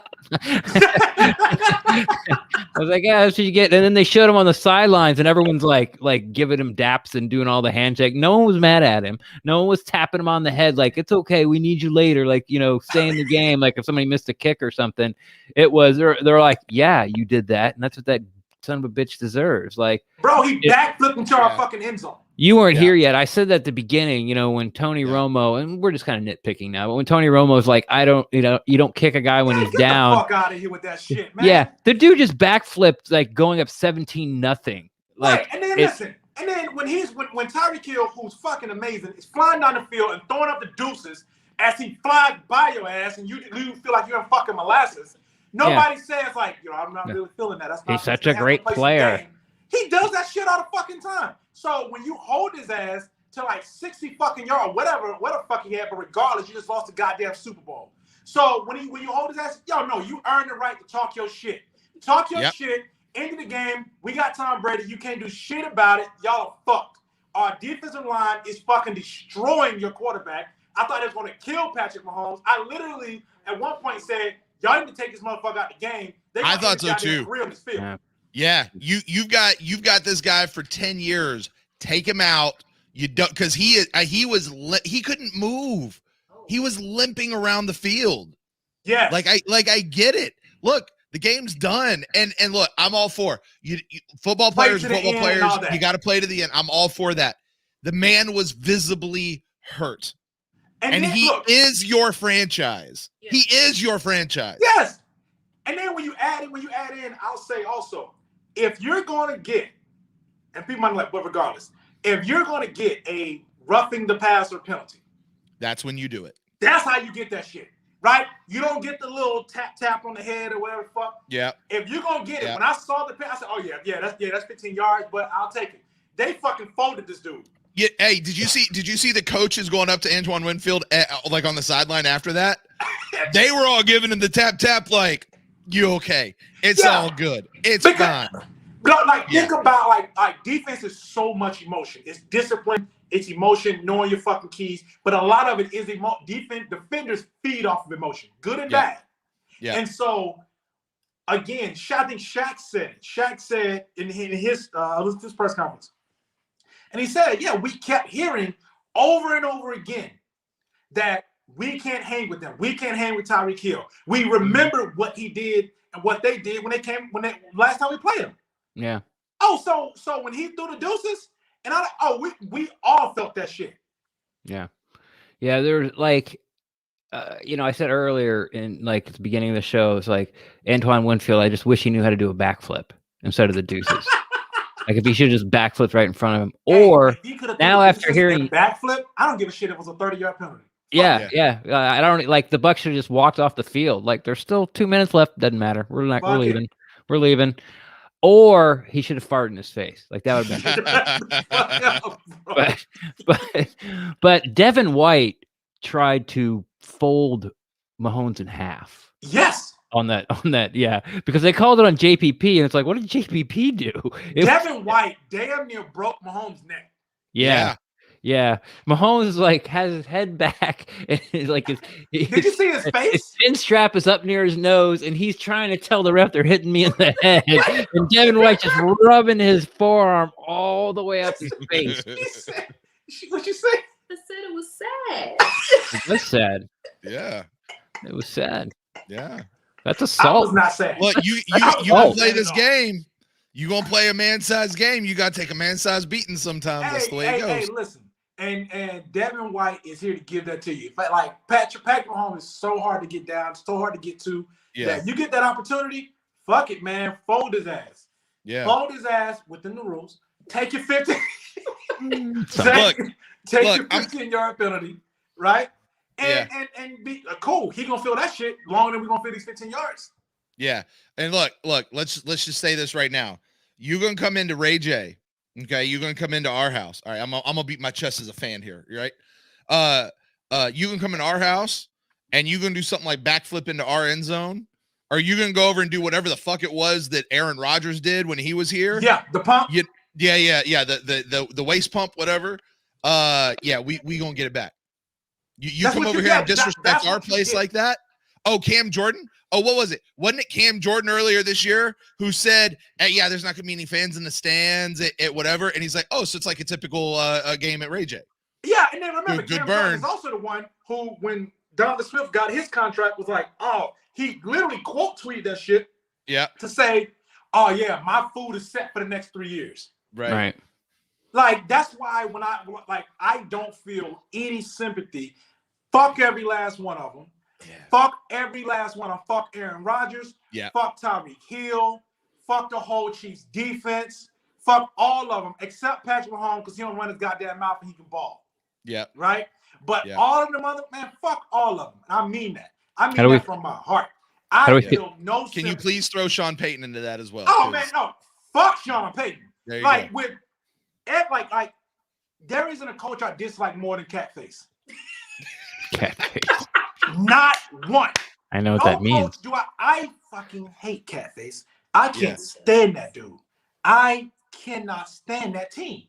I was like, yeah, that's what you get. And then they showed him on the sidelines, and everyone's like giving him daps and doing all the handshake. No one was mad at him. No one was tapping him on the head like, it's okay, we need you later. Like, stay in the game. Like if somebody missed a kick or something, they're like, yeah, you did that, and that's what that son of a bitch deserves. Like, bro, he backflipped into our fucking end zone. You weren't here yet. I said that at the beginning, when Tony Romo, and we're just kind of nitpicking now, but when Tony Romo's like, you don't kick a guy when he's down. Get the fuck out of here with that shit, man. Yeah, the dude just backflipped, like going up 17-0. Like, and then listen, and then when Tyreek Hill, who's fucking amazing, is flying down the field and throwing up the deuces as he flies by your ass, and you feel like you're in fucking molasses. Nobody says like, I'm not really feeling that. That's not. He's such a great player. He does that shit all the fucking time. So when you hold his ass to like 60 fucking yards, whatever fuck he had, but regardless, you just lost the goddamn Super Bowl. So when you hold his ass, you earn the right to talk your shit. Talk your shit. Into the game. We got Tom Brady. You can't do shit about it. Y'all are fucked. Our defensive line is fucking destroying your quarterback. I thought it was going to kill Patrick Mahomes. I literally at one point said, y'all need to take this motherfucker out the game. I thought so too. Yeah, you've got this guy for 10 years. Take him out. You don't, because he couldn't move. He was limping around the field. Yeah, like I get it. Look, the game's done, and look, I'm all for you. Football players, you got to play to the end. I'm all for that. The man was visibly hurt, and he is your franchise. Yeah. He is your franchise. Yes. And then when you add in, I'll say also, if you're going to get, and people might be like, but regardless, if you're going to get a roughing the passer penalty, that's when you do it. That's how you get that shit, right? You don't get the little tap on the head or whatever the fuck. Yeah. If you're going to get it, when I saw the pass, I said, oh, that's 15 yards, but I'll take it. They fucking folded this dude. Yeah. Hey, did you see the coaches going up to Antoine Winfield like on the sideline after that? They were all giving him the tap like, you okay? It's all good. It's fine. Think about like defense is so much emotion. It's discipline. It's emotion, knowing your fucking keys. But a lot of it is defenders feed off of emotion, good and bad. Yeah. And so, again, I think Shaq said in his press conference, and he said, we kept hearing over and over again that we can't hang with them. We can't hang with Tyreek Hill. We remember what he did and what they did when they last time we played him. Yeah. Oh, so when he threw the deuces, and we all felt that shit. Yeah. Yeah, there's like I said earlier in like at the beginning of the show, it's like Antoine Winfield, I just wish he knew how to do a backflip instead of the deuces. Like if he should have just backflipped right in front of him. Or now after hearing backflip, I don't give a shit if it was a 30-yard penalty. Yeah. I don't like the Bucs should have just walked off the field. Like there's still 2 minutes left. Doesn't matter. We're leaving. We're leaving. Or he should have farted in his face. Like that would have been. But Devin White tried to fold Mahomes in half. Yes. On that, yeah. Because they called it on JPP, and it's like, what did JPP do? Devin White damn near broke Mahomes' neck. Yeah. Mahomes is like has his head back and he's like did you see his face? His chin strap is up near his nose and he's trying to tell the ref they're hitting me in the head. And Devin White just rubbing his forearm all the way up his face. What'd you say? I said it was sad. It was sad. Yeah. It was sad. Yeah. That's assault. I was not sad. Look, you gonna play this game. You gonna play a man-sized game. You gotta take a man-sized beating sometimes. That's the way it goes. Hey, listen. And Devin White is here to give that to you. But like Patrick Mahomes is so hard to get down, so hard to get to. Yeah. That you get that opportunity, fuck it, man. Fold his ass. Yeah. Fold his ass within the rules. Take your 15. Take your 15-yard penalty, right? And be cool. He gonna feel that shit longer than we gonna feel these 15 yards. Yeah. And look. Let's just say this right now. You're gonna come into Ray J. Okay, you're gonna come into our house. All right, I'm gonna beat my chest as a fan here, right? You can come in our house and you're gonna do something like backflip into our end zone, or you gonna go over and do whatever the fuck it was that Aaron Rodgers did when he was here. Yeah, the pump. Yeah. The waist pump, whatever. We gonna get it back. You come over here and disrespect our place like that. Oh, Cam Jordan. Oh, what was it? Wasn't it Cam Jordan earlier this year who said, hey, there's not going to be any fans in the stands at whatever? And he's like, oh, so it's like a typical game at Ray J. Yeah, and then remember, good Cam burn. Jordan is also the one who, when Donovan Smith got his contract, was like, oh, he literally quote tweeted that shit to say, oh, yeah, my food is set for the next 3 years. Right. Like, that's why when I don't feel any sympathy. Fuck every last one of them. Yeah. Fuck every last one of them. Fuck Aaron Rodgers. Yeah. Fuck Tyreek Hill. Fuck the whole Chiefs defense. Fuck all of them except Patrick Mahomes because he don't run his goddamn mouth and he can ball. Yeah. Right? But all of them other, man, fuck all of them. And I mean that. I mean that from my heart. I feel no sympathy. Can you please throw Sean Payton into that as well? Oh, man, no. Fuck Sean Payton. There you like, go. with like, there isn't a coach I dislike more than Catface. Catface. Not one. I know what that means. I fucking hate Catface. I can't stand that dude. I cannot stand that team.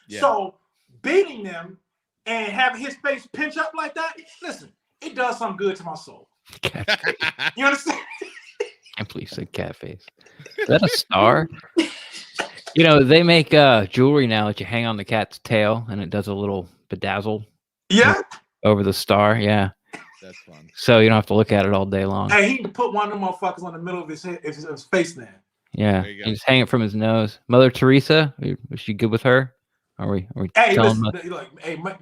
Yeah. So beating them and having his face pinch up like that, listen, it does something good to my soul. You understand? And please say Catface. Is that a star? They make jewelry now that you hang on the cat's tail and it does a little bedazzle. Yeah. Over the star, yeah. That's fun. So you don't have to look at it all day long. Hey, he can put one of them motherfuckers on the middle of his head, his face now. Yeah, and just hang it from his nose. Mother Teresa, was she good with her? Are we hey, listen,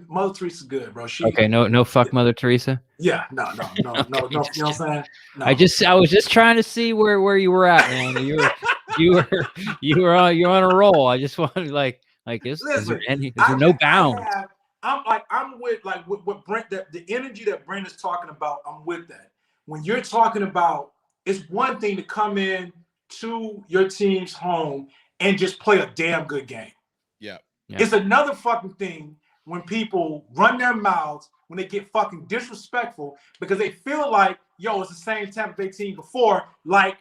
Mother Teresa's good, bro. Okay, no fuck Mother Teresa. Yeah, no. You know what I'm saying? No. I was just trying to see where you were at, man. you were on a roll. I just wanted is there no bounds? I'm with what Brent, the energy that Brent is talking about. I'm with that. When you're talking about, it's one thing to come in to your team's home and just play a damn good game. Yeah. It's another fucking thing when people run their mouths, when they get fucking disrespectful because they feel like, yo, it's the same Tampa Bay team before, like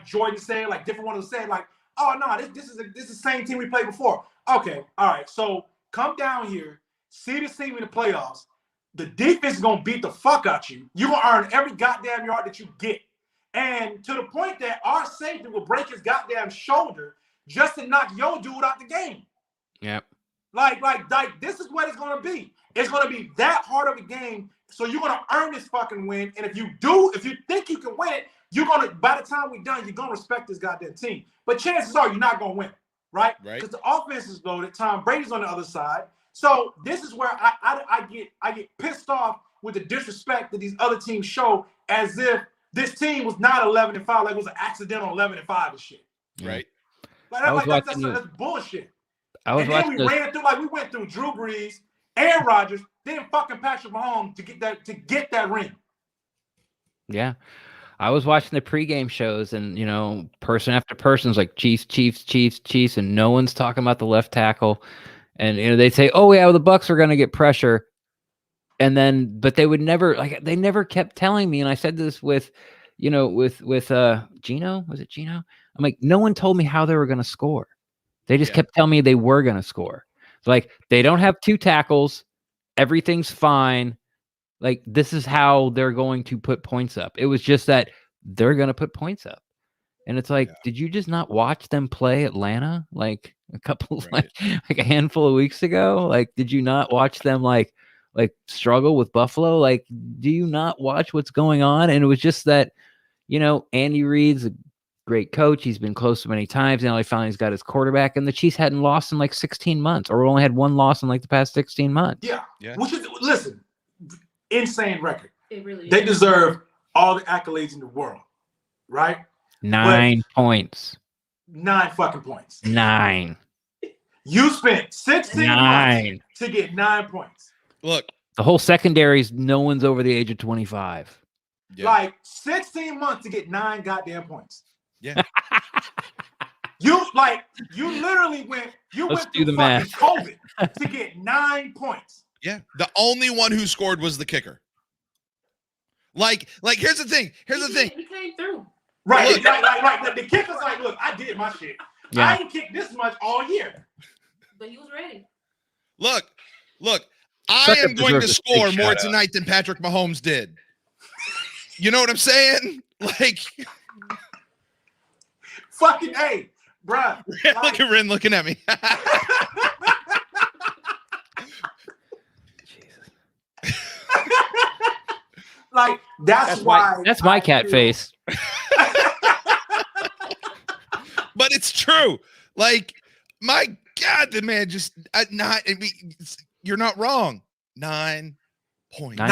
Jordan said, like different ones said, like, oh no, this is the same team we played before. Okay, all right. So come down here, see this team in the playoffs. The defense is gonna beat the fuck out you. You're gonna earn every goddamn yard that you get. And to the point that our safety will break his goddamn shoulder just to knock your dude out the game. Yep. Like this is what it's gonna be. It's gonna be that hard of a game. So you're gonna earn this fucking win. And if you think you can win it, you're gonna, by the time we're done, you're gonna respect this goddamn team. But chances are you're not gonna win, right? Because the offense is loaded. Tom Brady's on the other side. So this is where I get pissed off with the disrespect that these other teams show, as if this team was not 11-5, like it was an accidental 11-5 and shit. Right. That's bullshit. We went through Drew Brees, Aaron Rodgers, then fucking Patrick Mahomes to get that ring. Yeah. I was watching the pregame shows, and person after person's like Chiefs, and no one's talking about the left tackle. And they say, "Oh yeah, well, the Bucs are going to get pressure," but they would never they never kept telling me. And I said this with Gino. Was it Gino? I'm like, no one told me how they were going to score. They just kept telling me they were going to score. Like, they don't have two tackles, everything's fine. Like, this is how they're going to put points up. It was just that they're going to put points up. And it's like, did you just not watch them play Atlanta like a couple like a handful of weeks ago? Like, did you not watch them like struggle with Buffalo? Like, do you not watch what's going on? And it was just that, Andy Reid's a great coach. He's been close to many times. Now he finally has got his quarterback, and the Chiefs hadn't lost in like 16 months, or only had one loss in like the past 16 months. Yeah. Which is, listen, insane record. It really They is. deserve all the accolades in the world, right? 9 points. 9 fucking points. 9. You spent 16 9 months to get 9 points. Look, the whole secondary's no one's over the age of 25. Yeah. Like 16 months to get 9 goddamn points. Yeah. You literally went through fucking COVID to get 9 points. Yeah. The only one who scored was the kicker. Like here's the thing. He came through. Right. Like the kicker's like, look, I did my shit. Yeah. I ain't kicked this much all year. But he was ready. Look, I am going to score more tonight than Patrick Mahomes did. You know what I'm saying? Like, fucking A, bruh. Look at Ren looking at me. Like, that's why. That's my cat face. But it's true. Like, my God, the man just you're not wrong. 9 points.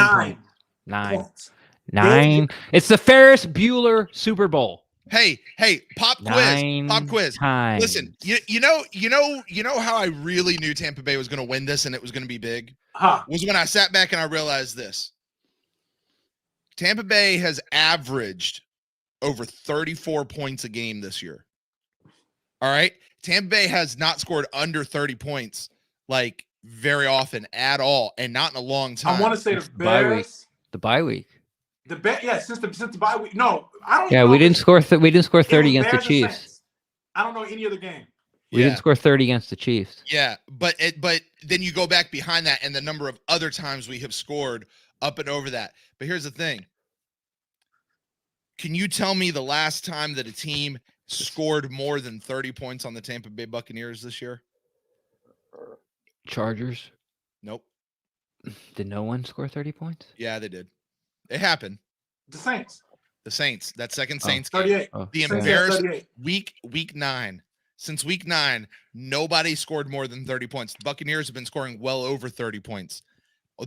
9. It's the Ferris Bueller Super Bowl. Hey, pop quiz. Times. Listen, you know how I really knew Tampa Bay was going to win this and it was going to be big? Was when I sat back and I realized this. Tampa Bay has averaged over 34 points a game this year. All right? Tampa Bay has not scored under 30 points like very often at all, and not in a long time. I want to say the Bears. The bye week. Since the bye week. No, I don't. Yeah, we didn't score 30 against the Chiefs. I don't know any other game. We didn't score 30 against the Chiefs. Yeah, but then you go back behind that and the number of other times we have scored up and over that. But here's the thing. Can you tell me the last time that a team scored more than 30 points on the Tampa Bay Buccaneers this year? Chargers? Nope. Did no one score 30 points? Yeah, they did. It happened. The Saints. That second Saints game. 38. The embarrassed week 9. Since week 9, nobody scored more than 30 points. The Buccaneers have been scoring well over 30 points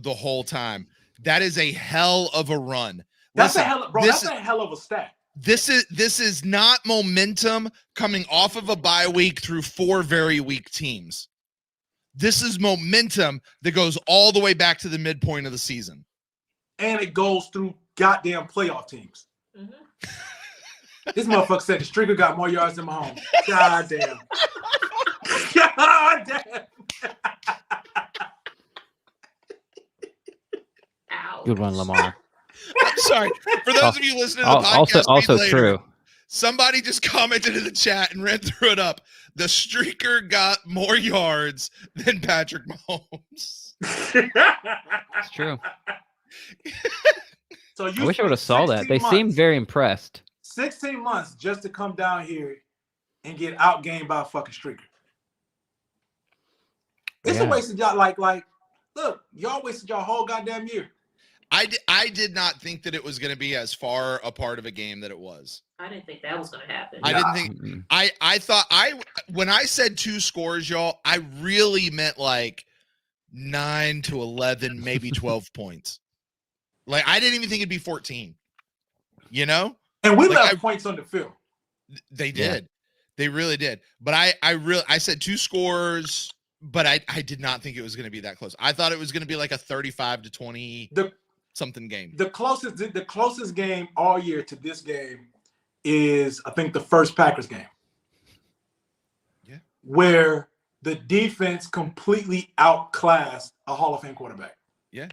the whole time. That is a hell of a run. That's a hell of a stat. This is not momentum coming off of a bye week through 4 very weak teams. This is momentum that goes all the way back to the midpoint of the season. And it goes through goddamn playoff teams. Mm-hmm. This motherfucker said the streaker got more yards than Mahomes. God damn. God damn. Good one, Lamar. I'm sorry. For those of you listening to the podcast also later, true. Somebody just commented in the chat and ran through it up. The streaker got more yards than Patrick Mahomes. It's true. So I wish I would have saw that. They seemed very impressed. 16 months just to come down here and get outgained by a fucking streaker. It's a waste of y'all. Like, look, y'all wasted y'all whole goddamn year. I did not think that it was going to be as far a part of a game that it was. I didn't think that was going to happen. I didn't think. I thought when I said 2 scores, y'all, I really meant like 9 to 11, maybe 12 points. Like I didn't even think it'd be 14. You know, and we left points on the field. They did. Yeah. They really did. But I said 2 scores, but I did not think it was going to be that close. I thought it was going to be like a 35 to 20 something game. The closest game all year to this game is, I think, the first Packers game. Yeah. Where the defense completely outclassed a Hall of Fame quarterback. Yeah.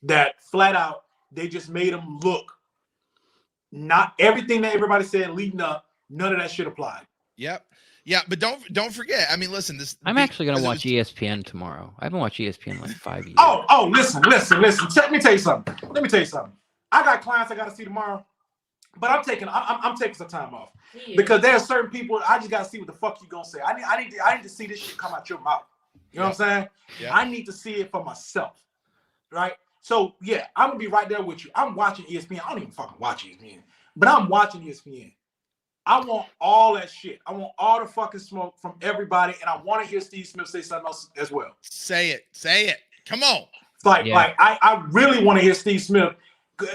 That flat out, they just made him look. Not everything that everybody said leading up, none of that shit applied. Yep. Yeah, but don't forget. I mean, listen. I'm actually gonna watch ESPN tomorrow. I haven't watched ESPN in like 5 years. Oh, listen. Let me tell you something. I got clients I got to see tomorrow, but I'm taking some time off because there are certain people I just got to see what the fuck you gonna say. I need to see this shit come out your mouth. You know what I'm saying? Yeah. I need to see it for myself, right? So yeah, I'm gonna be right there with you. I'm watching ESPN. I don't even fucking watch ESPN, but I'm watching ESPN. I want all that shit. I want all the fucking smoke from everybody, and I want to hear Steve Smith say something else as well. Say it. Come on. I really want to hear Steve Smith.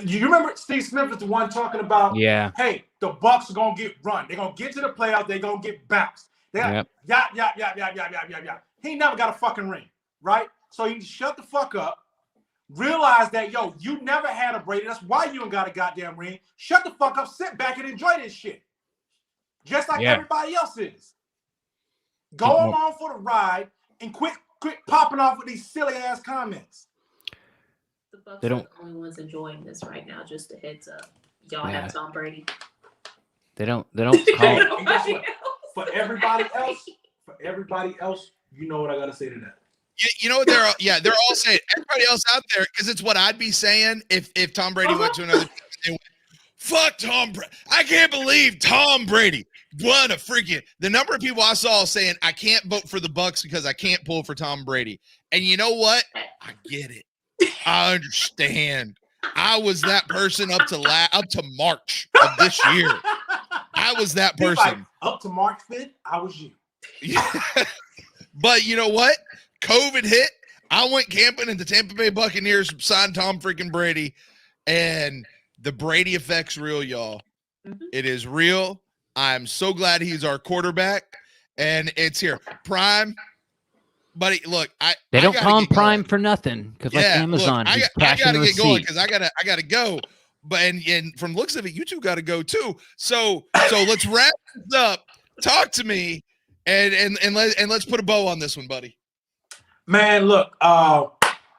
You remember Steve Smith was the one talking about, hey, the Bucs are gonna get run. They're gonna get to the playoffs. They're gonna get bounced. Yeah. He never got a fucking ring, right? So you shut the fuck up. Realize that, you never had a Brady. That's why you ain't got a goddamn ring. Shut the fuck up. Sit back and enjoy this shit. Just like everybody else is. Go along for the ride and quit popping off with these silly ass comments. The Bucs are the only ones enjoying this right now. Just a heads up, y'all have Tom Brady. They don't call it. For everybody else, you know what I gotta say to that. You know what they're all saying. Everybody else out there, because it's what I'd be saying if Tom Brady went to another team. Fuck Tom Brady. I can't believe Tom Brady. What a freaking the number of people I saw saying I can't vote for the Bucs because I can't pull for Tom Brady. And you know what? I get it. I understand. I was that person up to March of this year. I was that person. Up to March 5th, I was you. Yeah. But you know what? COVID hit. I went camping and the Tampa Bay Buccaneers signed Tom freaking Brady. And the Brady effect's real, y'all. Mm-hmm. It is real. I'm so glad he's our quarterback. And it's here. Prime. Buddy, look, they don't call him Prime for nothing because like Amazon, look, I gotta get going because I gotta go. But and from looks of it, you two gotta go too. So let's wrap this up. Talk to me and let's put a bow on this one, buddy. Man, look,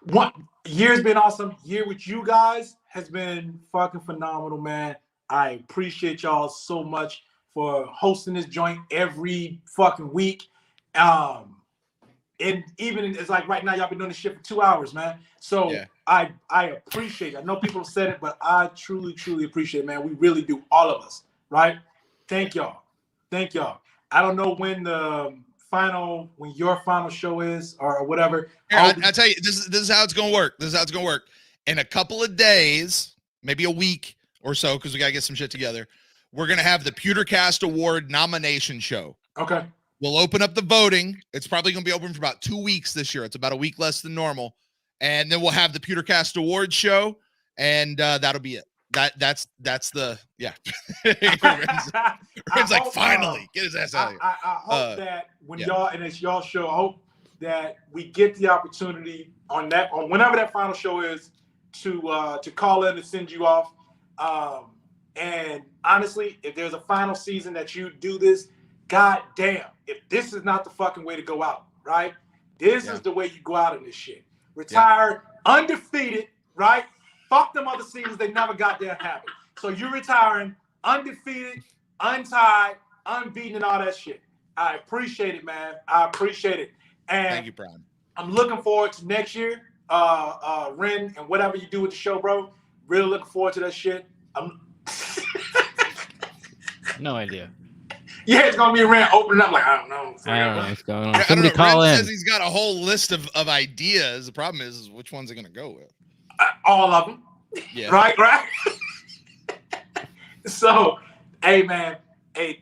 one year's been awesome. Year with you guys has been fucking phenomenal, man. I appreciate y'all so much for hosting this joint every fucking week. And even it's like right now, y'all been doing this shit for 2 hours, man. So I appreciate it. I know people have said it, but I truly, truly appreciate it, man. We really do, all of us, right? Thank y'all. I don't know when your final show is or whatever. I'll tell you, this is how it's gonna work. In a couple of days, maybe a week or so, because we gotta get some shit together. We're gonna have the PewterCast Award nomination show. Okay. We'll open up the voting. It's probably going to be open for about 2 weeks this year. It's about a week less than normal. And then we'll have the PewterCast Awards show, and that'll be it. That's the Ren's like, finally get his ass out of here. I hope that when y'all, and it's y'all show, I hope that we get the opportunity on whenever that final show is to call in and send you off. And honestly, if there's a final season that you do this, god damn, if this is not the fucking way to go out, right? This is the way you go out in this shit. Retire undefeated, right? Fuck them other seasons, they never got there happen. So you're retiring undefeated, untied, unbeaten, and all that shit. I appreciate it, man. I appreciate it. And thank you, Brian. I'm looking forward to next year, Ren, and whatever you do with the show, bro. Really looking forward to that shit. No idea. Yeah, it's gonna be a Ren opening up like I don't know what's going on. Somebody call Ren in. says he's got a whole list of ideas. The problem is which ones are gonna go with. All of them. Yeah. Right. So, hey man,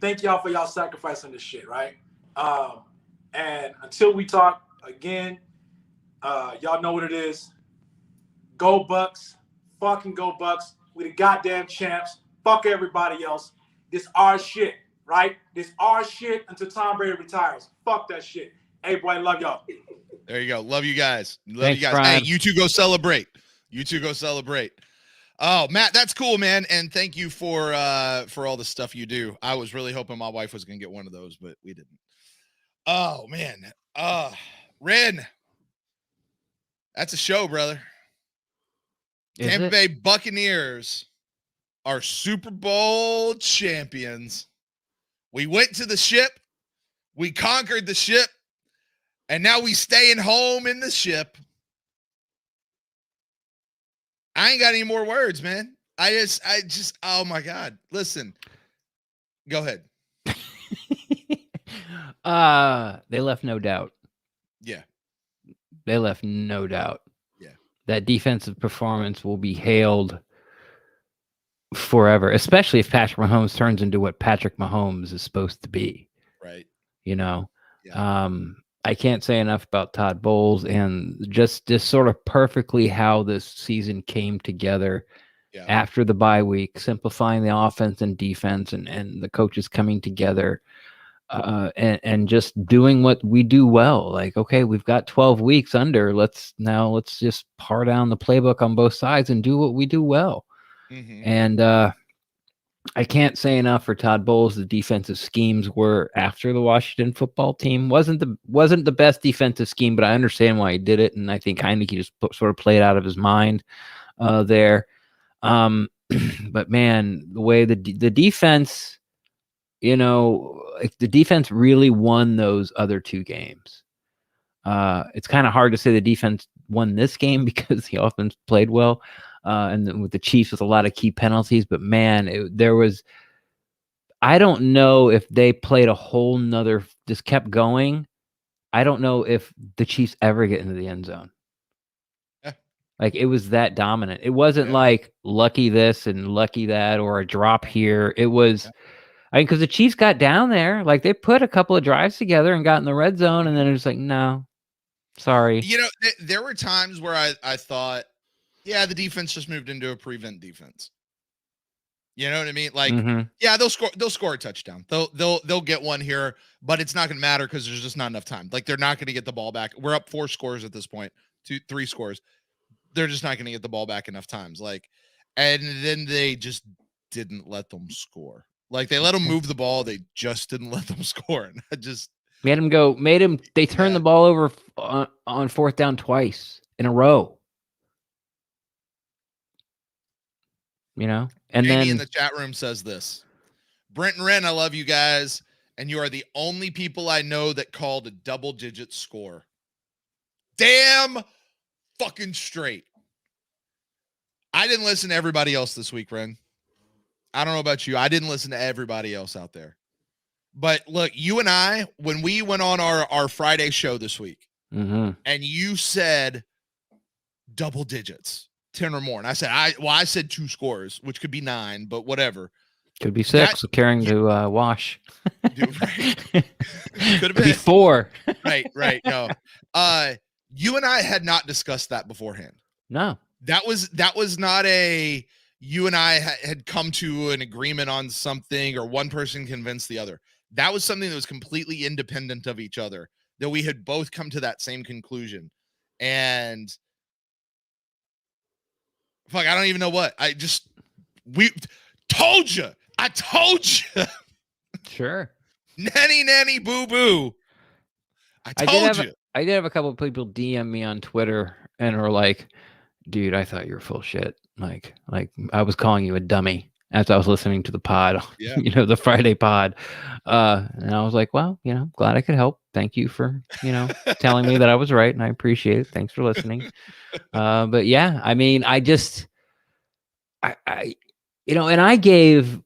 thank y'all for y'all sacrificing this shit, right? And until we talk again, y'all know what it is. Go Bucks, fucking go Bucks. We the goddamn champs. Fuck everybody else. This our shit, right? This our shit until Tom Brady retires. Fuck that shit. Hey boy, love y'all. There you go. Love you guys. Thanks, you guys. Brian. Hey, you two go celebrate. Oh, Matt, that's cool, man. And thank you for all the stuff you do. I was really hoping my wife was gonna get one of those, but we didn't. Oh man. Ren. That's a show, brother. Tampa Bay Buccaneers are Super Bowl champions. We went to the ship. We conquered the ship. And now we staying home in the ship. I ain't got any more words, man. I just, oh my God. Listen, go ahead. They left no doubt. Yeah. They left no doubt. Yeah. That defensive performance will be hailed forever, especially if Patrick Mahomes turns into what Patrick Mahomes is supposed to be. Right. You know, yeah. I can't say enough about Todd Bowles and just sort of perfectly how this season came together after the bye week, simplifying the offense and defense and the coaches coming together and just doing what we do well. Like, okay, we've got 12 weeks under. Let's just par down the playbook on both sides and do what we do well. Mm-hmm. And I can't say enough for Todd Bowles. The defensive schemes were after the Washington football team wasn't the best defensive scheme, but I understand why he did it, and I think Heineke just sort of played out of his mind there. But man, the way the defense, you know, like the defense really won those other two games. It's kind of hard to say the defense won this game because the offense played well. And then with the Chiefs with a lot of key penalties, but man, I don't know if they played a whole nother, just kept going. I don't know if the Chiefs ever get into the end zone. Yeah. Like it was that dominant. It wasn't like lucky this and lucky that or a drop here. It was, I mean, because the Chiefs got down there, like they put a couple of drives together and got in the red zone, and then it was like, no, sorry. You know, there were times where I thought, yeah, the defense just moved into a prevent defense. You know what I mean? Like, yeah, they'll score a touchdown. They'll get one here, but it's not going to matter because there's just not enough time. Like, they're not going to get the ball back. We're up 4 scores at this point, 3 scores. They're just not going to get the ball back enough times. Like, and then they just didn't let them score. Like, they let them move the ball. They just didn't let them score. And I just they turned the ball over on 4th down twice in a row. You know, and Jamie then in the chat room says this: Brent and Ren, I love you guys, and you are the only people I know that called a double-digit score. Damn fucking straight. I didn't listen to everybody else this week, Ren. I don't know about you. I didn't listen to everybody else out there. But look, you and I, when we went on our Friday show this week, and you said double digits. 10 or more. And I said 2 scores, which could be 9, but whatever. Could be 6, carrying to Wash. Could have been 4. Right. No. You and I had not discussed that beforehand. No. That was not a, you and I had come to an agreement on something, or one person convinced the other. That was something that was completely independent of each other, that we had both come to that same conclusion. And fuck, I don't even know what. We told you. I told you. Sure. Nanny boo boo. I told you. I did have a couple of people DM me on Twitter and were like, dude, I thought you were full shit. Like I was calling you a dummy as I was listening to the pod, yeah. The Friday pod. And I was like, well, glad I could help. Thank you for, telling me that I was right, and I appreciate it. Thanks for listening. But yeah, I mean, I gave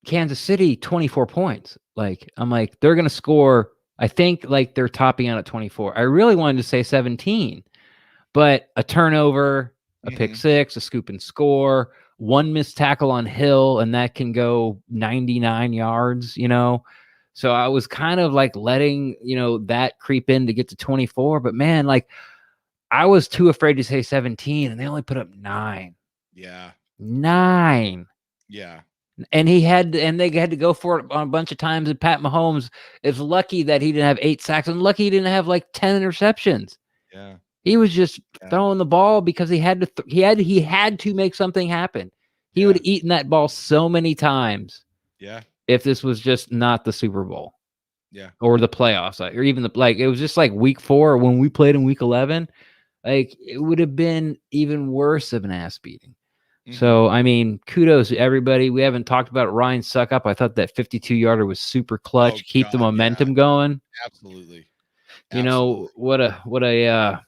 Kansas City 24 points. Like, I'm like, they're going to score. I think like they're topping out at 24. I really wanted to say 17, but a turnover, a pick six, a scoop and score, one missed tackle on Hill, and that can go 99 yards, So I was kind of like letting, that creep in to get to 24. But man, like I was too afraid to say 17, and they only put up 9. Yeah. 9. Yeah. And they had to go for it on a bunch of times. And Pat Mahomes is lucky that he didn't have 8 sacks, and lucky he didn't have like 10 interceptions. Yeah. He was just throwing the ball because he had to. He had to make something happen. He would have eaten that ball so many times. Yeah. If this was just not the Super Bowl. Yeah. Or the playoffs, or even it was just like week 4 when we played in week 11. Like it would have been even worse of an ass beating. So, I mean, kudos to everybody. We haven't talked about Ryan Suckup. I thought that 52-yarder was super clutch. Keep the momentum going. Absolutely. What a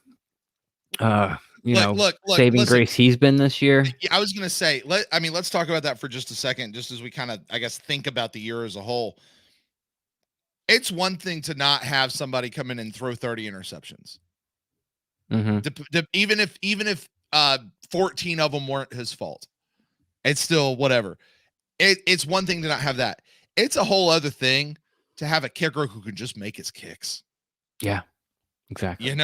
saving grace he's been this year. I was going to say, let's talk about that for just a second, just as we kind of, I guess, think about the year as a whole. It's one thing to not have somebody come in and throw 30 interceptions. Even if 14 of them weren't his fault, it's still whatever. It's one thing to not have that. It's a whole other thing to have a kicker who can just make his kicks. Yeah, exactly.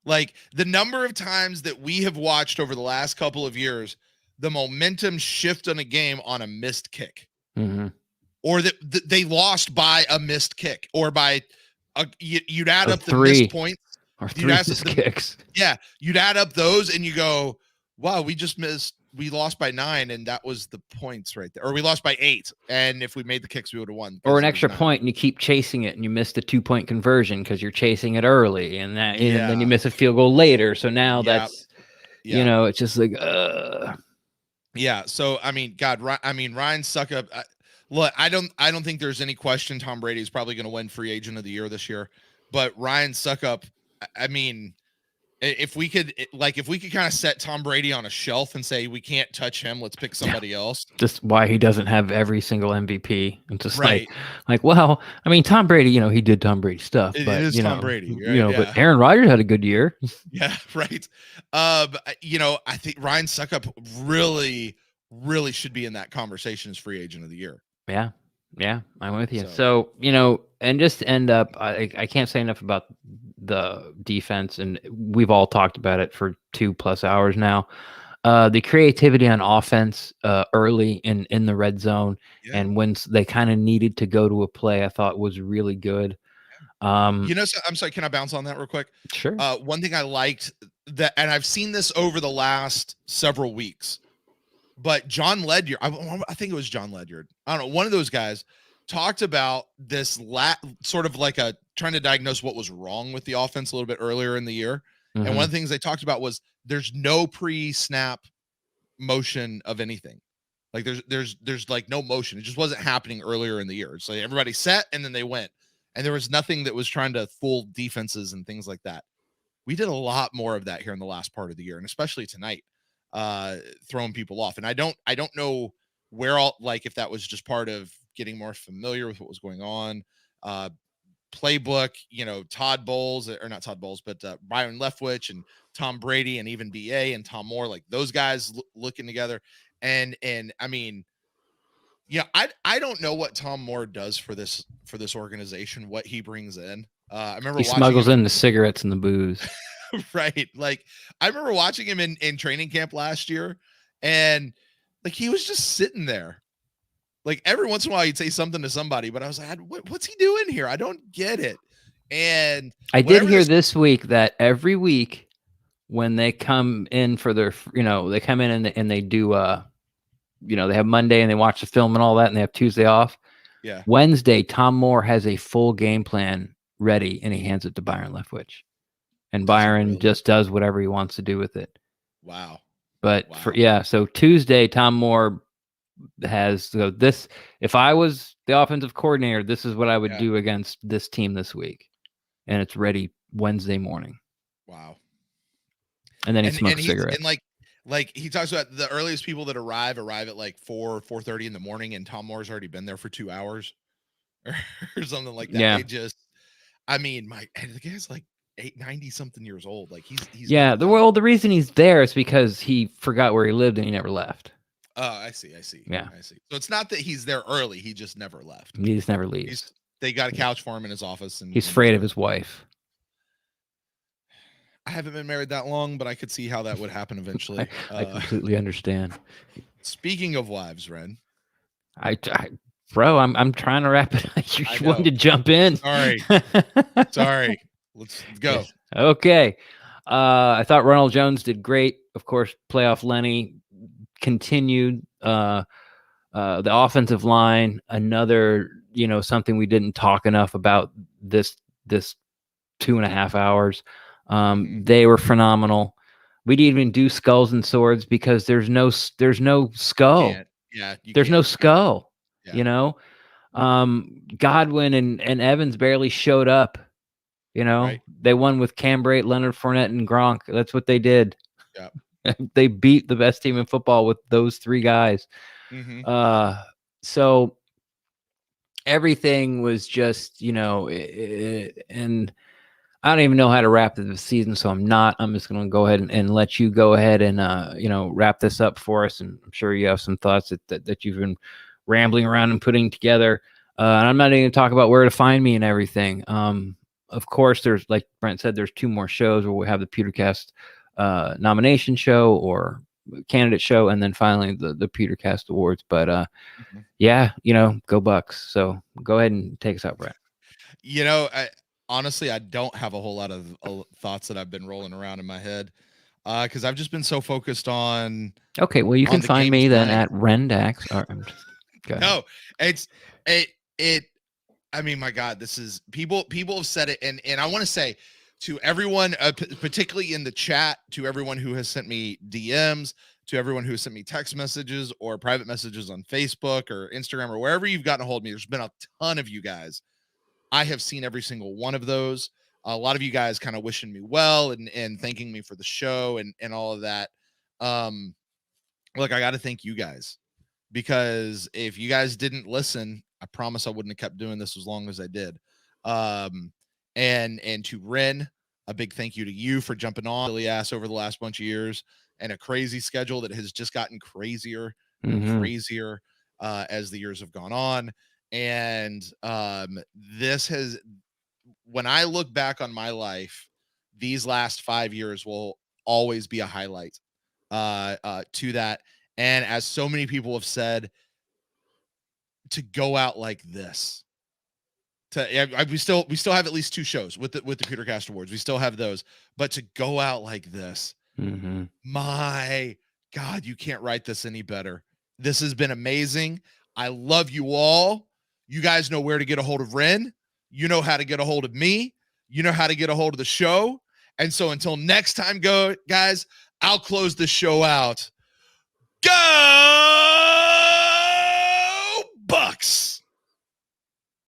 Like the number of times that we have watched over the last couple of years, the momentum shift on a game on a missed kick, or that they lost by a missed kick, or by you'd add up the missed points. Or 3 missed kicks. Yeah, you'd add up those and you go, wow, we lost by 9, and that was the points right there. Or we lost by 8, and if we made the kicks, we would have won. Or an extra point, and you keep chasing it, and you missed a 2-point conversion because you're chasing it early, and and then you miss a field goal later. So now that's, it's just like, Yeah. So I mean, Ryan Suckup. Look, I don't think there's any question Tom Brady is probably going to win Free Agent of the Year this year, but Ryan Suckup. I mean, if we could kind of set Tom Brady on a shelf and say we can't touch him, let's pick somebody else. Just why he doesn't have every single MVP, and just like, well, I mean, Tom Brady, he did Tom Brady stuff, but it is Tom Brady, right? But Aaron Rodgers had a good year. Yeah, right. I think Ryan Suckup really should be in that conversation as Free Agent of the Year. Yeah, I'm with you. So and just to end up, I can't say enough about the defense, and we've all talked about it for 2+ hours now. The creativity on offense early in the red zone, and when they kind of needed to go to a play, I thought was really good. So I'm sorry, can I bounce on that real quick? Sure. One thing I liked that, and I've seen this over the last several weeks, but John Ledyard, I think it was John Ledyard, I don't know, one of those guys talked about this sort of like trying to diagnose what was wrong with the offense a little bit earlier in the year. And one of the things they talked about was there's no pre-snap motion of anything. Like there's like no motion. It just wasn't happening earlier in the year. So everybody set and then they went, and there was nothing that was trying to fool defenses and things like that. We did a lot more of that here in the last part of the year, and especially tonight, throwing people off. And I don't know where if that was just part of getting more familiar with what was going on. Playbook, Todd Bowles, or not Todd Bowles, but Byron Leftwich and Tom Brady and even BA and Tom Moore, like those guys looking together. And I mean, I don't know what Tom Moore does for this organization, what he brings in. I remember he smuggles in the cigarettes and the booze. Right. Like I remember watching him in training camp last year, And like he was just sitting there. Like every once in a while he'd say something to somebody, but I was like, what's he doing here? I don't get it. And I did hear this week that every week when they come in for their, they come in and they do, they have Monday and they watch the film and all that, and they have Tuesday off. Yeah. Wednesday, Tom Moore has a full game plan ready, and he hands it to Byron Leftwich, and Byron just does whatever he wants to do with it. Wow. But so Tuesday, Tom Moore has this. If I was the offensive coordinator, this is what I would do against this team this week, and it's ready Wednesday morning. Wow. And then he smokes cigarettes. And like he talks about the earliest people that arrive at like 4:30 in the morning, and Tom Moore's already been there for 2 hours or something like that. Yeah. The guy's like 90 something years old. Like he's the reason he's there is because he forgot where he lived and he never left. Oh, I see. Yeah. I see. So it's not that he's there early, he just never left. He just never leaves. They got a couch for him in his office, and he's afraid of his wife. I haven't been married that long, but I could see how that would happen eventually. I completely understand. Speaking of wives, Ren, bro, I'm trying to wrap it up. You wanted to jump in. Sorry. Let's go. Okay. I thought Ronald Jones did great. Of course, playoff Lenny continued. The offensive line, another, something we didn't talk enough about this 2.5 hours. They were phenomenal. We didn't even do skulls and swords because there's no skull. There's no skull. Yeah. Godwin and Evans barely showed up. Right. They won with Cambray, Leonard Fournette, and Gronk. That's what they did. Yeah. They beat the best team in football with those three guys. So everything was just, and I don't even know how to wrap the season, so I'm just going to go ahead and let you go ahead and, wrap this up for us. And I'm sure you have some thoughts that you've been rambling around and putting together. And I'm not even going to talk about where to find me and everything. Of course, there's, like Brent said, there's 2 more shows where we have the PewterCast nomination show or candidate show, and then finally the PewterCast awards. But go Bucks. So go ahead and take us out, Brent. Honestly, I don't have a whole lot of thoughts that I've been rolling around in my head because I've just been so focused on. Okay, well, you can find me then at Rendax. No, I mean, my God, this is people have said it, and I want to say to everyone, particularly in the chat, to everyone who has sent me DMs, to everyone who has sent me text messages or private messages on Facebook or Instagram or wherever you've gotten a hold of me. There's been a ton of you guys. I have seen every single one of those. A lot of you guys kind of wishing me well and thanking me for the show and all of that. Look, I got to thank you guys, because if you guys didn't listen, I promise I wouldn't have kept doing this as long as I did. And to Ren, a big thank you to you for jumping on silly ass over the last bunch of years and a crazy schedule that has just gotten crazier and crazier as the years have gone on. And this has, when I look back on my life, these last 5 years will always be a highlight to that. And as so many people have said, to go out like this, we still have at least 2 shows with the PewterCast Awards. We still have those, but to go out like this, my God, you can't write this any better. This has been amazing. I love you all. You guys know where to get a hold of Ren. You know how to get a hold of me. You know how to get a hold of the show. And so until next time, guys, I'll close the show out. Go Bucks!